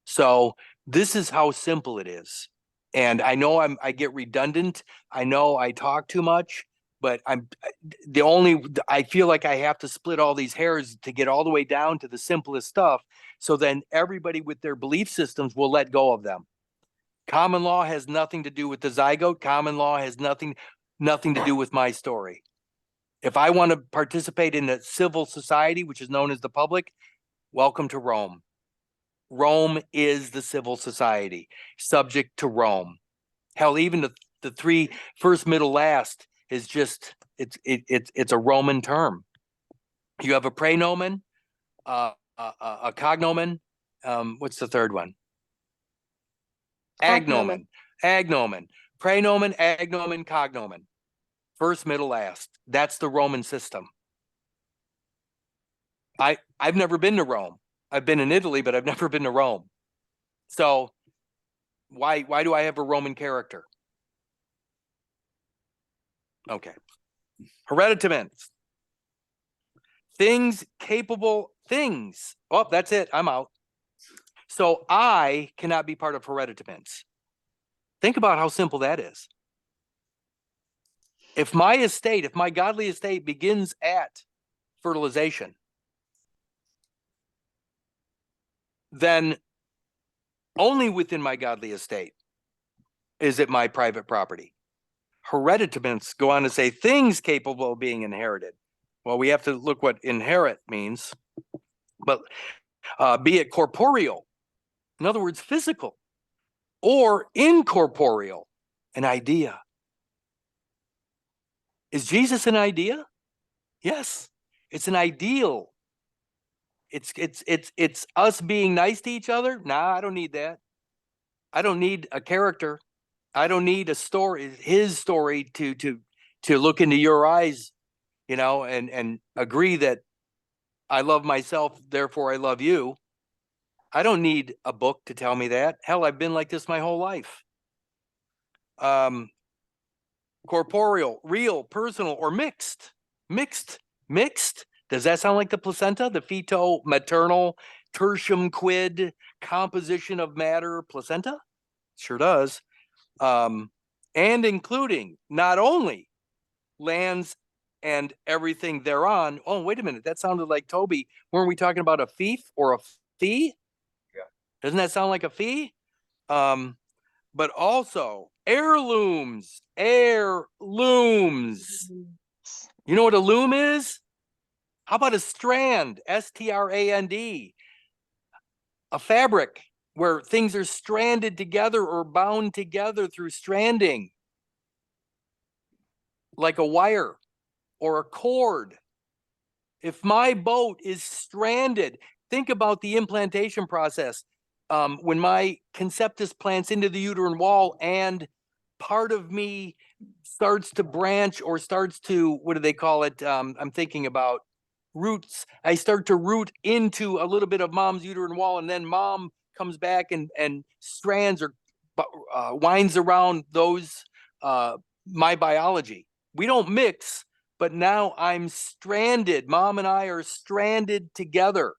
So This is how simple it is. And I know I get redundant. I know I talk too much, but I feel like I have to split all these hairs to get all the way down to the simplest stuff. So then everybody with their belief systems will let go of them. Common law has nothing to do with the zygote. Common law has nothing to do with my story. If I want to participate in a civil society, which is known as the public, welcome to Rome. Rome is the civil society, subject to Rome. Hell, even the three first, middle, last is just it's a Roman term. You have a praenomen, a cognomen. What's the third one? Agnomen. Agnomen. Praenomen, agnomen, cognomen. First, middle, last. That's the Roman system. I've never been to Rome. I've been in Italy, but I've never been to Rome. So why do I have a Roman character? Okay. Hereditament. Things. Oh, that's it. I'm out. So I cannot be part of hereditament. Think about how simple that is. If my godly estate begins at fertilization, then only within my godly estate is it my private property. Hereditaments go on to say things capable of being inherited. Well, we have to look what inherit means, but be it corporeal, in other words, physical, or incorporeal, an idea. Is Jesus an idea? Yes, it's an ideal. It's us being nice to each other. Nah, I don't need that. I don't need a character. I don't need a story, his story to look into your eyes, and agree that I love myself, therefore I love you. I don't need a book to tell me that. Hell, I've been like this my whole life. Corporeal, real, personal, or mixed. Mixed. Does that sound like the placenta? The fetal, maternal, tertium quid composition of matter placenta? Sure does. And including not only lands and everything thereon. Oh, wait a minute. That sounded like Toby. Weren't we talking about a fief or a fee? Yeah. Doesn't that sound like a fee? But also heirlooms. Heirlooms. You know what a loom is? How about a strand? S-T-R-A-N-D. A fabric where things are stranded together or bound together through stranding. Like a wire or a cord. If my boat is stranded, think about the implantation process. When my conceptus plants into the uterine wall and part of me starts to branch or starts to, what do they call it? I'm thinking about roots. I start to root into a little bit of mom's uterine wall, and then mom comes back and strands or winds around those, my biology. We don't mix, but now I'm stranded. Mom and I are stranded together.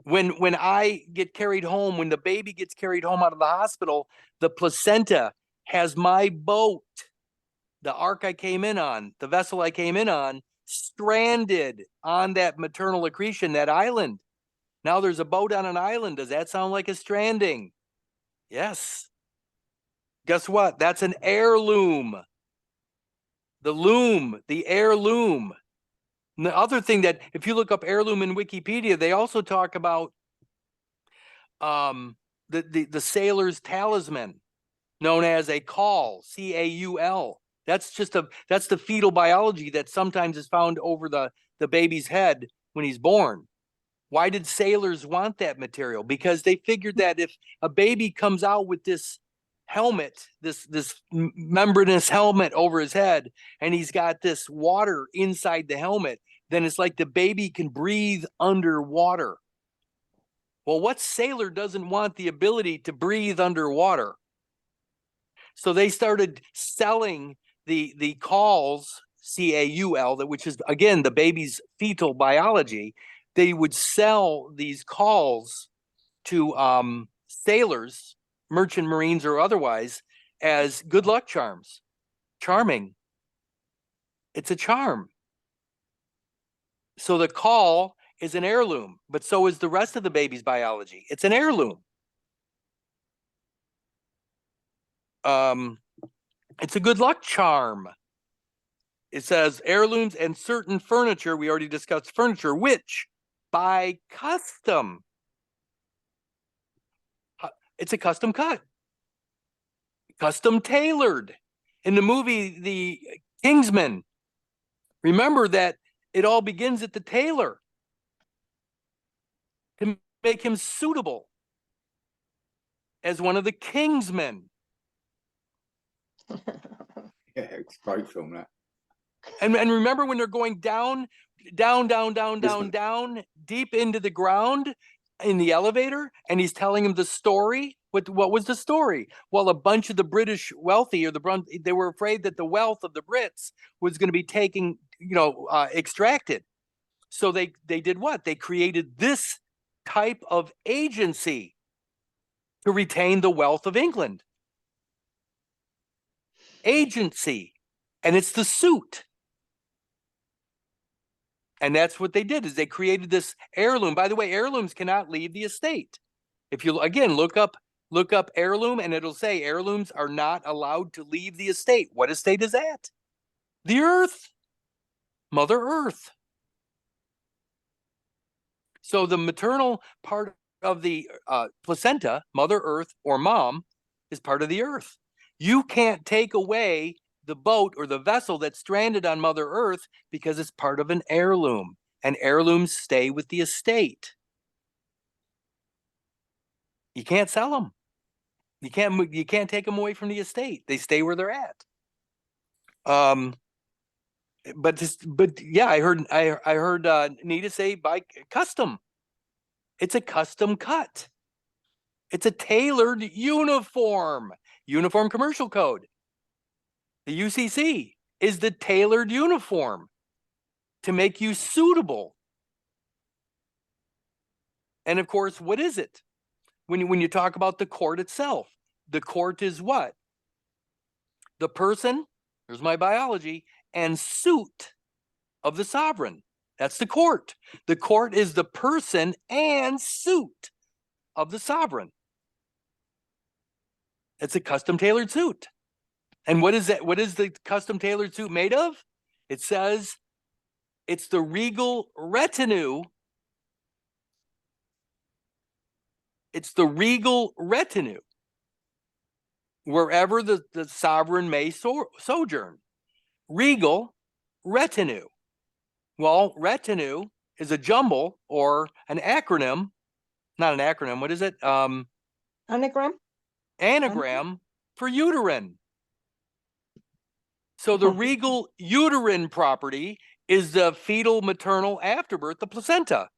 When I get carried home, when the baby gets carried home out of the hospital, the placenta has my boat, the ark I came in on, the vessel I came in on, stranded on that maternal accretion, that island. Now there's a boat on an island. Does that sound like a stranding? Yes. Guess what? That's an heirloom. The loom, the heirloom. And the other thing that, if you look up heirloom in Wikipedia, they also talk about the sailor's talisman, known as a caul, C-A-U-L. That's the fetal biology that sometimes is found over the baby's head when he's born. Why did sailors want that material? Because they figured that if a baby comes out with this helmet, this membranous helmet over his head, and he's got this water inside the helmet, then it's like the baby can breathe underwater. Well, what sailor doesn't want the ability to breathe underwater? So they started selling the cauls, C-A-U-L, which is, again, the baby's fetal biology. They would sell these cauls sailors, merchant marines or otherwise, as good luck charms. Charming. It's a charm. So the caul is an heirloom, but so is the rest of the baby's biology. It's an heirloom. It's a good luck charm. It says heirlooms and certain furniture. We already discussed furniture, which by custom, it's a custom cut, custom tailored. In the movie, The Kingsman, remember that it all begins at the tailor to make him suitable as one of the Kingsmen. Yeah, it's a great film, that. And remember when they're going down, deep into the ground in the elevator, and he's telling him the story. What was the story? Well, a bunch of the British wealthy, or they were afraid that the wealth of the Brits was going to be taken, extracted. So they did what? They created this type of agency to retain the wealth of England. Agency, and it's the suit. And that's what they did, is they created this heirloom. By the way, heirlooms cannot leave the estate. If you, again, look up heirloom, and it'll say heirlooms are not allowed to leave the estate. What estate is that? The earth. Mother Earth. So the maternal part of the placenta, Mother Earth or mom, is part of the earth. You can't take away the boat or the vessel that's stranded on Mother Earth because it's part of an heirloom, and heirlooms stay with the estate. You can't sell them. You can't take them away from the estate. They stay where they're at. But yeah, I heard Nita say by custom. It's a custom cut. It's a tailored uniform. Uniform Commercial Code. The UCC is the tailored uniform to make you suitable. And of course, what is it? When you talk about the court itself, the court is what? The person, here's my biology, and suit of the sovereign. That's the court. The court is the person and suit of the sovereign. It's a custom tailored suit. And what is that? What is the custom tailored suit made of? It says it's the regal retinue. It's the regal retinue wherever the sovereign may sojourn. Regal retinue. Well, retinue is a jumble or an acronym. Not an acronym. What is it? Anagram? Anagram for uterine. So the regal uterine property is the fetal maternal afterbirth, the placenta.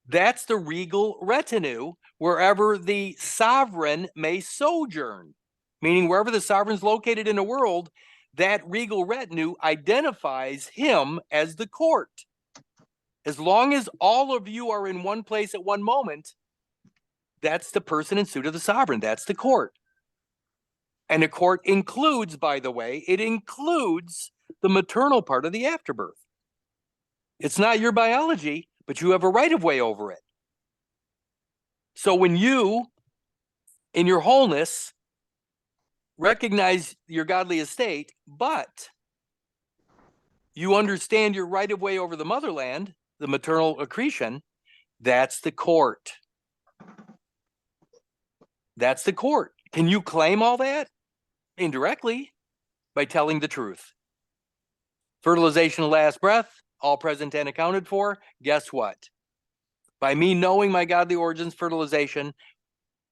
That's the regal retinue wherever the sovereign may sojourn, meaning wherever the sovereign's located in the world, that regal retinue identifies him as the court. As long as all of you are in one place at one moment, that's the person and suit of the sovereign. That's the court. And the court includes, by the way, it includes the maternal part of the afterbirth. It's not your biology, but you have a right of way over it. So when you, in your wholeness, recognize your godly estate, but you understand your right of way over the motherland, the maternal accretion, that's the court. That's the court. Can you claim all that? Indirectly, by telling the truth. Fertilization of last breath, all present and accounted for. Guess what? By me knowing my godly origins, fertilization,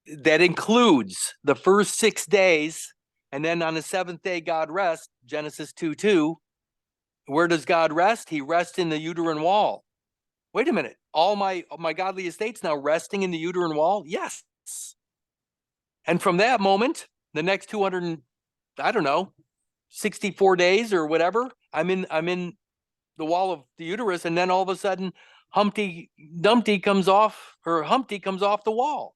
that includes the first 6 days, and then on the 7th day, God rests, Genesis 2:2. Where does God rest? He rests in the uterine wall. Wait a minute. All my godly estate's now resting in the uterine wall? Yes. And from that moment, the next 64 days or whatever, I'm in the wall of the uterus, and then all of a sudden, Humpty Dumpty comes off, or Humpty comes off the wall.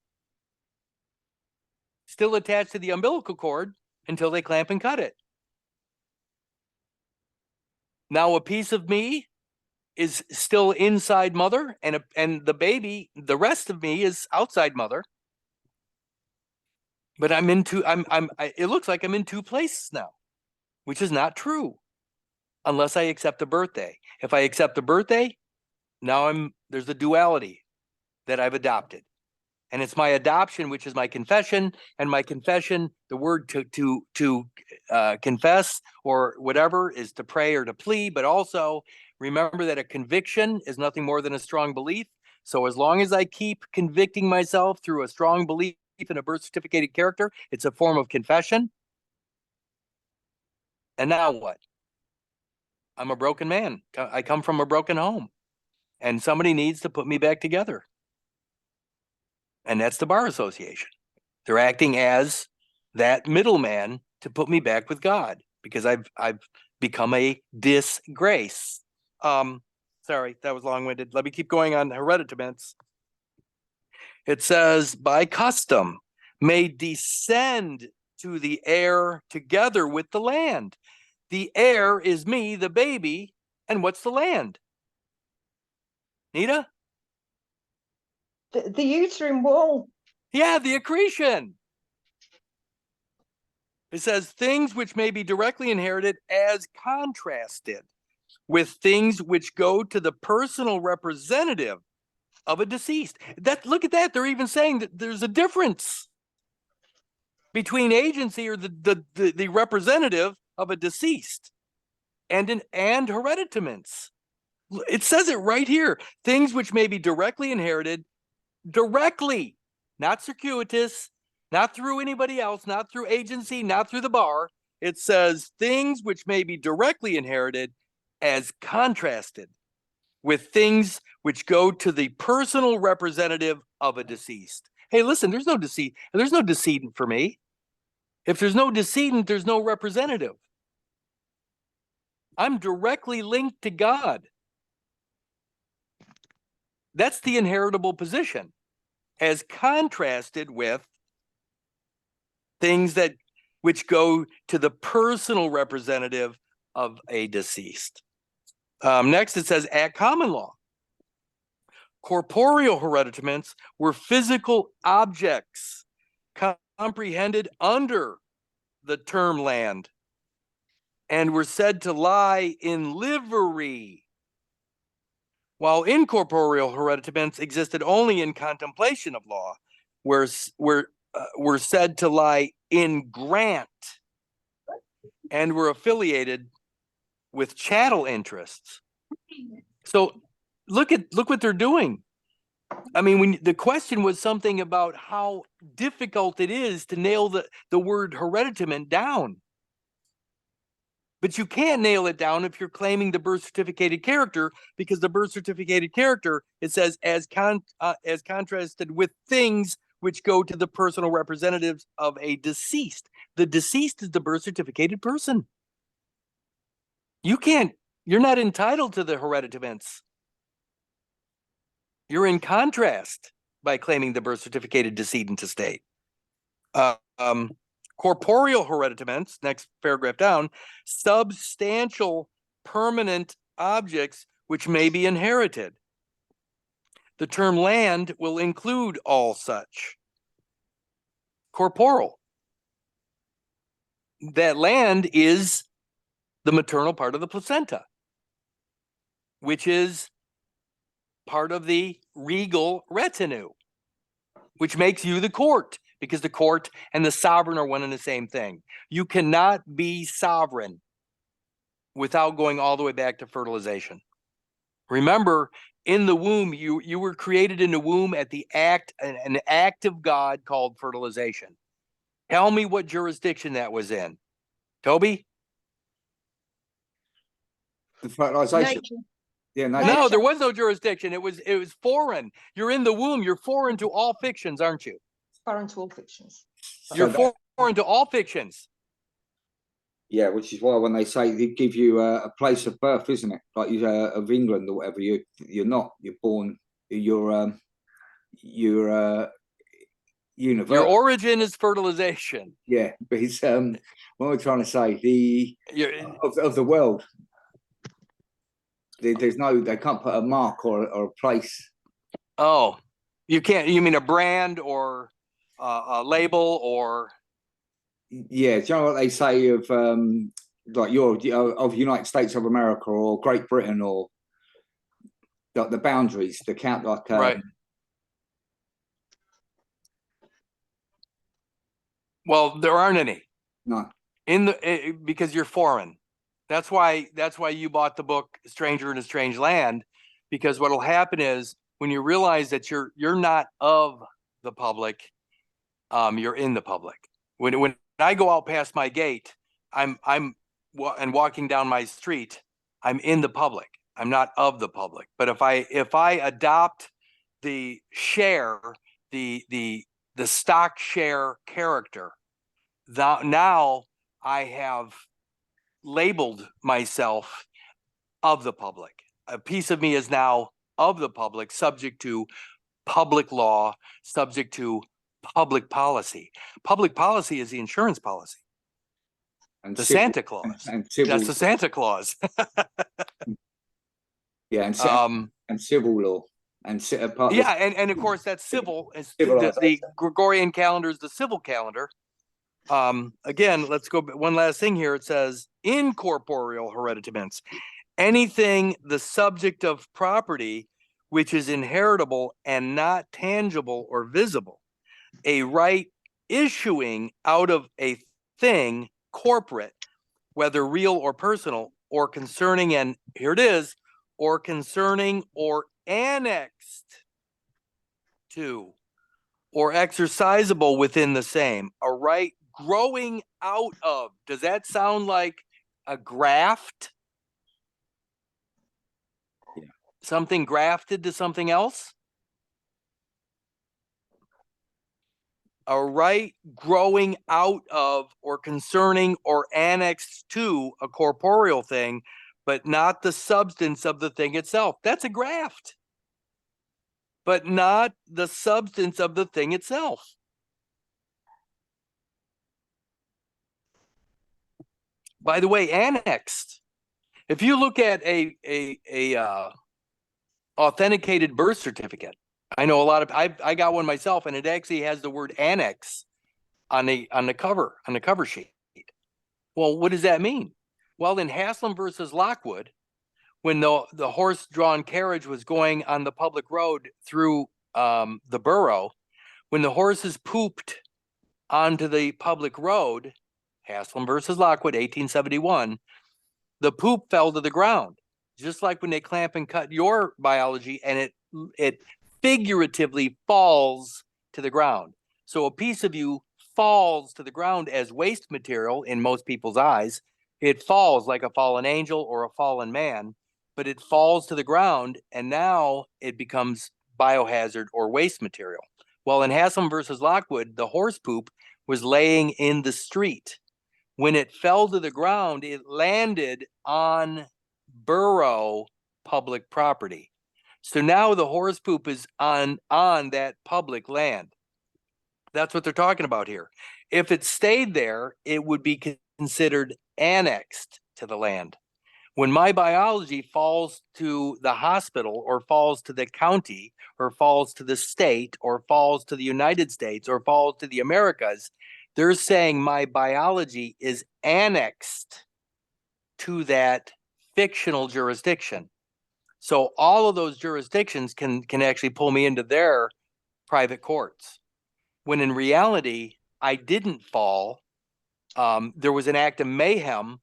Still attached to the umbilical cord until they clamp and cut it. Now a piece of me is still inside mother, and the baby, the rest of me is outside mother. But it looks like I'm in two places now, which is not true unless I accept the birthday. If I accept the birthday, now there's a duality that I've adopted. And it's my adoption, which is my confession, and my confession, the word to confess or whatever is to pray or to plead, but also remember that a conviction is nothing more than a strong belief. So as long as I keep convicting myself through a strong belief in a birth certificated character, it's a form of confession. And now what? I'm a broken man. I come from a broken home, and somebody needs to put me back together. And that's the Bar Association. They're acting as that middleman to put me back with God, because I've become a disgrace. Sorry, that was long-winded. Let me keep going on hereditaments. It says, by custom, may descend to the heir together with the land. The heir is me, the baby, and what's the land? Nita? The uterine wall. Yeah, the accretion. It says things which may be directly inherited as contrasted with things which go to the personal representative of a deceased. Look at that. They're even saying that there's a difference between agency or the representative of a deceased and hereditaments. It says it right here. Things which may be directly inherited, directly, not circuitous, not through anybody else, not through agency, not through the bar. It says things which may be directly inherited as contrasted with things which go to the personal representative of a deceased. Hey, listen, there's no decedent for me. If there's no decedent, there's no representative. I'm directly linked to God. That's the inheritable position, as contrasted with things which go to the personal representative of a deceased. Next, it says at common law, corporeal hereditaments were physical objects comprehended under the term land and were said to lie in livery, while incorporeal hereditaments existed only in contemplation of law, were said to lie in grant and were affiliated with chattel interests. So look what they're doing. I mean, when the question was something about how difficult it is to nail the word hereditament down. But you can't nail it down if you're claiming the birth certificated character, because the birth certificated character, it says as contrasted with things which go to the personal representatives of a deceased. The deceased is the birth certificated person. You're not entitled to the hereditaments. You're in contrast by claiming the birth certificated decedent estate. Corporeal hereditaments, next paragraph down, substantial permanent objects which may be inherited. The term land will include all such. Corporeal. That land is the maternal part of the placenta, which is part of the regal retinue, which makes you the court, because the court and the sovereign are one and the same thing. You cannot be sovereign without going all the way back to fertilization. Remember, in the womb, you were created in the womb at an act of God called fertilization. Tell me what jurisdiction that was in. Toby? The fertilization. Nature. Yeah, Nature. No, there was no jurisdiction. It was foreign. You're in the womb. You're foreign to all fictions, aren't you? Foreign to all fictions. You're So foreign to all fictions. Yeah, which is why when they say they give you a place of birth, isn't it? Like you of England or whatever, you're not. You're born. You're Your universal. origin is fertilization. Yeah, but it's what we're trying to say, the You're- of the world. There's no, they can't put a mark or a place. oh, you can't. You mean a brand or a label or? Yeah, do you know what they say of like of United States of America or Great Britain, or like the boundaries, the count, like Right. Well, there aren't any no, because you're foreign. That's why you bought the book Stranger in a Strange Land, because what'll happen is when you realize that you're not of the public, you're in the public. When I go out past my gate, and walking down my street, I'm in the public. I'm not of the public. But if I adopt the share, the stock share character, now I have labeled myself of the public. A piece of me is now of the public, subject to public law, subject to public policy. Public policy is the insurance policy. and The civil, Santa Claus. and civil, That's the Santa Claus. yeah, and civil law, and part of Yeah, and of course that's civil. The Civilization. Gregorian calendar is the civil calendar. Again, let's go one last thing here. It says incorporeal hereditaments, anything the subject of property which is inheritable and not tangible or visible, a right issuing out of a thing corporate, whether real or personal, or concerning, and here it is, or concerning or annexed to, or exercisable within the same, a right growing out of. Does that sound like a graft? Yeah. Something grafted to something else? A right growing out of, or concerning, or annexed to a corporeal thing, but not the substance of the thing itself. That's a graft. But not the substance of the thing itself. By the way, annexed. If you look at a authenticated birth certificate, I know a lot of I got one myself, and it actually has the word annex on the cover sheet. Well, what does that mean? Well, in Haslam versus Lockwood, when the horse-drawn carriage was going on the public road through the borough, when the horses pooped onto the public road, Haslam versus Lockwood, 1871, the poop fell to the ground, just like when they clamp and cut your biology, and it figuratively falls to the ground. So a piece of you falls to the ground as waste material in most people's eyes. It falls like a fallen angel or a fallen man, but it falls to the ground, and now it becomes biohazard or waste material. Well, in Haslam versus Lockwood, the horse poop was laying in the street. When it fell to the ground, it landed on borough public property. So now the horse poop is on that public land. That's what they're talking about here. If it stayed there, it would be considered annexed to the land. When my biology falls to the hospital, or falls to the county, or falls to the state, or falls to the United States, or falls to the Americas, they're saying my biology is annexed to that fictional jurisdiction. So all of those jurisdictions can actually pull me into their private courts, when in reality, I didn't fall. There was an act of mayhem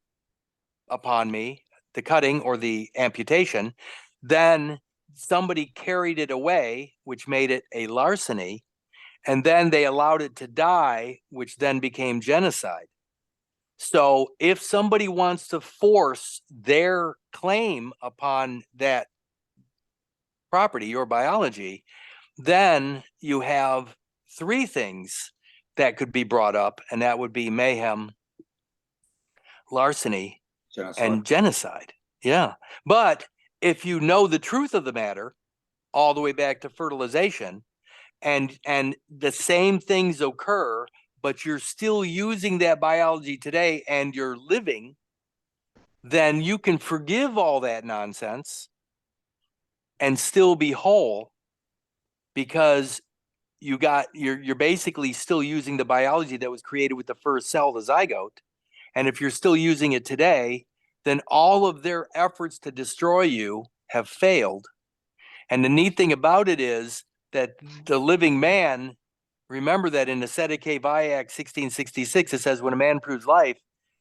upon me, the cutting or the amputation. Then somebody carried it away, which made it a larceny. And then they allowed it to die, which then became genocide. So if somebody wants to force their claim upon that property, your biology, then you have three things that could be brought up, and that would be mayhem, larceny, Genocide. and genocide. Yeah. But if you know the truth of the matter, all the way back to fertilization, and the same things occur, but you're still using that biology today and you're living, then you can forgive all that nonsense and still be whole, because you're basically still using the biology that was created with the first cell, the zygote. And if you're still using it today, then all of their efforts to destroy you have failed. And the neat thing about it is that the living man, remember that in the Sedeke Vayak 1666, it says when a man proves life,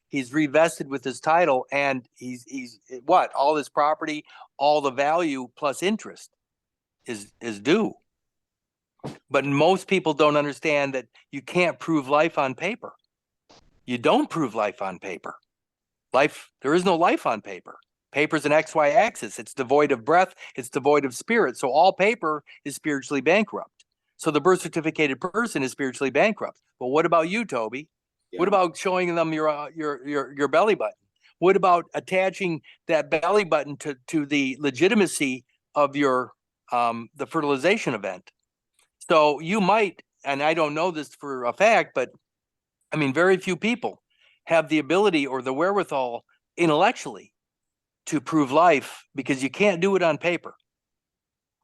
he's revested with his title, and he's what? All his property, all the value plus interest is due. But most people don't understand that you can't prove life on paper. You don't prove life on paper. There is no life on paper. Paper's an XY axis. It's devoid of breath. It's devoid of spirit. So all paper is spiritually bankrupt. So the birth certificated person is spiritually bankrupt. But what about you, Toby? Yeah. What about showing them your belly button? What about attaching that belly button to the legitimacy of your the fertilization event? So you might, and I don't know this for a fact, but I mean, very few people have the ability or the wherewithal intellectually to prove life, because you can't do it on paper.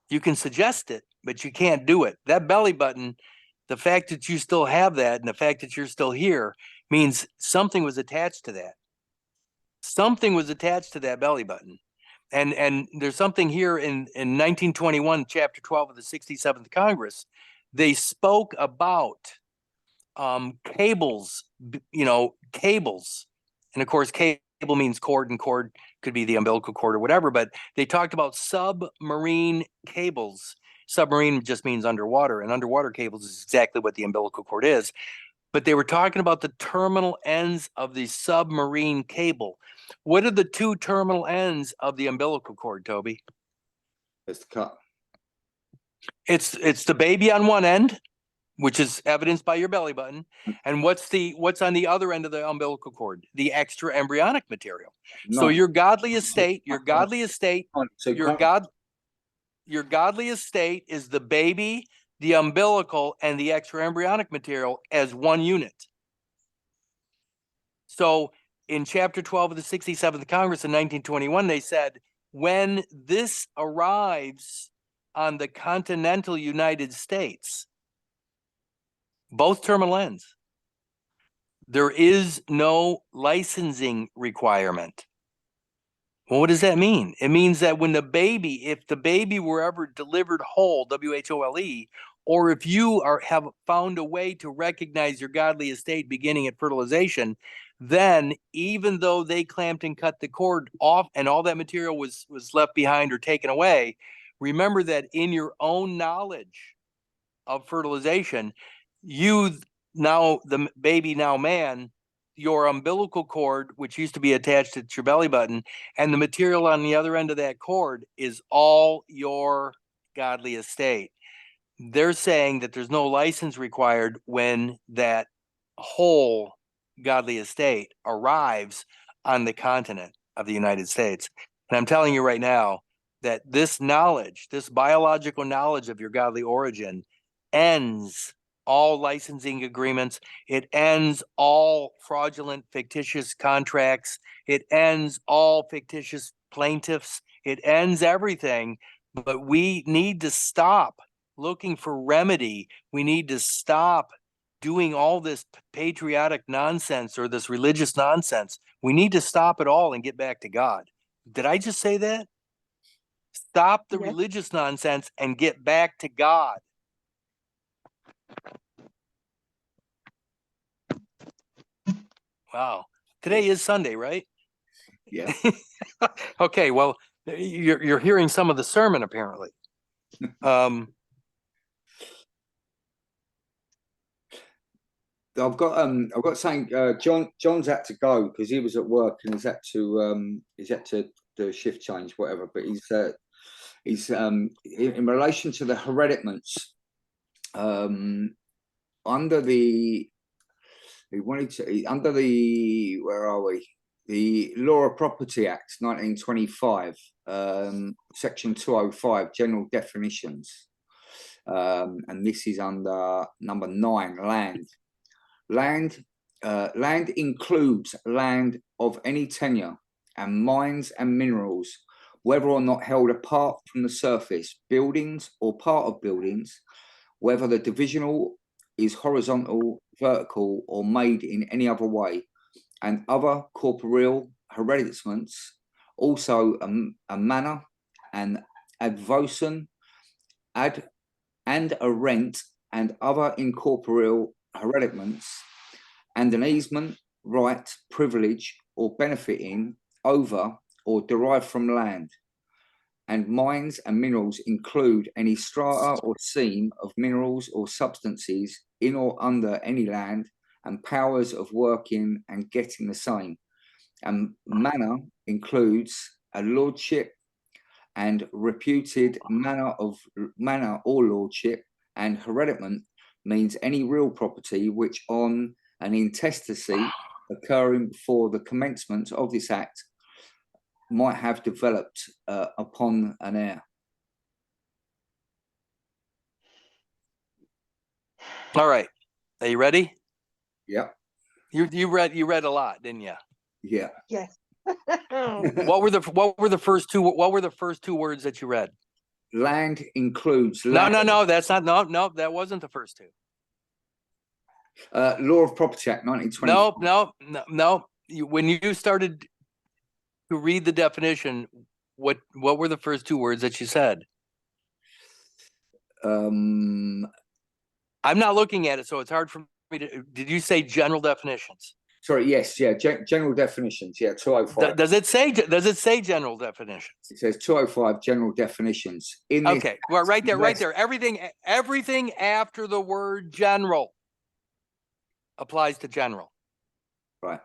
You can suggest it, but you can't do it. That belly button, the fact that you still have that and the fact that you're still here means something was attached to that. Something was attached to that belly button. And there's something here in 1921, chapter 12 of the 67th Congress. They spoke about cables, cables. And of course, cable means cord, and cord could be the umbilical cord or whatever, but they talked about submarine cables. Submarine just means underwater, and underwater cables is exactly what the umbilical cord is. But they were talking about the terminal ends of the submarine cable. What are the two terminal ends of the umbilical cord, Toby? It's the cut. It's the baby on one end, which is evidenced by your belly button. And what's on the other end of the umbilical cord? The extra embryonic material. No. So your godly estate, your godly estate is the baby, the umbilical, and the extra embryonic material as one unit. So in chapter 12 of the 67th Congress in 1921, they said, when this arrives on the continental United States, both terminal ends, there is no licensing requirement. Well, what does that mean? It means that when if the baby were ever delivered whole, W-H-O-L-E, or if you have found a way to recognize your godly estate beginning at fertilization, then even though they clamped and cut the cord off and all that material was left behind or taken away, remember that in your own knowledge of fertilization, you now, the baby now man, your umbilical cord, which used to be attached to your belly button, and the material on the other end of that cord is all your godly estate. They're saying that there's no license required when that whole godly estate arrives on the continent of the United States. And I'm telling you right now that this knowledge, this biological knowledge of your godly origin, ends all licensing agreements. It ends all fraudulent, fictitious contracts. It ends all fictitious plaintiffs. It ends everything. But we need to stop looking for remedy. We need to stop doing all this patriotic nonsense or this religious nonsense. We need to stop it all and get back to God. Did I just say that? Stop the religious nonsense and get back to God. Wow. Today is Sunday, right? Yeah. Okay, well, you're hearing some of the sermon apparently. I've got saying John's had to go because he was at work and he's had to do a shift change, whatever. But he's in relation to the hereditaments, under the where are we? The Law of Property Act 1925, section 205, general definitions. And this is under number 9, land. Land includes land of any tenure and mines and minerals, whether or not held apart from the surface, buildings or part of buildings, whether the divisional is horizontal, vertical, or made in any other way, and other corporeal hereditaments, also a manor, an advocation, and a rent, and other incorporeal hereditaments, and an easement, right, privilege, or benefiting over or derived from land. And mines and minerals include any strata or seam of minerals or substances in or under any land, and powers of working and getting the same. And manor includes a lordship and reputed manor or lordship, and hereditament means any real property which on an intestacy occurring before the commencement of this act might have developed upon an heir. All right. Are you ready? Yeah. You read a lot, didn't you? Yeah. Yes. What were the first two words that you read? Land includes land. No, that's not, no, that wasn't the first two. Law of Property Act 1920. No. When you started to read the definition, what were the first two words that you said? I'm not looking at it, so it's hard for me to. Did you say general definitions? Sorry, yes, yeah, general definitions, yeah, 205. Does it say general definitions? It says 205 general definitions. In this, Okay, well, right there. Everything after the word general applies to general. Right.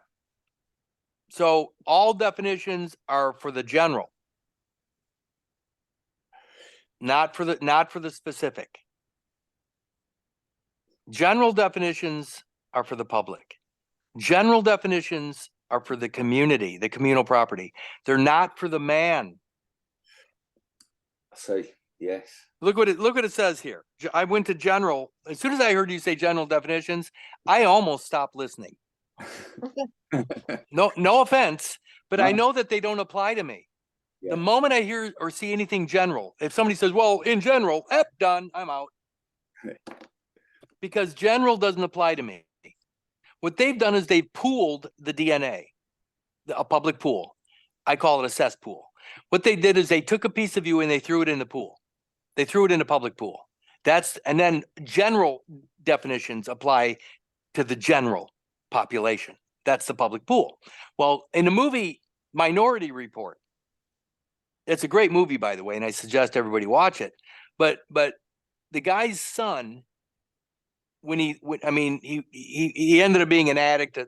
So all definitions are for the general, not for the specific. General definitions are for the public. General definitions are for the community, the communal property. They're not for the man. I see. Yes. Look what it says here. I went to general. As soon as I heard you say general definitions, I almost stopped listening. No offense, but I know that they don't apply to me. Yeah. The moment I hear or see anything general, if somebody says, well, in general, done, I'm out. Because general doesn't apply to me. What they've done is they've pooled the DNA, a public pool. I call it a cesspool. What they did is they took a piece of you and they threw it in the pool. They threw it in a public pool. And then general definitions apply to the general population. That's the public pool. Well, in the movie Minority Report, it's a great movie, by the way, and I suggest everybody watch it. But the guy's son, he ended up being an addict,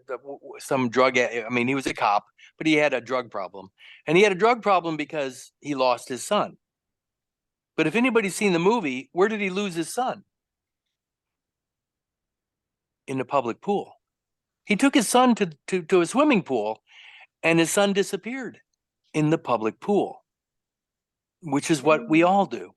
some drug. I mean, he was a cop, but he had a drug problem, and he had a drug problem because he lost his son. But if anybody's seen the movie, where did he lose his son? In the public pool. He took his son to a swimming pool, and his son disappeared in the public pool, which is what we all do.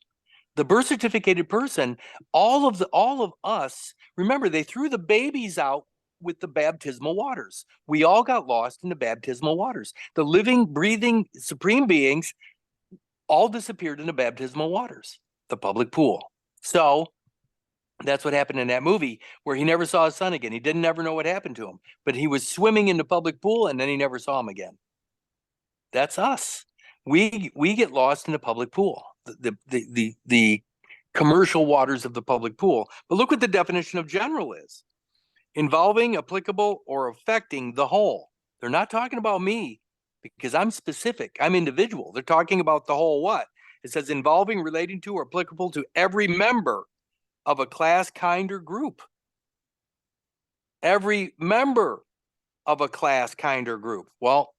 The birth certificated person, all of us, remember, they threw the babies out with the baptismal waters. We all got lost in the baptismal waters. The living, breathing, supreme beings all disappeared in the baptismal waters, the public pool. So that's what happened in that movie, where he never saw his son again. He didn't ever know what happened to him, but he was swimming in the public pool, and then he never saw him again. That's us. We get lost in the public pool, the commercial waters of the public pool. But look what the definition of general is: involving, applicable, or affecting the whole. They're not talking about me, because I'm specific. I'm individual. They're talking about the whole what? It says involving, relating to, or applicable to every member of a class, kind, or group. Every member of a class, kind, or group. Well,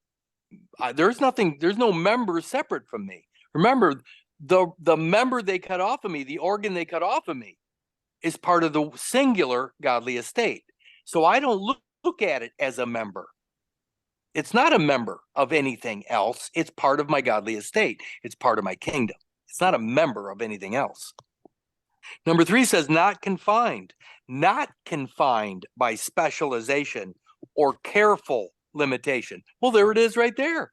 there's no member separate from me. Remember, the member they cut off of me, the organ they cut off of me, is part of the singular godly estate. So I don't look at it as a member. It's not a member of anything else. It's part of my godly estate. It's part of my kingdom. It's not a member of anything else. Number 3 says not confined by specialization or careful limitation. Well, there it is right there.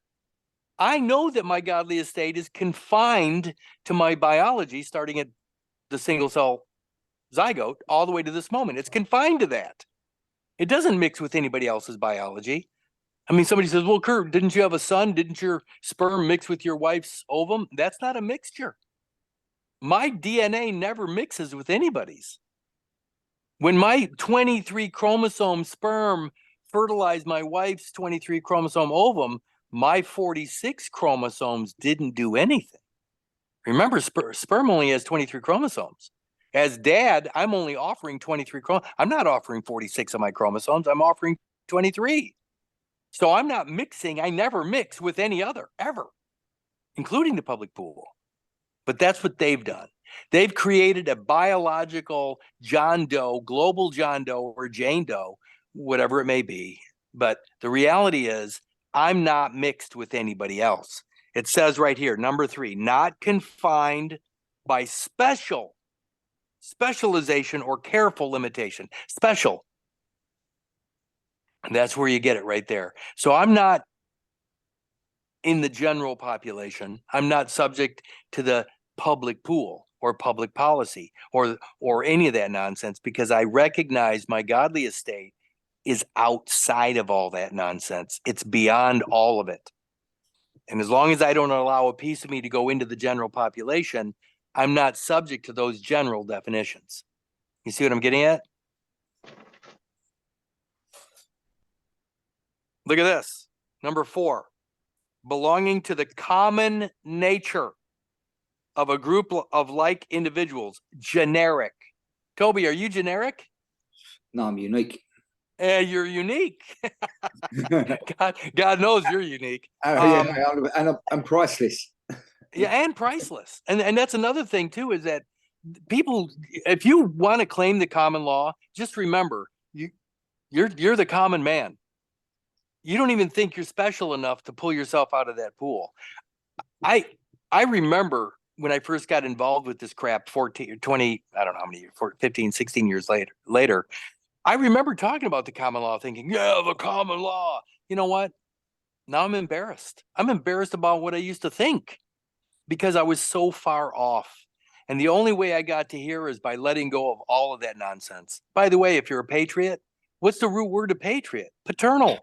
I know that my godly estate is confined to my biology, starting at the single cell zygote all the way to this moment. It's confined to that. It doesn't mix with anybody else's biology. I mean, somebody says, well, Kurt, didn't you have a son? Didn't your sperm mix with your wife's ovum? That's not a mixture. My DNA never mixes with anybody's. When my 23 chromosome sperm fertilized my wife's 23 chromosome ovum, my 46 chromosomes didn't do anything. Remember, sperm only has 23 chromosomes. As dad, I'm only offering 23 chromosomes. I'm not offering 46 of my chromosomes. I'm offering 23. So I'm not mixing. I never mix with any other, ever, including the public pool. But that's what they've done. They've created a biological John Doe, global John Doe or Jane Doe, whatever it may be. But the reality is, I'm not mixed with anybody else. It says right here, number 3, not confined by specialization or careful limitation. Special. And that's where you get it right there. So I'm not in the general population. I'm not subject to the public pool or public policy or any of that nonsense, because I recognize my godly estate is outside of all that nonsense. It's beyond all of it. And as long as I don't allow a piece of me to go into the general population, I'm not subject to those general definitions. You see what I'm getting at? Look at this. Number 4, belonging to the common nature of a group of like individuals. Generic. Toby, are you generic? No, I'm unique. You're unique. God knows you're unique. And I'm priceless. Yeah, and priceless. And that's another thing too, is that people, if you want to claim the common law, just remember you're the common man. You don't even think you're special enough to pull yourself out of that pool. I remember when I first got involved with this crap 14 or 20, I don't know how many, 15, 16 years later, I remember talking about the common law thinking, yeah, the common law. You know what? Now I'm embarrassed. I'm embarrassed about what I used to think because I was so far off. And the only way I got to here is by letting go of all of that nonsense. By the way, if you're a patriot, what's the root word of patriot? Paternal.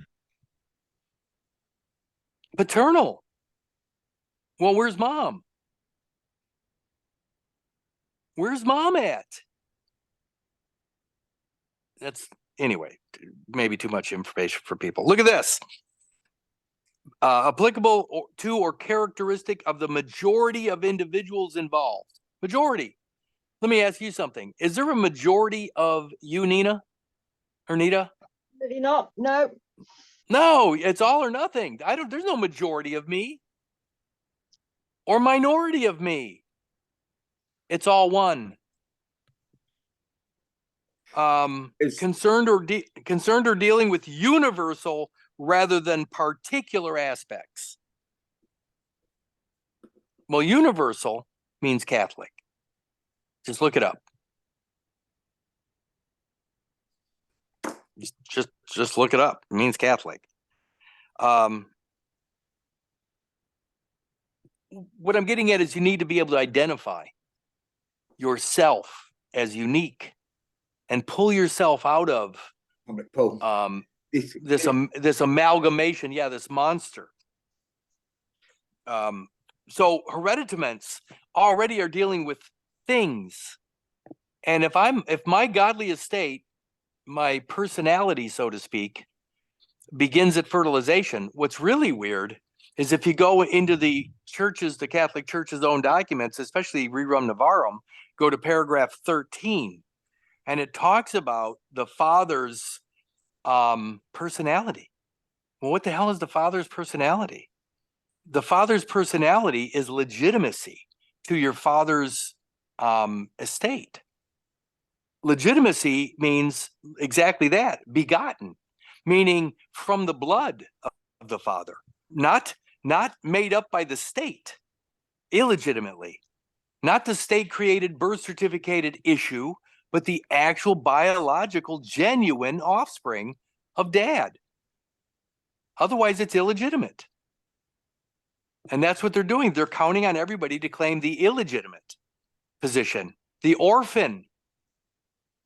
Paternal. Well, where's mom? Where's mom at? That's, anyway, maybe too much information for people. Look at this. Applicable to or characteristic of the majority of individuals involved. Majority. Let me ask you something. Is there a majority of you, Nina? Or Nita? Really not. No. No, it's all or nothing. There's no majority of me or minority of me. It's all one. Concerned or dealing with universal rather than particular aspects. Well, universal means Catholic. Just look it up. Just look it up. It means Catholic. What I'm getting at is you need to be able to identify yourself as unique and pull yourself out of this amalgamation, this monster. So hereditaments already are dealing with things. And if my godly estate, my personality, so to speak, begins at fertilization, what's really weird is if you go into the Catholic Church's own documents, especially Rerum Novarum, go to paragraph 13, and it talks about the father's personality. Well, what the hell is the father's personality? The father's personality is legitimacy to your father's estate. Legitimacy means exactly that, begotten, meaning from the blood the father, not made up by the state illegitimately, not the state created birth certificated issue, but the actual biological genuine offspring of dad. Otherwise it's illegitimate. And that's what they're doing. They're counting on everybody to claim the illegitimate position, the orphan,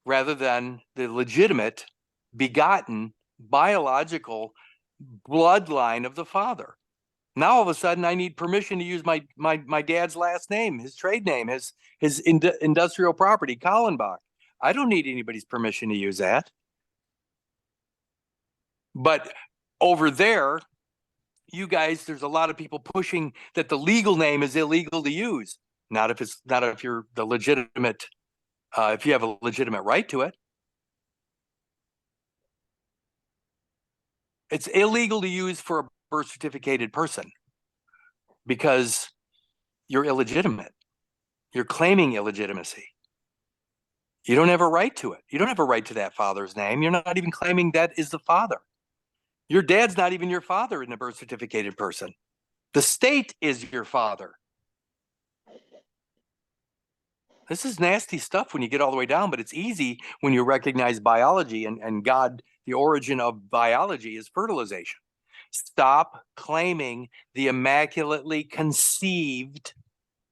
rather than the legitimate, begotten, biological bloodline of the father. Now all of a sudden I need permission to use my dad's last name, his trade name, his industrial property, Kallenbach. I don't need anybody's permission to use that. But over there, you guys, there's a lot of people pushing that the legal name is illegal to use. Not if you're the legitimate, if you have a legitimate right to it. It's illegal to use for a birth certificated person because you're illegitimate. You're claiming illegitimacy. You don't have a right to it. You don't have a right to that father's name. You're not even claiming that is the father. Your dad's not even your father in a birth certificated person. The state is your father. This is nasty stuff when you get all the way down, but it's easy when you recognize biology and God, the origin of biology is fertilization. Stop claiming the immaculately conceived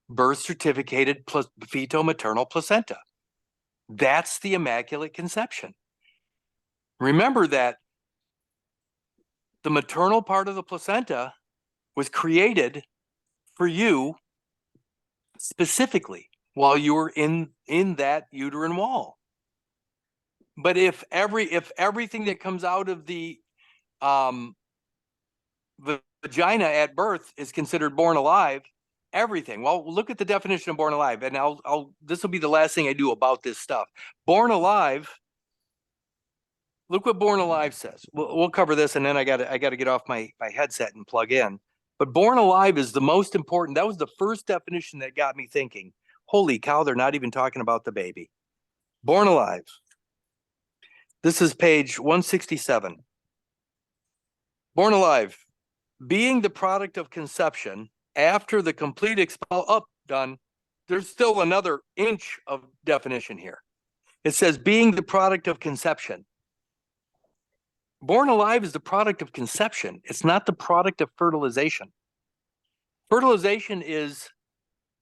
birth certificated fetal-maternal placenta. That's the immaculate conception. Remember that the maternal part of the placenta was created for you specifically while you were in that uterine wall. But if everything that comes out of the vagina at birth is considered born alive, everything. Well, look at the definition of born alive, and this will be the last thing I do about this stuff. Born alive. Look what born alive says. We'll cover this, and then I got to get off my headset and plug in. But born alive is the most important. That was the first definition that got me thinking, holy cow, they're not even talking about the baby. Born alive. This is page 167. Born alive, being the product of conception after the complete expel. Oh, done. There's still another inch of definition here. It says being the product of conception. Born alive is the product of conception. It's not the product of fertilization. Fertilization is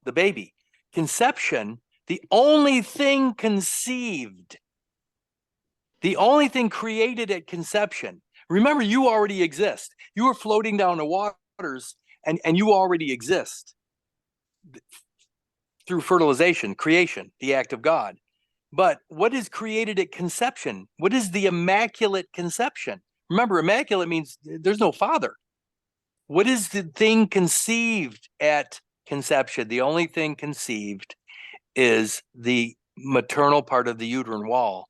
the baby. Conception, the only thing conceived, the only thing created at conception. Remember, you already exist. You are floating down the waters and you already exist through fertilization, creation, the act of God. But what is created at conception? What is the immaculate conception? Remember, immaculate means there's no father. What is the thing conceived at conception? The only thing conceived is the maternal part of the uterine wall,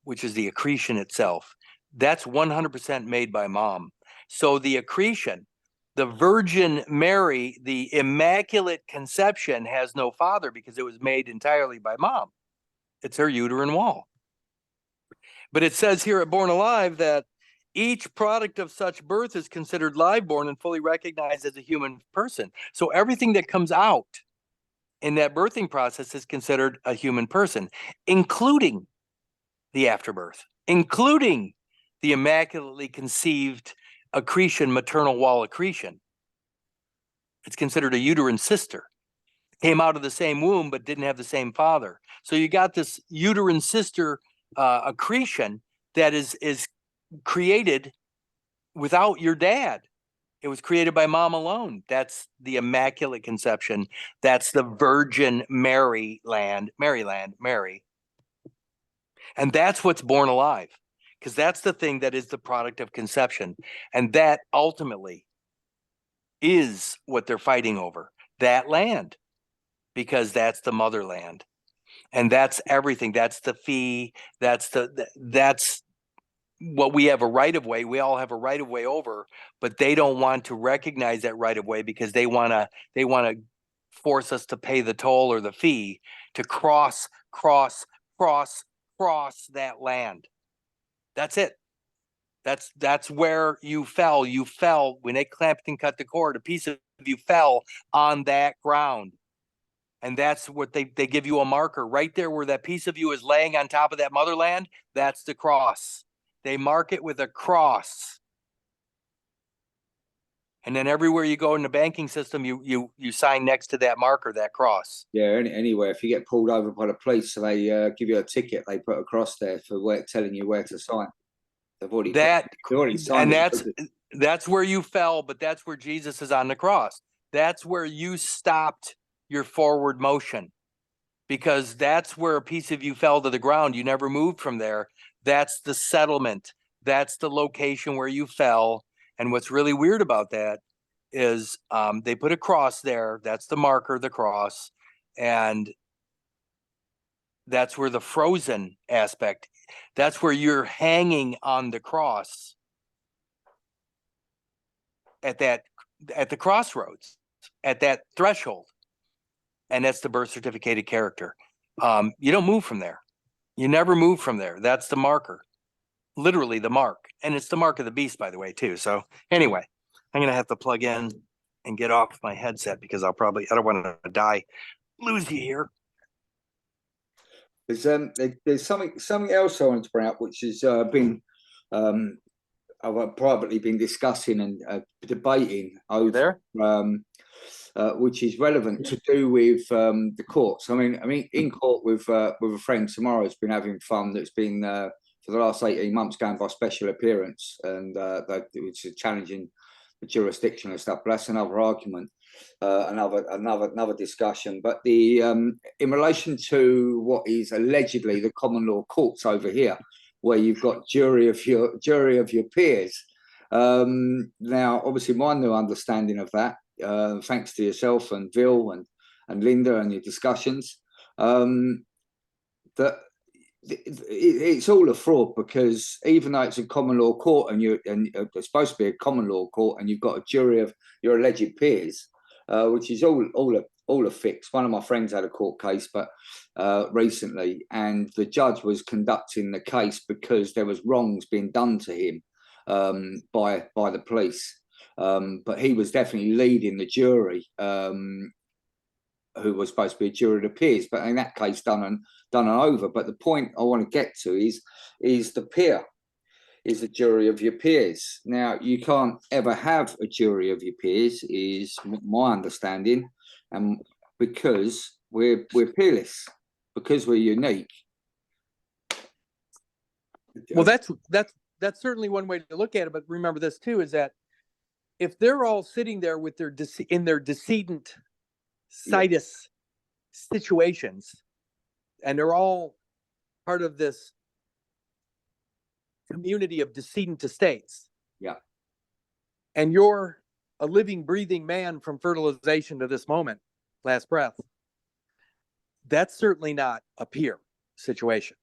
which is the accretion itself. That's 100% made by mom. So the accretion, the Virgin Mary, the immaculate conception has no father because it was made entirely by mom. It's her uterine wall. But it says here at Born Alive that each product of such birth is considered live-born and fully recognized as a human person. So everything that comes out in that birthing process is considered a human person, including the afterbirth, including the immaculately conceived accretion, maternal wall accretion. It's considered a uterine sister. Came out of the same womb, but didn't have the same father. So you got this uterine sister accretion that is created without your dad. It was created by mom alone. That's the immaculate conception. That's the Virgin Mary. And that's what's born alive, because that's the thing that is the product of conception. And that ultimately is what they're fighting over, that land. Because that's the motherland, and that's everything. That's the fee. That's what we have a right of way. We all have a right of way over, but they don't want to recognize that right of way because they want to force us to pay the toll or the fee to cross that land. That's it. That's where you fell. You fell when they clamped and cut the cord. A piece of you fell on that ground. And that's what they give you a marker right there where that piece of you is laying on top of that motherland. That's the cross. They mark it with a cross. And then everywhere you go in the banking system, you sign next to that marker, that cross. Yeah, anywhere. If you get pulled over by the police, so they give you a ticket, they put a cross there for telling you where to sign. They've already They've already signed and that's where you fell, but that's where Jesus is on the cross. That's where you stopped your forward motion, because that's where a piece of you fell to the ground. You never moved from there. That's the settlement. That's the location where you fell. And what's really weird about that is they put a cross there. That's the marker, the cross. And that's where the frozen aspect, that's where you're hanging on the cross at the crossroads, at that threshold. And that's the birth certificated character. You don't move from there. You never move from there. That's the marker, literally the mark. And it's the mark of the beast, by the way, too. So anyway, I'm going to have to plug in and get off my headset because I don't want to lose you here. There's something else I wanted to bring up, which has been I've privately been discussing and debating over which is relevant to do with the courts. I mean, in court with a friend tomorrow's been having fun. That's been for the last 18 months going by special appearance, and which is challenging the jurisdiction and stuff. But that's another argument, another discussion. But the in relation to what is allegedly the common law courts over here, where you've got jury of your peers. Now, obviously, my new understanding of that, thanks to yourself and Bill and Linda and your discussions, that it's all a fraud, because even though it's a common law court and it's supposed to be a common law court, and you've got a jury of your alleged peers, which is all a fix. One of my friends had a court case, but recently, and the judge was conducting the case because there was wrongs being done to him by the police. But he was definitely leading the jury, who was supposed to be a jury of the peers. But in that case, done and over. But the point I want to get to is the peer is a jury of your peers. Now, you can't ever have a jury of your peers, is my understanding, and because we're peerless, because we're unique. Well, that's certainly one way to look at it. But remember this too, is that if they're all sitting there with their decedent situs situations, and they're all part of this community of decedent estates, and you're a living, breathing man from fertilization to this moment, last breath, that's certainly not a peer situation.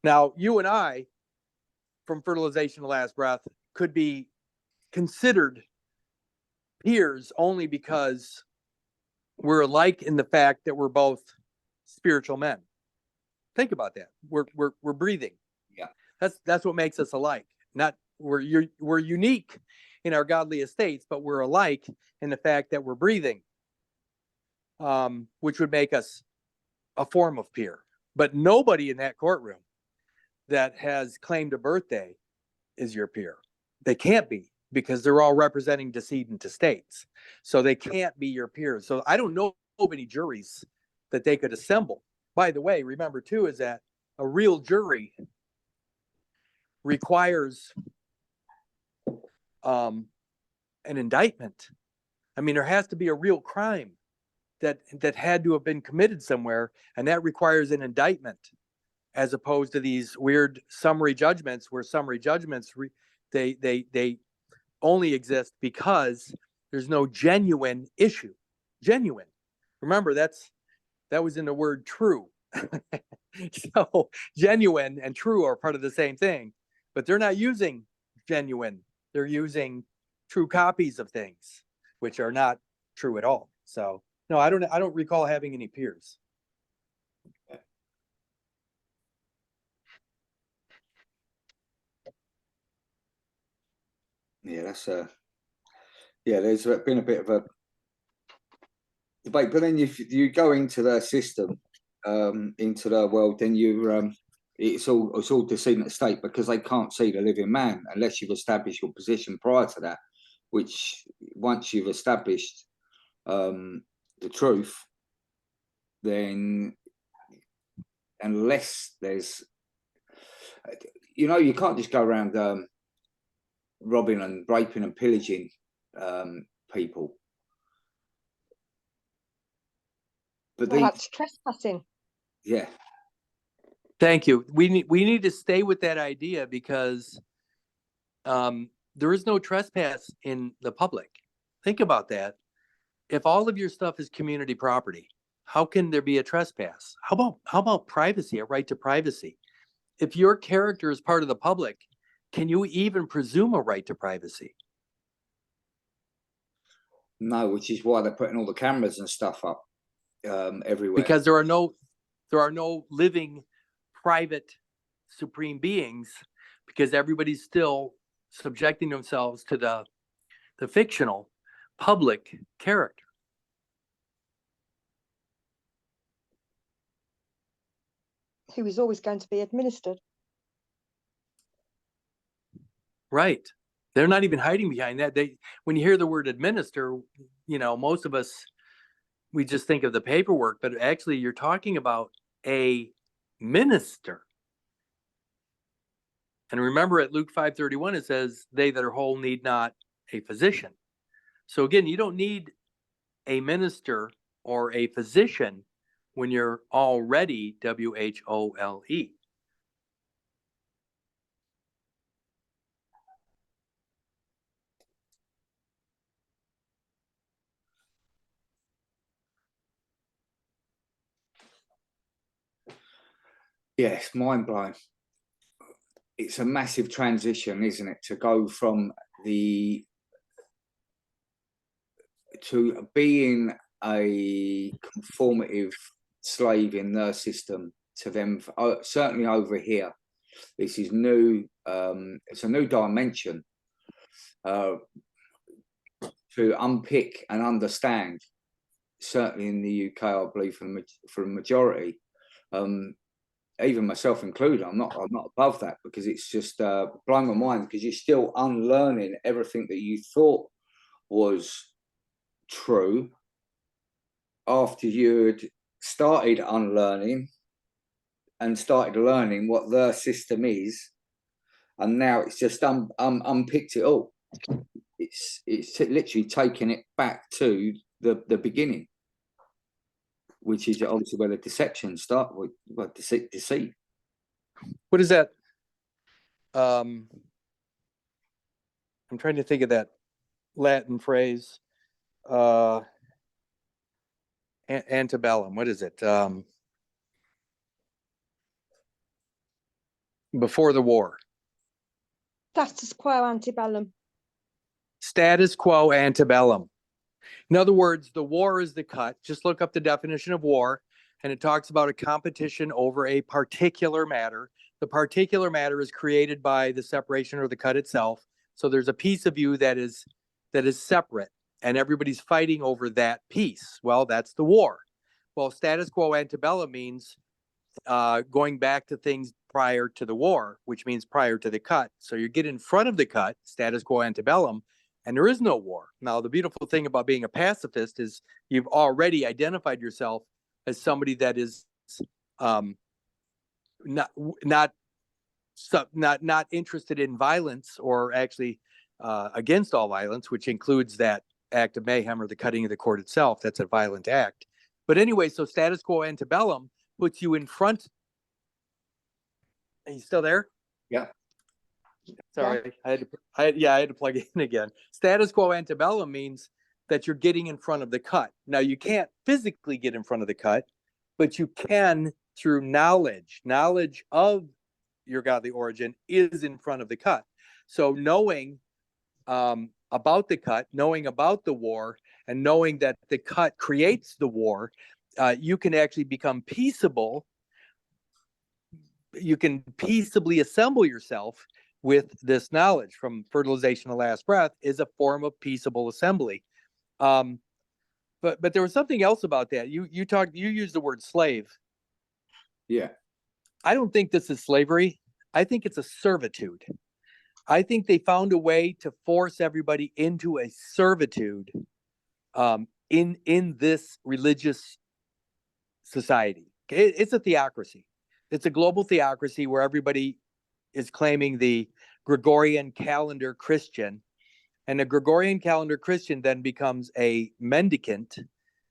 Now, you and I, from fertilization to last breath, could be considered peers only because we're alike in the fact that we're both spiritual men. Think about that. We're breathing. Yeah. That's what makes us alike. Not we're unique in our godly estates, but we're alike in the fact that we're breathing, which would make us a form of peer. But nobody in that courtroom that has claimed a birthday is your peer. They can't be, because they're all representing decedent estates. So they can't be your peers. So I don't know of any juries that they could assemble. By the way, remember too, is that a real jury requires an indictment. I mean, there has to be a real crime that had to have been committed somewhere, and that requires an indictment, as opposed to these weird summary judgments, where summary judgments they only exist because there's no genuine issue. Genuine. Remember, that was in the word true. So genuine and true are part of the same thing, but they're not using genuine. They're using true copies of things, which are not true at all. So no, I don't recall having any peers. Yeah, that's yeah. There's been a bit of a debate, but then if you go into the system, into the world, then it's all decedent estate because they can't see the living man unless you've established your position prior to that. Which once you've established the truth, then unless there's, you can't just go around robbing and raping and pillaging people. But Well, that's trespassing. yeah. Thank you. We need to stay with that idea because there is no trespass in the public. Think about that. If all of your stuff is community property, how can there be a trespass? How about privacy, a right to privacy? If your character is part of the public, can you even presume a right to privacy? No, which is why they're putting all the cameras and stuff up everywhere. Because there are no living private supreme beings, because everybody's still subjecting themselves to the fictional public character. Who is always going to be administered. Right. They're not even hiding behind that. When you hear the word administer, most of us, we just think of the paperwork, but actually you're talking about a minister. And remember at Luke 5:31, it says, they that are whole need not a physician. So again, you don't need a minister or a physician when you're already WHOLE. Yeah, it's mind blowing. It's a massive transition, isn't it, to go from to being a conformative slave in their system to them. Certainly over here, this is new. It's a new dimension to unpick and understand. Certainly in the UK, I believe for the majority. Even myself included, I'm not above that because it's just blowing my mind because you're still unlearning everything that you thought was true after you'd started unlearning and started learning what the system is, and now it's just unpicked it all. It's literally taking it back to the beginning, which is obviously where the deception start with deceit. What is that? I'm trying to think of that Latin phrase. Antebellum. What is it? Before the war. Status quo antebellum. Status quo antebellum. In other words, the war is the cut. Just look up the definition of war, and it talks about a competition over a particular matter. The particular matter is created by the separation or the cut itself. So there's a piece of you that is separate, and everybody's fighting over that piece. Well, that's the war. Well, status quo antebellum means going back to things prior to the war, which means prior to the cut. So you get in front of the cut, status quo antebellum, and there is no war. Now, the beautiful thing about being a pacifist is you've already identified yourself as somebody that is not interested in violence, or actually against all violence, which includes that act of mayhem or the cutting of the cord itself. That's a violent act. But anyway, so status quo antebellum puts you in front. Are you still there? Yeah. Sorry, I had to plug in again. Status quo antebellum means that you're getting in front of the cut. Now, you can't physically get in front of the cut, but you can through knowledge. Knowledge of your godly origin is in front of the cut. So knowing about the cut, knowing about the war, and knowing that the cut creates the war, you can actually become peaceable. You can peaceably assemble yourself with this knowledge from fertilization of last breath is a form of peaceable assembly. But there was something else about that. You used the word slave. Yeah. I don't think this is slavery. I think it's a servitude. I think they found a way to force everybody into a servitude in this religious society. It's a theocracy. It's a global theocracy where everybody is claiming the Gregorian calendar Christian, and the Gregorian calendar Christian then becomes a mendicant.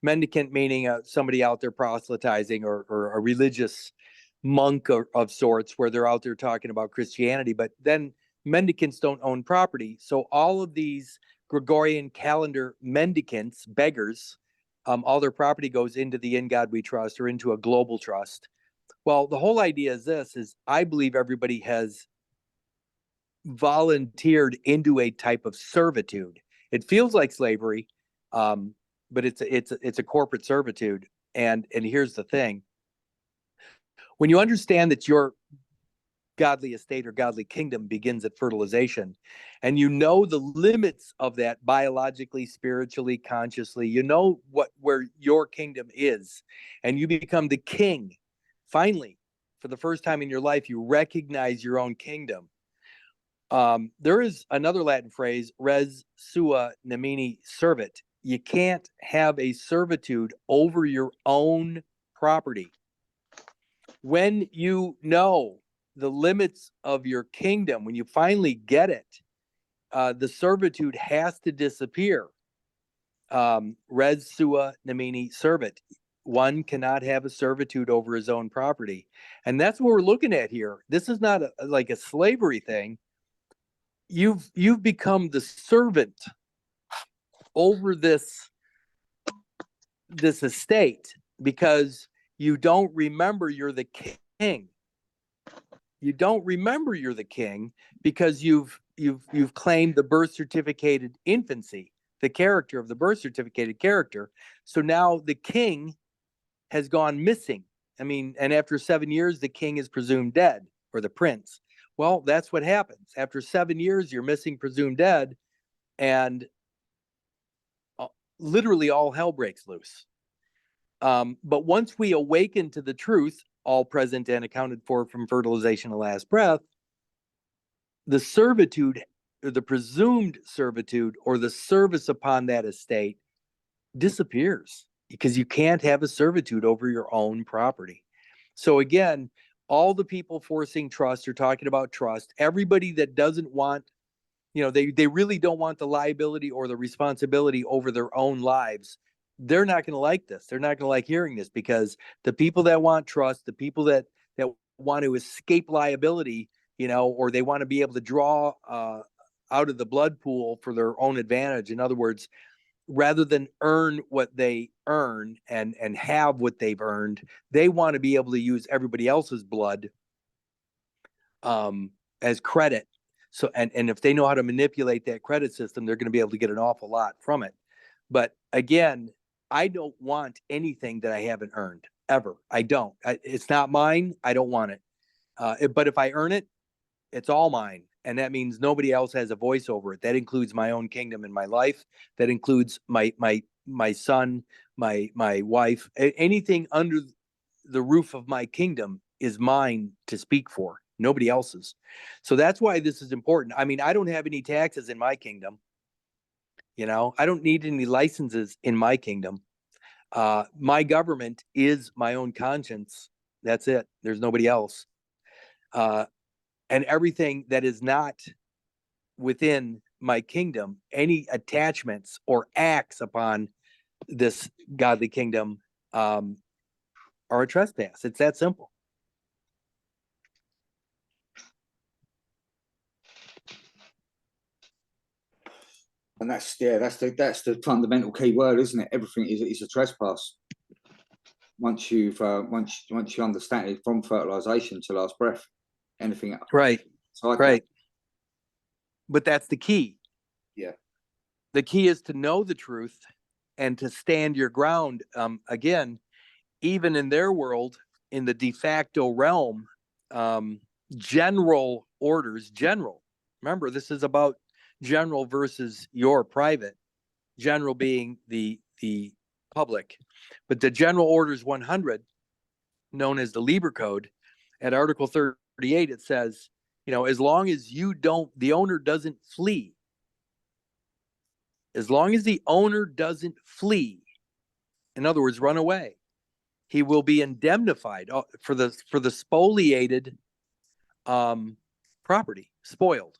Mendicant meaning somebody out there proselytizing, or a religious monk of sorts, where they're out there talking about Christianity. But then mendicants don't own property, so all of these Gregorian calendar mendicants, beggars, all their property goes into the In God We Trust, or into a global trust. Well, the whole idea is this: I believe everybody has volunteered into a type of servitude. It feels like slavery, but it's a corporate servitude. And here's the thing: when you understand that your godly estate or godly kingdom begins at fertilization, and you know the limits of that biologically, spiritually, consciously, you know where your kingdom is, and you become the king. Finally, for the first time in your life, you recognize your own kingdom. There is another Latin phrase, res sua nemini servit. You can't have a servitude over your own property. When you know the limits of your kingdom, when you finally get it, the servitude has to disappear. Res sua nemini servit. One cannot have a servitude over his own property. And that's what we're looking at here. This is not like a slavery thing. You've become the servant over this estate because you don't remember you're the king. You don't remember you're the king because you've claimed the birth certificated infancy, the character of the birth certificated character. So now the king has gone missing. I mean, and after 7 years, the king is presumed dead, or the prince. Well, that's what happens. After 7 years, you're missing, presumed dead, and literally all hell breaks loose. But once we awaken to the truth, all present and accounted for from fertilization of last breath, the servitude, or the presumed servitude, or the service upon that estate disappears, because you can't have a servitude over your own property. So again, all the people forcing trust are talking about trust. Everybody that doesn't want, they really don't want the liability or the responsibility over their own lives. They're not going to like this. They're not going to like hearing this, because the people that want trust, the people that want to escape liability, or they want to be able to draw out of the blood pool for their own advantage. In other words, rather than earn what they earn and have what they've earned, they want to be able to use everybody else's blood as credit. So, and if they know how to manipulate that credit system, they're going to be able to get an awful lot from it. But again, I don't want anything that I haven't earned, ever. I don't. It's not mine. I don't want it. But if I earn it, it's all mine. And that means nobody else has a voice over it. That includes my own kingdom in my life. That includes my son, my wife. Anything under the roof of my kingdom is mine to speak for, nobody else's. So that's why this is important. I mean, I don't have any taxes in my kingdom. I don't need any licenses in my kingdom. My government is my own conscience. That's it. There's nobody else. And everything that is not within my kingdom, any attachments or acts upon this godly kingdom, are a trespass. It's that simple. And that's the fundamental key word, isn't it? Everything is a trespass. Once you understand it, from fertilization to last breath, anything else. Right. Right. But that's the key. Yeah. The key is to know the truth and to stand your ground. Again, even in their world, in the de facto realm, general orders, general. Remember, this is about general versus your private. General being the public, but the General Orders 100, known as the Lieber Code, at Article 38, it says, as long as the owner doesn't flee, as long as the owner doesn't flee, in other words, run away, he will be indemnified for the spoliated property, spoiled.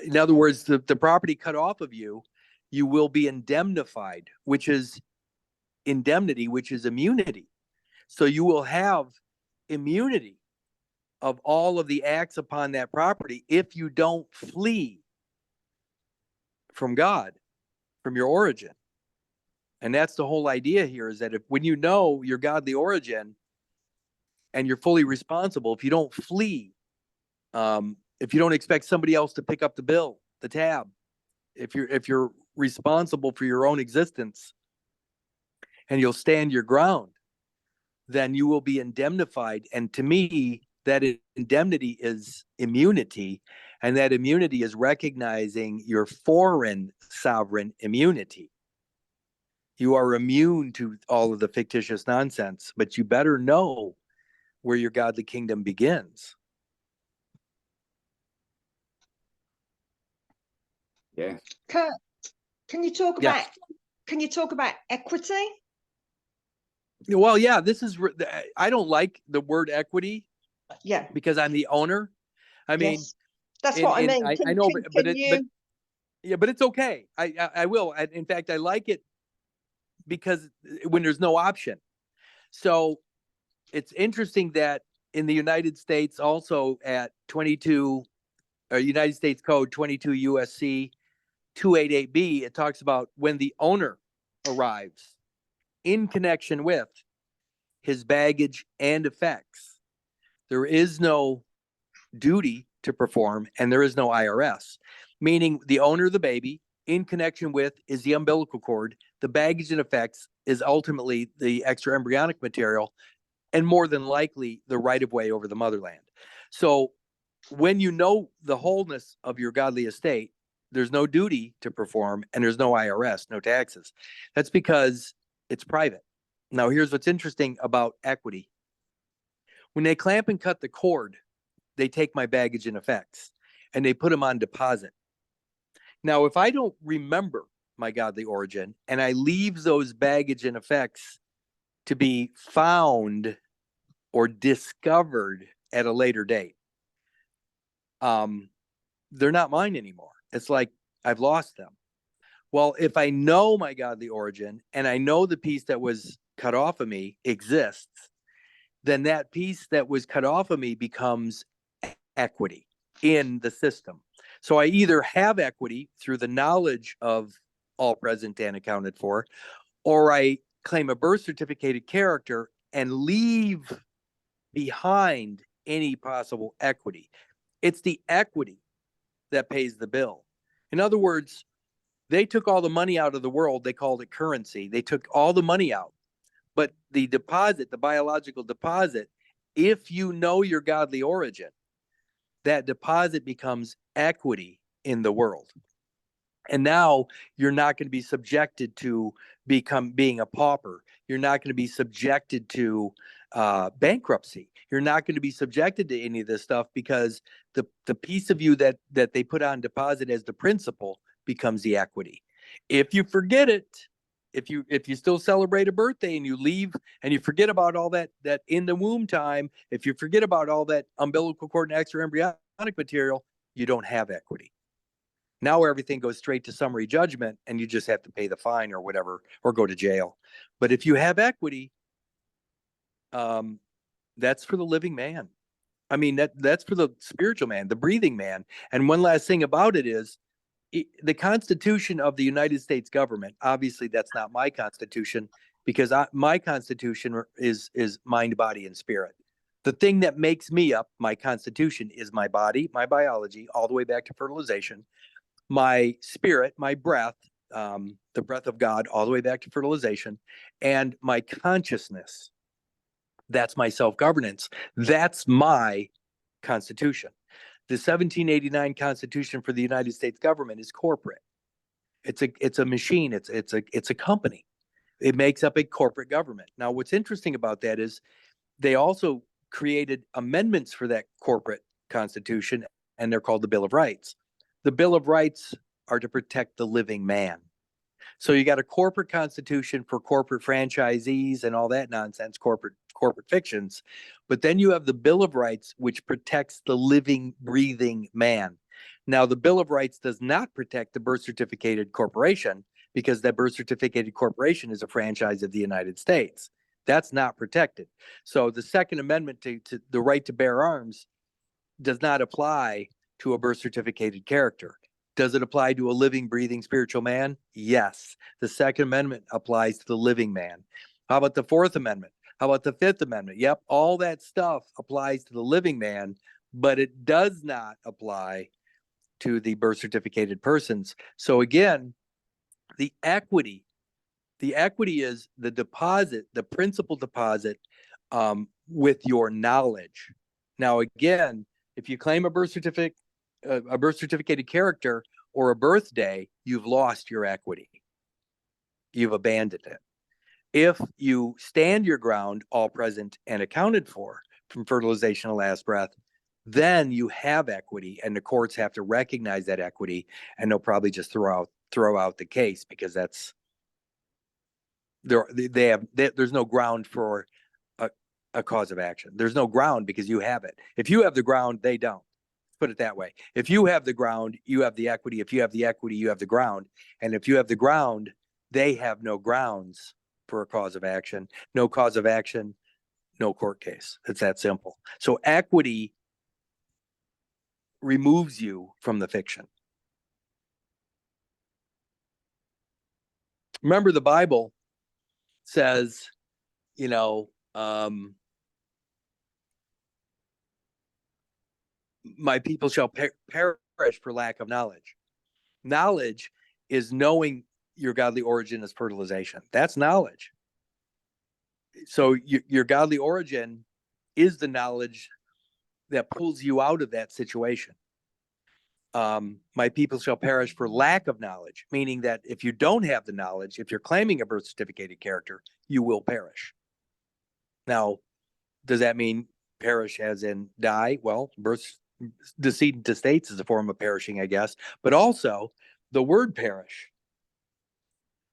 In other words, the property cut off of you, you will be indemnified, which is indemnity, which is immunity. So you will have immunity of all of the acts upon that property if you don't flee from God, from your origin. And that's the whole idea here, is that when you know your godly origin and you're fully responsible, if you don't flee, if you don't expect somebody else to pick up the bill, the tab, if you're responsible for your own existence and you'll stand your ground, then you will be indemnified. And to me, that indemnity is immunity, and that immunity is recognizing your foreign sovereign immunity. You are immune to all of the fictitious nonsense, but you better know where your godly kingdom begins. Yeah. Kurt, can you talk Yeah. about equity? Well, yeah, I don't like the word equity Yeah. because I'm the owner. I mean, Yes. That's what I mean. I know, but it's okay. I will. In fact, I like it because when there's no option. So it's interesting that in the United States, also at United States Code 22 USC 288B, it talks about when the owner arrives in connection with his baggage and effects, there is no duty to perform and there is no IRS, meaning the owner of the baby in connection with is the umbilical cord. The baggage and effects is ultimately the extra embryonic material and more than likely the right of way over the motherland. So when you know the wholeness of your godly estate, there's no duty to perform and there's no IRS, no taxes. That's because it's private. Now, here's what's interesting about equity. When they clamp and cut the cord, they take my baggage and effects and they put them on deposit. Now, if I don't remember my godly origin and I leave those baggage and effects to be found or discovered at a later date, they're not mine anymore. It's like I've lost them. Well, if I know my godly origin and I know the piece that was cut off of me exists, then that piece that was cut off of me becomes equity in the system. So I either have equity through the knowledge of all present and accounted for, or I claim a birth certificated character and leave behind any possible equity. It's the equity that pays the bill. In other words, they took all the money out of the world. They called it currency. They took all the money out. But the deposit, the biological deposit, if you know your godly origin, that deposit becomes equity in the world. And now you're not going to be subjected to being a pauper. You're not going to be subjected to bankruptcy. You're not going to be subjected to any of this stuff because the piece of you that they put on deposit as the principal becomes the equity. If you forget it, if you still celebrate a birthday and you leave and you forget about all that in the womb time, if you forget about all that umbilical cord and extra embryonic material, you don't have equity. Now everything goes straight to summary judgment and you just have to pay the fine or whatever, or go to jail. But if you have equity, that's for the living man. I mean, that's for the spiritual man, the breathing man. And one last thing about it is the Constitution of the United States government. Obviously, that's not my Constitution because my Constitution is mind, body, and spirit. The thing that makes me up, my Constitution, is my body, my biology, all the way back to fertilization, my spirit, my breath, the breath of God, all the way back to fertilization, and my consciousness. That's my self-governance. That's my Constitution. The 1789 Constitution for the United States government is corporate. It's a machine. It's a company. It makes up a corporate government. Now, what's interesting about that is they also created amendments for that corporate constitution, and they're called the Bill of Rights. The Bill of Rights are to protect the living man. So you got a corporate constitution for corporate franchisees and all that nonsense, corporate fictions. But then you have the Bill of Rights, which protects the living, breathing man. Now, the Bill of Rights does not protect the birth certificated corporation, because that birth certificated corporation is a franchise of the United States. That's not protected. So the Second Amendment to the right to bear arms does not apply to a birth certificated character. Does it apply to a living, breathing, spiritual man? Yes. The Second Amendment applies to the living man. How about the Fourth Amendment? How about the Fifth Amendment? Yep, all that stuff applies to the living man, but it does not apply to the birth certificated persons. So again, the equity is the deposit, the principal deposit with your knowledge. Now, again, if you claim a birth certificated character or a birthday, you've lost your equity. You've abandoned it. If you stand your ground, all present and accounted for, from fertilization to last breath, then you have equity, and the courts have to recognize that equity, and they'll probably just throw out the case, because there's no ground for a cause of action. There's no ground because you have it. If you have the ground, they don't. Put it that way. If you have the ground, you have the equity. If you have the equity, you have the ground. And if you have the ground, they have no grounds for a cause of action. No cause of action, no court case. It's that simple. So equity removes you from the fiction. Remember, the Bible says, my people shall perish for lack of knowledge. Knowledge is knowing your godly origin as fertilization. That's knowledge. So your godly origin is the knowledge that pulls you out of that situation. My people shall perish for lack of knowledge, meaning that if you don't have the knowledge, if you're claiming a birth certificated character, you will perish. Now, does that mean perish as in die? Well, decedent to states is a form of perishing, I guess. But also, the word perish,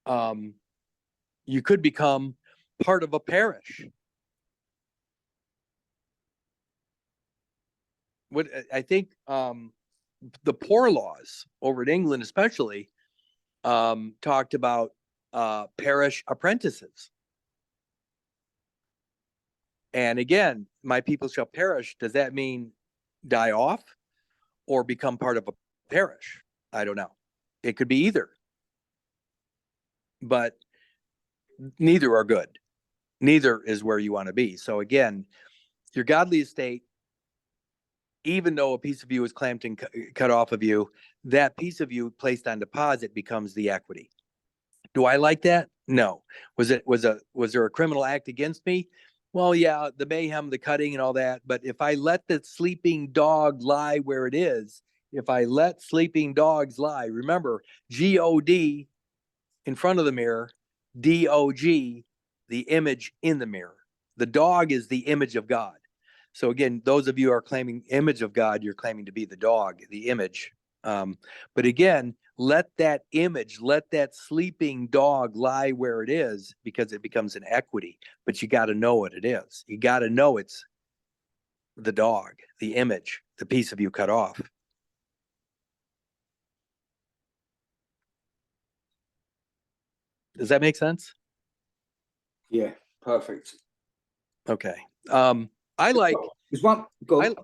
you could become part of a parish. What I think the poor laws over in England, especially, talked about parish apprentices. And again, my people shall perish. Does that mean die off or become part of a parish? I don't know. It could be either. But neither are good. Neither is where you want to be. So again, your godly estate, even though a piece of you is claimed and cut off of you, that piece of you placed on deposit becomes the equity. Do I like that? No. Was there a criminal act against me? Well, yeah, the mayhem, the cutting and all that. But if I let the sleeping dog lie where it is, if I let sleeping dogs lie, remember, G-O-D in front of the mirror, D-O-G, the image in the mirror. The dog is the image of God. So again, those of you who are claiming image of God, you're claiming to be the dog, the image. But again, let that image, let that sleeping dog lie where it is, because it becomes an equity. But you got to know what it is. You got to know it's the dog, the image, the piece of you cut off. Does that make sense? Yeah, perfect. Okay. I like. There's one. Go on.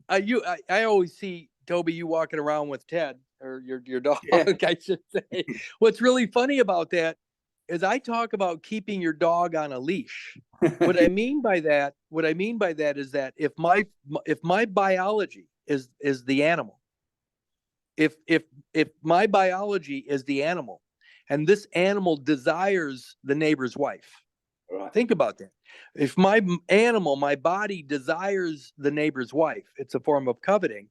I always see Toby, you walking around with Ted, or your dog, Yeah. I should say. What's really funny about that is I talk about keeping your dog on a leash. What I mean by that is that if my biology is the animal, if my biology is the animal, and this animal desires the neighbor's wife, Right. think about that. If my animal, my body desires the neighbor's wife, it's a form of coveting.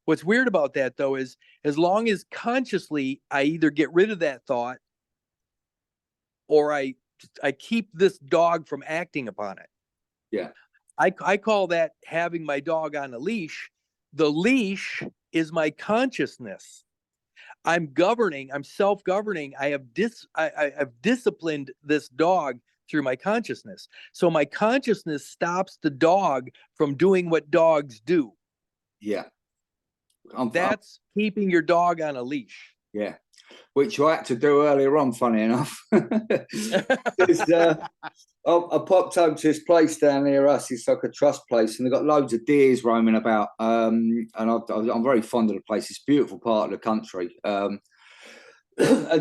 What's weird about that though is as long as consciously I either get rid of that thought or I keep this dog from acting upon it. Yeah. I call that having my dog on a leash. The leash is my consciousness. I'm governing, I'm self-governing. I've disciplined this dog through my consciousness. So my consciousness stops the dog from doing what dogs do. Yeah. That's keeping your dog on a leash. Yeah. Which I had to do earlier on, funny enough. I popped over to this place down near us. It's like a trust place, and they've got loads of deers roaming about. And I'm very fond of the place. It's a beautiful part of the country. And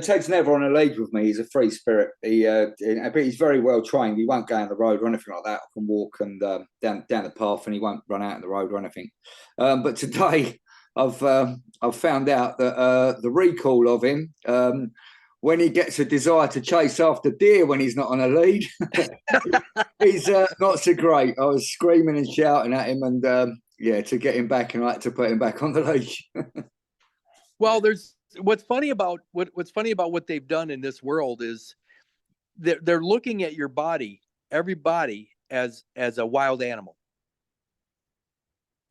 Ted's never on a lead with me. He's a free spirit. But he's very well trained. He won't go down the road or anything like that. I can walk and down the path, and he won't run out in the road or anything. But today, I've found out that the recall of him, when he gets a desire to chase after deer when he's not on a lead, he's not so great. I was screaming and shouting at him, and to get him back, and I had to put him back on the leash. Well, what's funny about what they've done in this world is they're looking at your body, every body, as a wild animal.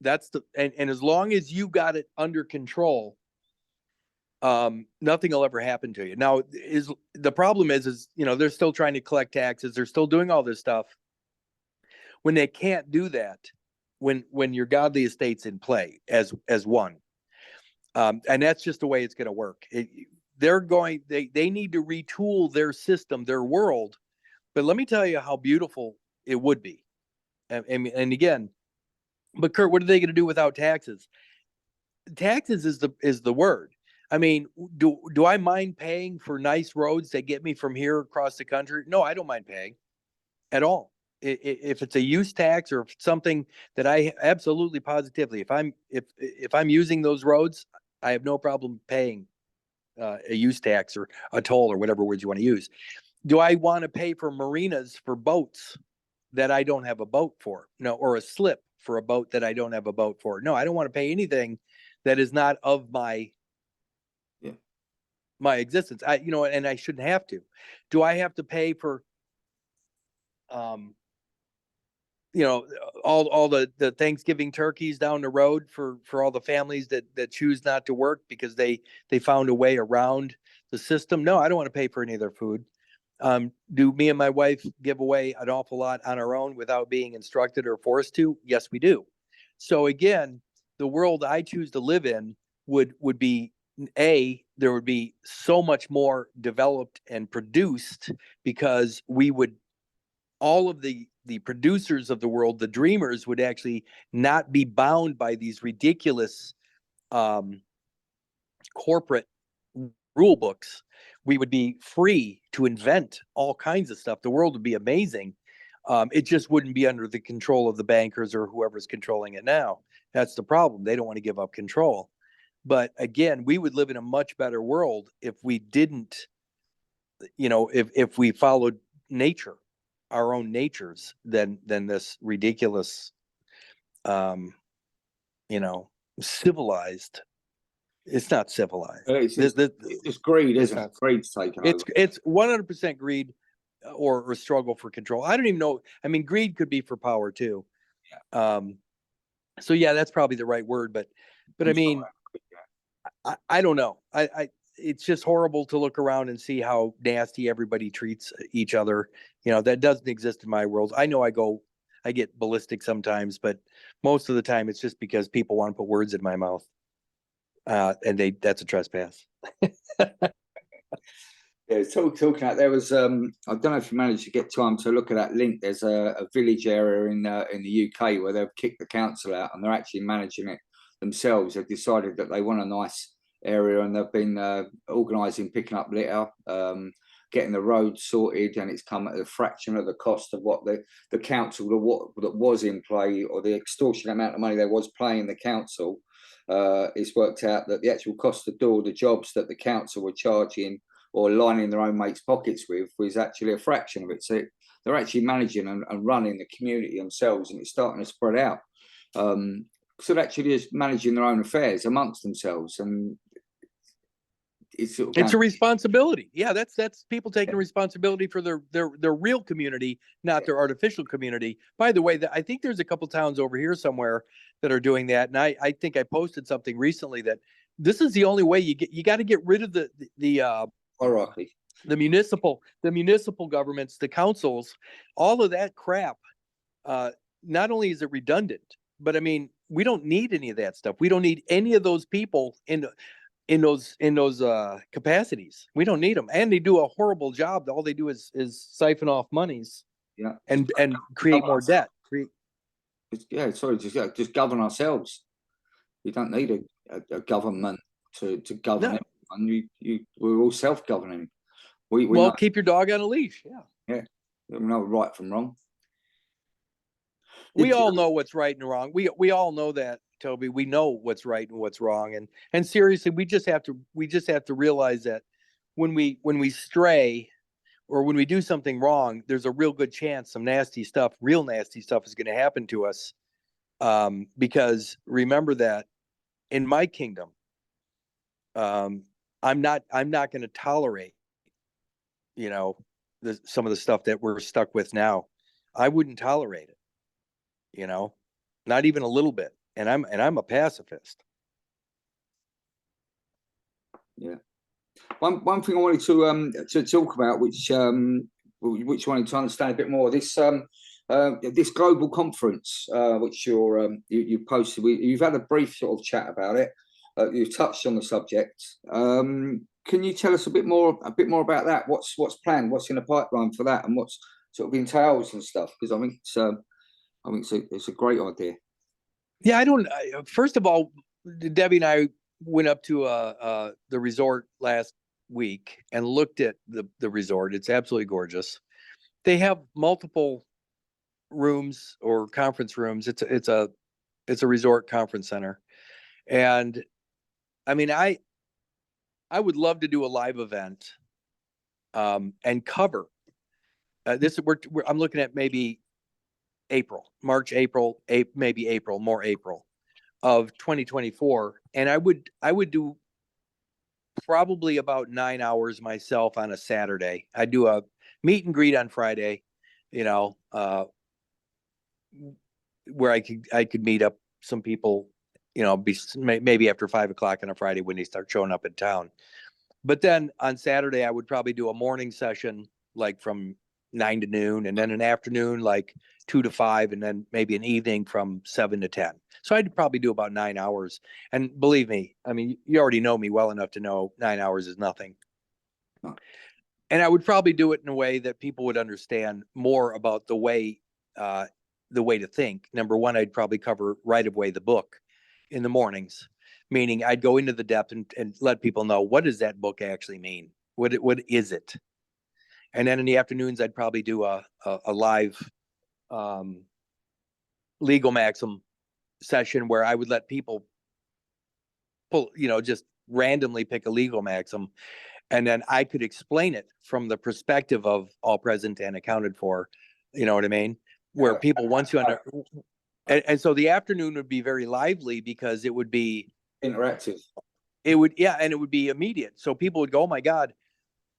That's and as long as you got it under control, nothing will ever happen to you. Now, the problem is they're still trying to collect taxes. They're still doing all this stuff. When they can't do that, when your godly estate's in play as one, and that's just the way it's going to work. They need to retool their system, their world. But let me tell you how beautiful it would be. And again, but Kurt, what are they going to do without taxes? Taxes is the word. I mean, do I mind paying for nice roads that get me from here across the country? No, I don't mind paying at all. If it's a use tax or something that I absolutely positively, if I'm using those roads, I have no problem paying a use tax or a toll or whatever words you want to use. Do I want to pay for marinas for boats that I don't have a boat for? No, or a slip for a boat that I don't have a boat for? No, I don't want to pay anything that is not of my existence. And I shouldn't have to. Do I have to pay for all the Thanksgiving turkeys down the road for all the families that choose not to work because they found a way around the system? No, I don't want to pay for any of their food. Do me and my wife give away an awful lot on our own without being instructed or forced to? Yes, we do. So again, the world I choose to live in would be there would be so much more developed and produced because all of the producers of the world, the dreamers, would actually not be bound by these ridiculous corporate rule books. We would be free to invent all kinds of stuff. The world would be amazing. It just wouldn't be under the control of the bankers or whoever's controlling it now. That's the problem. They don't want to give up control. But again, we would live in a much better world if we didn't, if we followed nature, our own natures, than this ridiculous, civilized. It's not civilized. It's greed, isn't it? Greed's taken over. It's 100% greed or struggle for control. I don't even know. I mean, greed could be for power too. Yeah. So yeah, that's probably the right word. But I mean, I don't know. It's just horrible to look around and see how nasty everybody treats each other. That doesn't exist in my world. I know I get ballistic sometimes, but most of the time it's just because people want to put words in my mouth. And that's a trespass. Yeah, talking about, there was I don't know if you managed to get time to look at that link. There's a village area in the UK where they've kicked the council out and they're actually managing it themselves. They've decided that they want a nice area and they've been organising picking up litter, getting the roads sorted, and it's come at a fraction of the cost of what the council that was in play, or the extortionate amount of money there was paying the council. It's worked out that the actual cost to do all the jobs that the council were charging or lining their own mates' pockets with was actually a fraction of it. So they're actually managing and running the community themselves, and it's starting to spread out. sort of actually just managing their own affairs amongst themselves, and it's sort of It's a going, responsibility. Yeah, that's people taking responsibility for their real community, not their artificial community. By the way, I think there's a couple towns over here somewhere that are doing that, and I think I posted something recently that this is the only way you got to get rid of the hierarchy. the municipal governments, the councils, all of that crap. Not only is it redundant, but I mean, we don't need any of that stuff. We don't need any of those people in those capacities. We don't need them, and they do a horrible job. All they do is siphon off monies, Yeah, and create more debt. Just govern ourselves. You don't need a government to govern everyone. We're all self-governing. We know, Keep your dog on a leash. we know right from wrong. We all know what's right and wrong. We all know that, Toby. We know what's right and what's wrong. And seriously, we just have to realize that when we stray or when we do something wrong, there's a real good chance some real nasty stuff is going to happen to us. Because remember that in my kingdom, I'm not going to tolerate, some of the stuff that we're stuck with now. I wouldn't tolerate it. Not even a little bit. And I'm a pacifist. Yeah. One thing I wanted to talk about, which I wanted to understand a bit more, this global conference, which you posted. You've had a brief sort of chat about it. You've touched on the subject. Can you tell us a bit more about that? What's planned? What's in the pipeline for that, and what's sort of entails and stuff? Because I think it's a great idea. Yeah, first of all, Debbie and I went up to the resort last week and looked at the resort. It's absolutely gorgeous. They have multiple rooms or conference rooms. It's a resort conference center. And I mean, I would love to do a live event and cover this. I'm looking at maybe March, April, maybe more April of 2024. And I would do probably about 9 hours myself on a Saturday. I'd do a meet and greet on Friday, where I could meet up some people, maybe after 5 o'clock on a Friday when they start showing up in town. But then on Saturday, I would probably do a morning session, like from 9 to noon, and then an afternoon, like 2 to 5, and then maybe an evening from 7 to 10. So I'd probably do about 9 hours. And believe me, I mean, you already know me well enough to know 9 hours is nothing. And I would probably do it in a way that people would understand more about the way to think. Number one, I'd probably cover Right of Way, the book, in the mornings, meaning I'd go into the depth and let people know, what does that book actually mean? What is it? And then in the afternoons, I'd probably do a live legal maxim session where I would let people just randomly pick a legal maxim, and then I could explain it from the perspective of all present and accounted for. You know what I mean? Where people, once you and so the afternoon would be very lively because it would be interactive. And it would be immediate. So people would go, oh my God,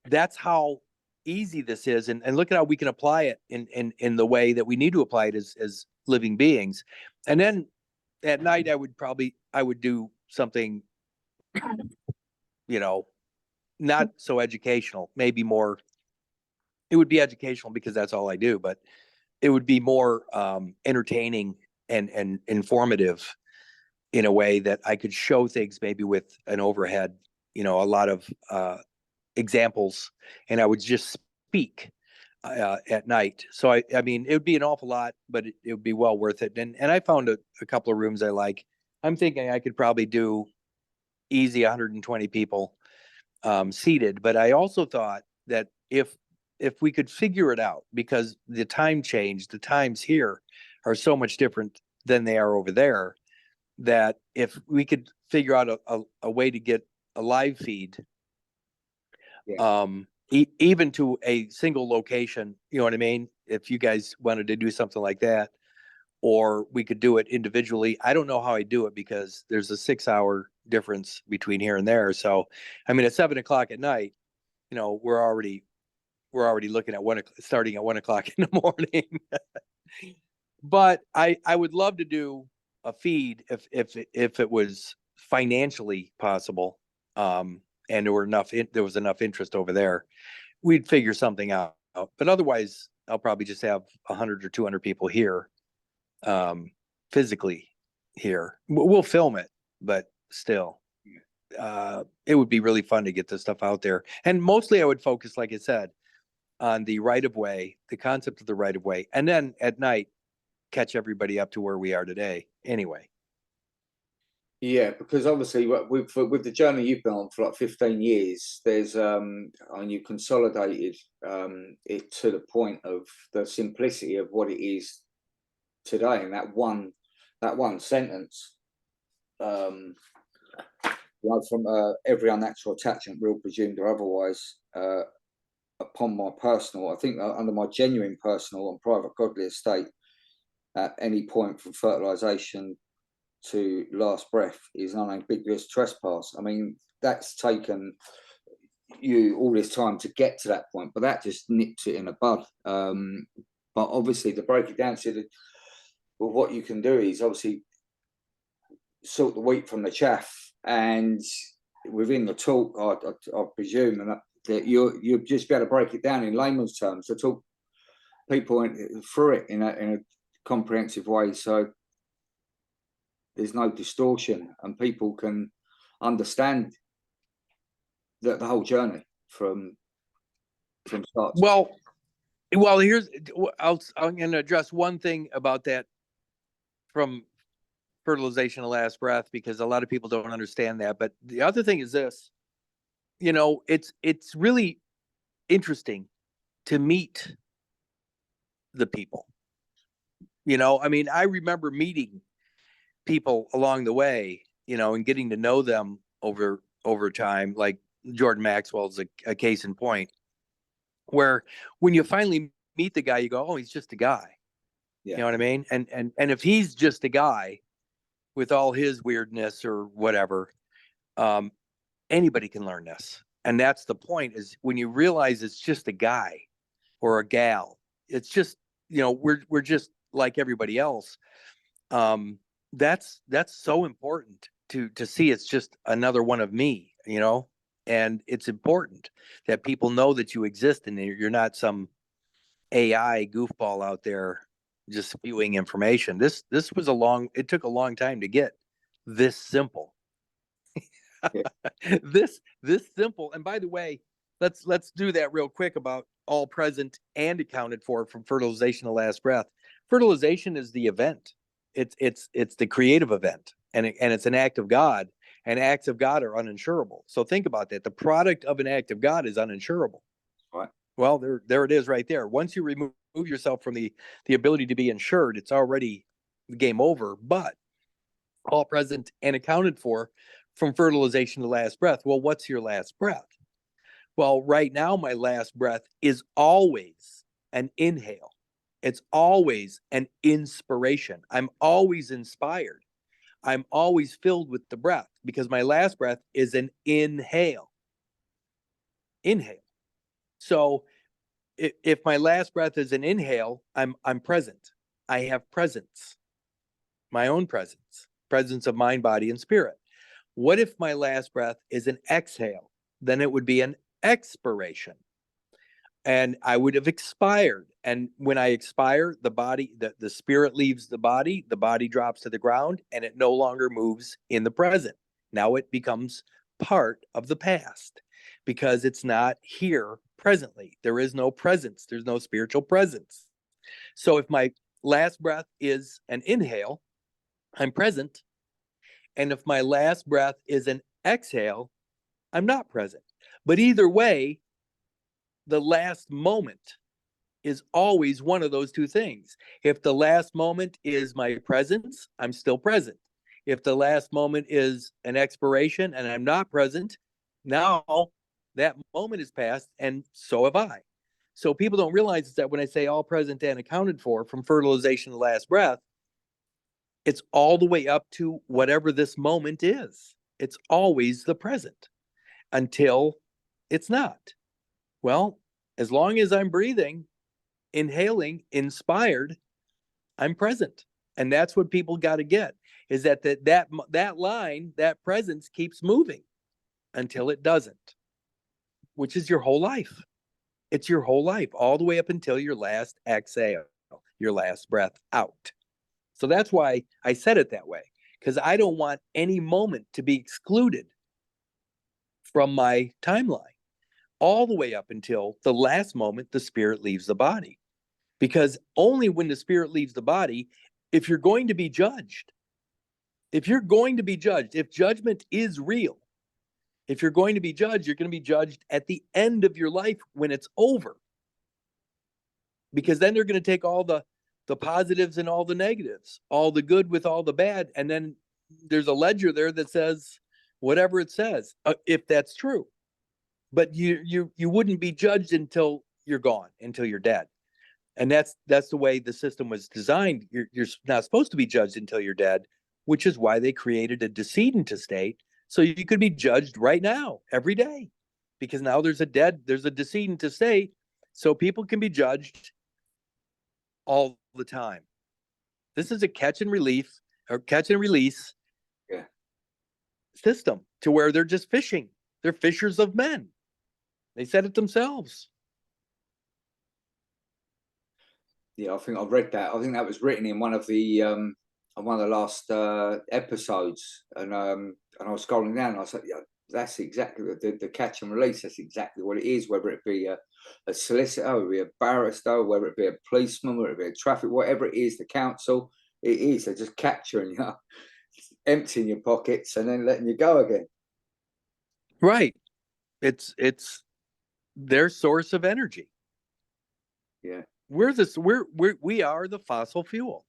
that's how easy this is. And look at how we can apply it in the way that we need to apply it as living beings. And then at night, I would do something, not so educational, maybe more, it would be educational because that's all I do, but it would be more entertaining and informative in a way that I could show things maybe with an overhead, a lot of examples, and I would just speak at night. So I mean, it would be an awful lot, but it would be well worth it. And I found a couple of rooms I like. I'm thinking I could probably do easy 120 people seated, but I also thought that if we could figure it out, because the time change, the times here are so much different than they are over there, that if we could figure out a way to get a live feed, even to a single location, you know what I mean? If you guys wanted to do something like that, or we could do it individually. I don't know how I do it because there's a 6-hour difference between here and there. So, I mean, at 7 o'clock at night, you know, we're already looking at starting at 1 o'clock in the morning. But I would love to do a feed if it was financially possible, and there was enough interest over there, we'd figure something out. But otherwise, I'll probably just have 100 or 200 people here, physically here. We'll film it, but still, it would be really fun to get this stuff out there. And mostly, I would focus, like I said, on the right of way, the concept of the right of way, and then at night catch everybody up to where we are today. Anyway. Yeah, because obviously with the journey you've been on for like 15 years, there's and you consolidated it to the point of the simplicity of what it is today, and that one sentence, you know, from every unnatural attachment, real, presumed, or otherwise, upon my personal, I think under my genuine personal and private godly estate, at any point from fertilization to last breath is an unambiguous trespass. I mean, that's taken you all this time to get to that point, but that just nips it in the bud. But obviously, to break it down to what you can do is obviously sort the wheat from the chaff, and within the talk, I presume that you'll just be able to break it down in layman's terms to talk people through it in a comprehensive way, so there's no distortion and people can understand the whole journey from start to Well, here's I'm going to address one thing about that from fertilization to last breath, because a lot of people don't understand that. But the other thing is this, you know, it's really interesting to meet the people. You know, I mean, I remember meeting people along the way, you know, and getting to know them over time. Like Jordan Maxwell's a case in point, where when you finally meet the guy, you go, oh, he's just a guy. Yeah. You know what I mean? And if he's just a guy with all his weirdness or whatever, anybody can learn this. And that's the point, is when you realize it's just a guy or a gal, it's just, you know, we're just like everybody else. That's so important to see. It's just another one of me, you know, and it's important that people know that you exist and you're not some AI goofball out there just spewing information. This was it took a long time to get this simple. this simple. And by the way, let's do that real quick about all present and accounted for from fertilization to last breath. Fertilization is the event. It's the creative event, and it's an act of God, and acts of God are uninsurable. So think about that. The product of an act of God is uninsurable. Right. Well, there it is right there. Once you remove yourself from the ability to be insured, it's already game over. But all present and accounted for from fertilization to last breath. Well, what's your last breath? Well, right now, my last breath is always an inhale. It's always an inspiration. I'm always inspired. I'm always filled with the breath, because my last breath is an inhale. Inhale. So if my last breath is an inhale, I'm present. I have presence, my own presence of mind, body, and spirit. What if my last breath is an exhale? Then it would be an expiration, and I would have expired. And when I expire, the body, the spirit leaves the body drops to the ground, and it no longer moves in the present. Now it becomes part of the past, because it's not here presently. There is no presence. There's no spiritual presence. So if my last breath is an inhale, I'm present. And if my last breath is an exhale, I'm not present. But either way, the last moment is always one of those two things. If the last moment is my presence, I'm still present. If the last moment is an expiration and I'm not present, now that moment is passed, and so have I. So people don't realize that when I say all present and accounted for from fertilization to last breath, It's all the way up to whatever this moment is. It's always the present until it's not. Well, as long as I'm breathing, inhaling, inspired, I'm present. And that's what people got to get, is that line, that presence keeps moving until it doesn't, which is your whole life. It's your whole life, all the way up until your last exhale, your last breath out. So that's why I said it that way, because I don't want any moment to be excluded from my timeline, all the way up until the last moment the spirit leaves the body. Because only when the spirit leaves the body, if you're going to be judged, if judgment is real, if you're going to be judged, you're going to be judged at the end of your life when it's over. Because then they're going to take all the positives and all the negatives, all the good with all the bad. And then there's a ledger there that says whatever it says, if that's true. But you wouldn't be judged until you're gone, until you're dead. And that's the way the system was designed. You're not supposed to be judged until you're dead, which is why they created a decedent estate. So you could be judged right now, every day, because now there's a decedent estate, so people can be judged all the time. This is a catch and release system, to where they're just fishing. They're fishers of men. They said it themselves. Yeah, I think I've read that. I think that was written in one of the last episodes, and I was scrolling down and I was like, yeah, that's exactly the catch and release. That's exactly what it is, whether it be a solicitor, whether it be a barrister, whether it be a policeman, whether it be a traffic, whatever it is, the council, it is. They're just capturing you, emptying your pockets and then letting you go again. Right. It's their source of energy. Yeah. We are the fossil fuel.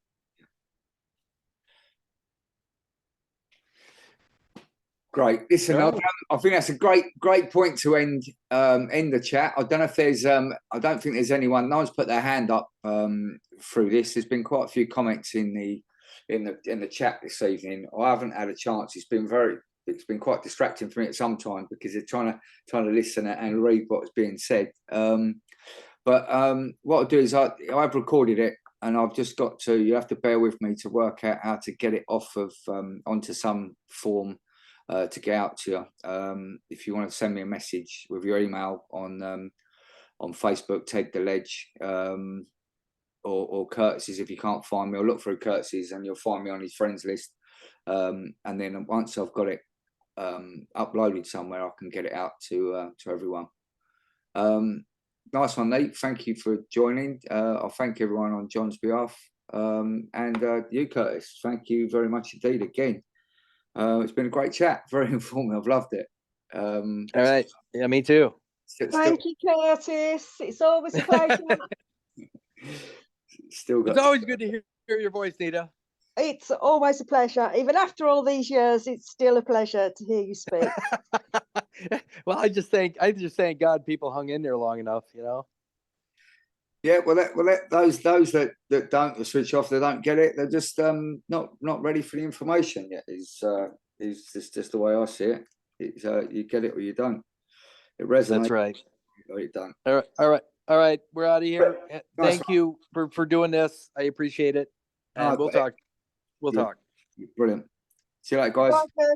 Great. Listen, Right. I think that's a great point to end the chat. I don't know if there's I don't think there's anyone. No one's put their hand up through this. There's been quite a few comments in the chat this evening. I haven't had a chance. It's been quite distracting for me at some time, because they're trying to listen and read what's being said. But what I'll do is I've recorded it, and I've just got to. You have to bear with me to work out how to get it off of onto some form. To get out to you. If you want to send me a message with your email on Facebook, Ted the Ledge, or Kurtis's, if you can't find me, or look through Kurtis's and you'll find me on his friends list. And then once I've got it uploaded somewhere, I can get it out to everyone. Nice one, Nate. Thank you for joining. I'll thank everyone on John's behalf. And you, Kurtis, thank you very much indeed again. It's been a great chat, very informative. I've loved it. All right. Yeah, me too. Thank you, Curtis. It's always a pleasure. It's always good to hear your voice, Nita. It's always a pleasure. Even after all these years, it's still a pleasure to hear you speak. Well, I just thank God people hung in there long enough, Yeah, those that don't switch off, they don't get it. They're just not ready for the information yet. Is just the way I see it. It's you get it or you don't. It resonates. That's right. Or you don't. All right. We're out of here. Nice Thank you for doing this. I appreciate it. And we'll talk. Brilliant. See you later, guys. Bye, Curtis.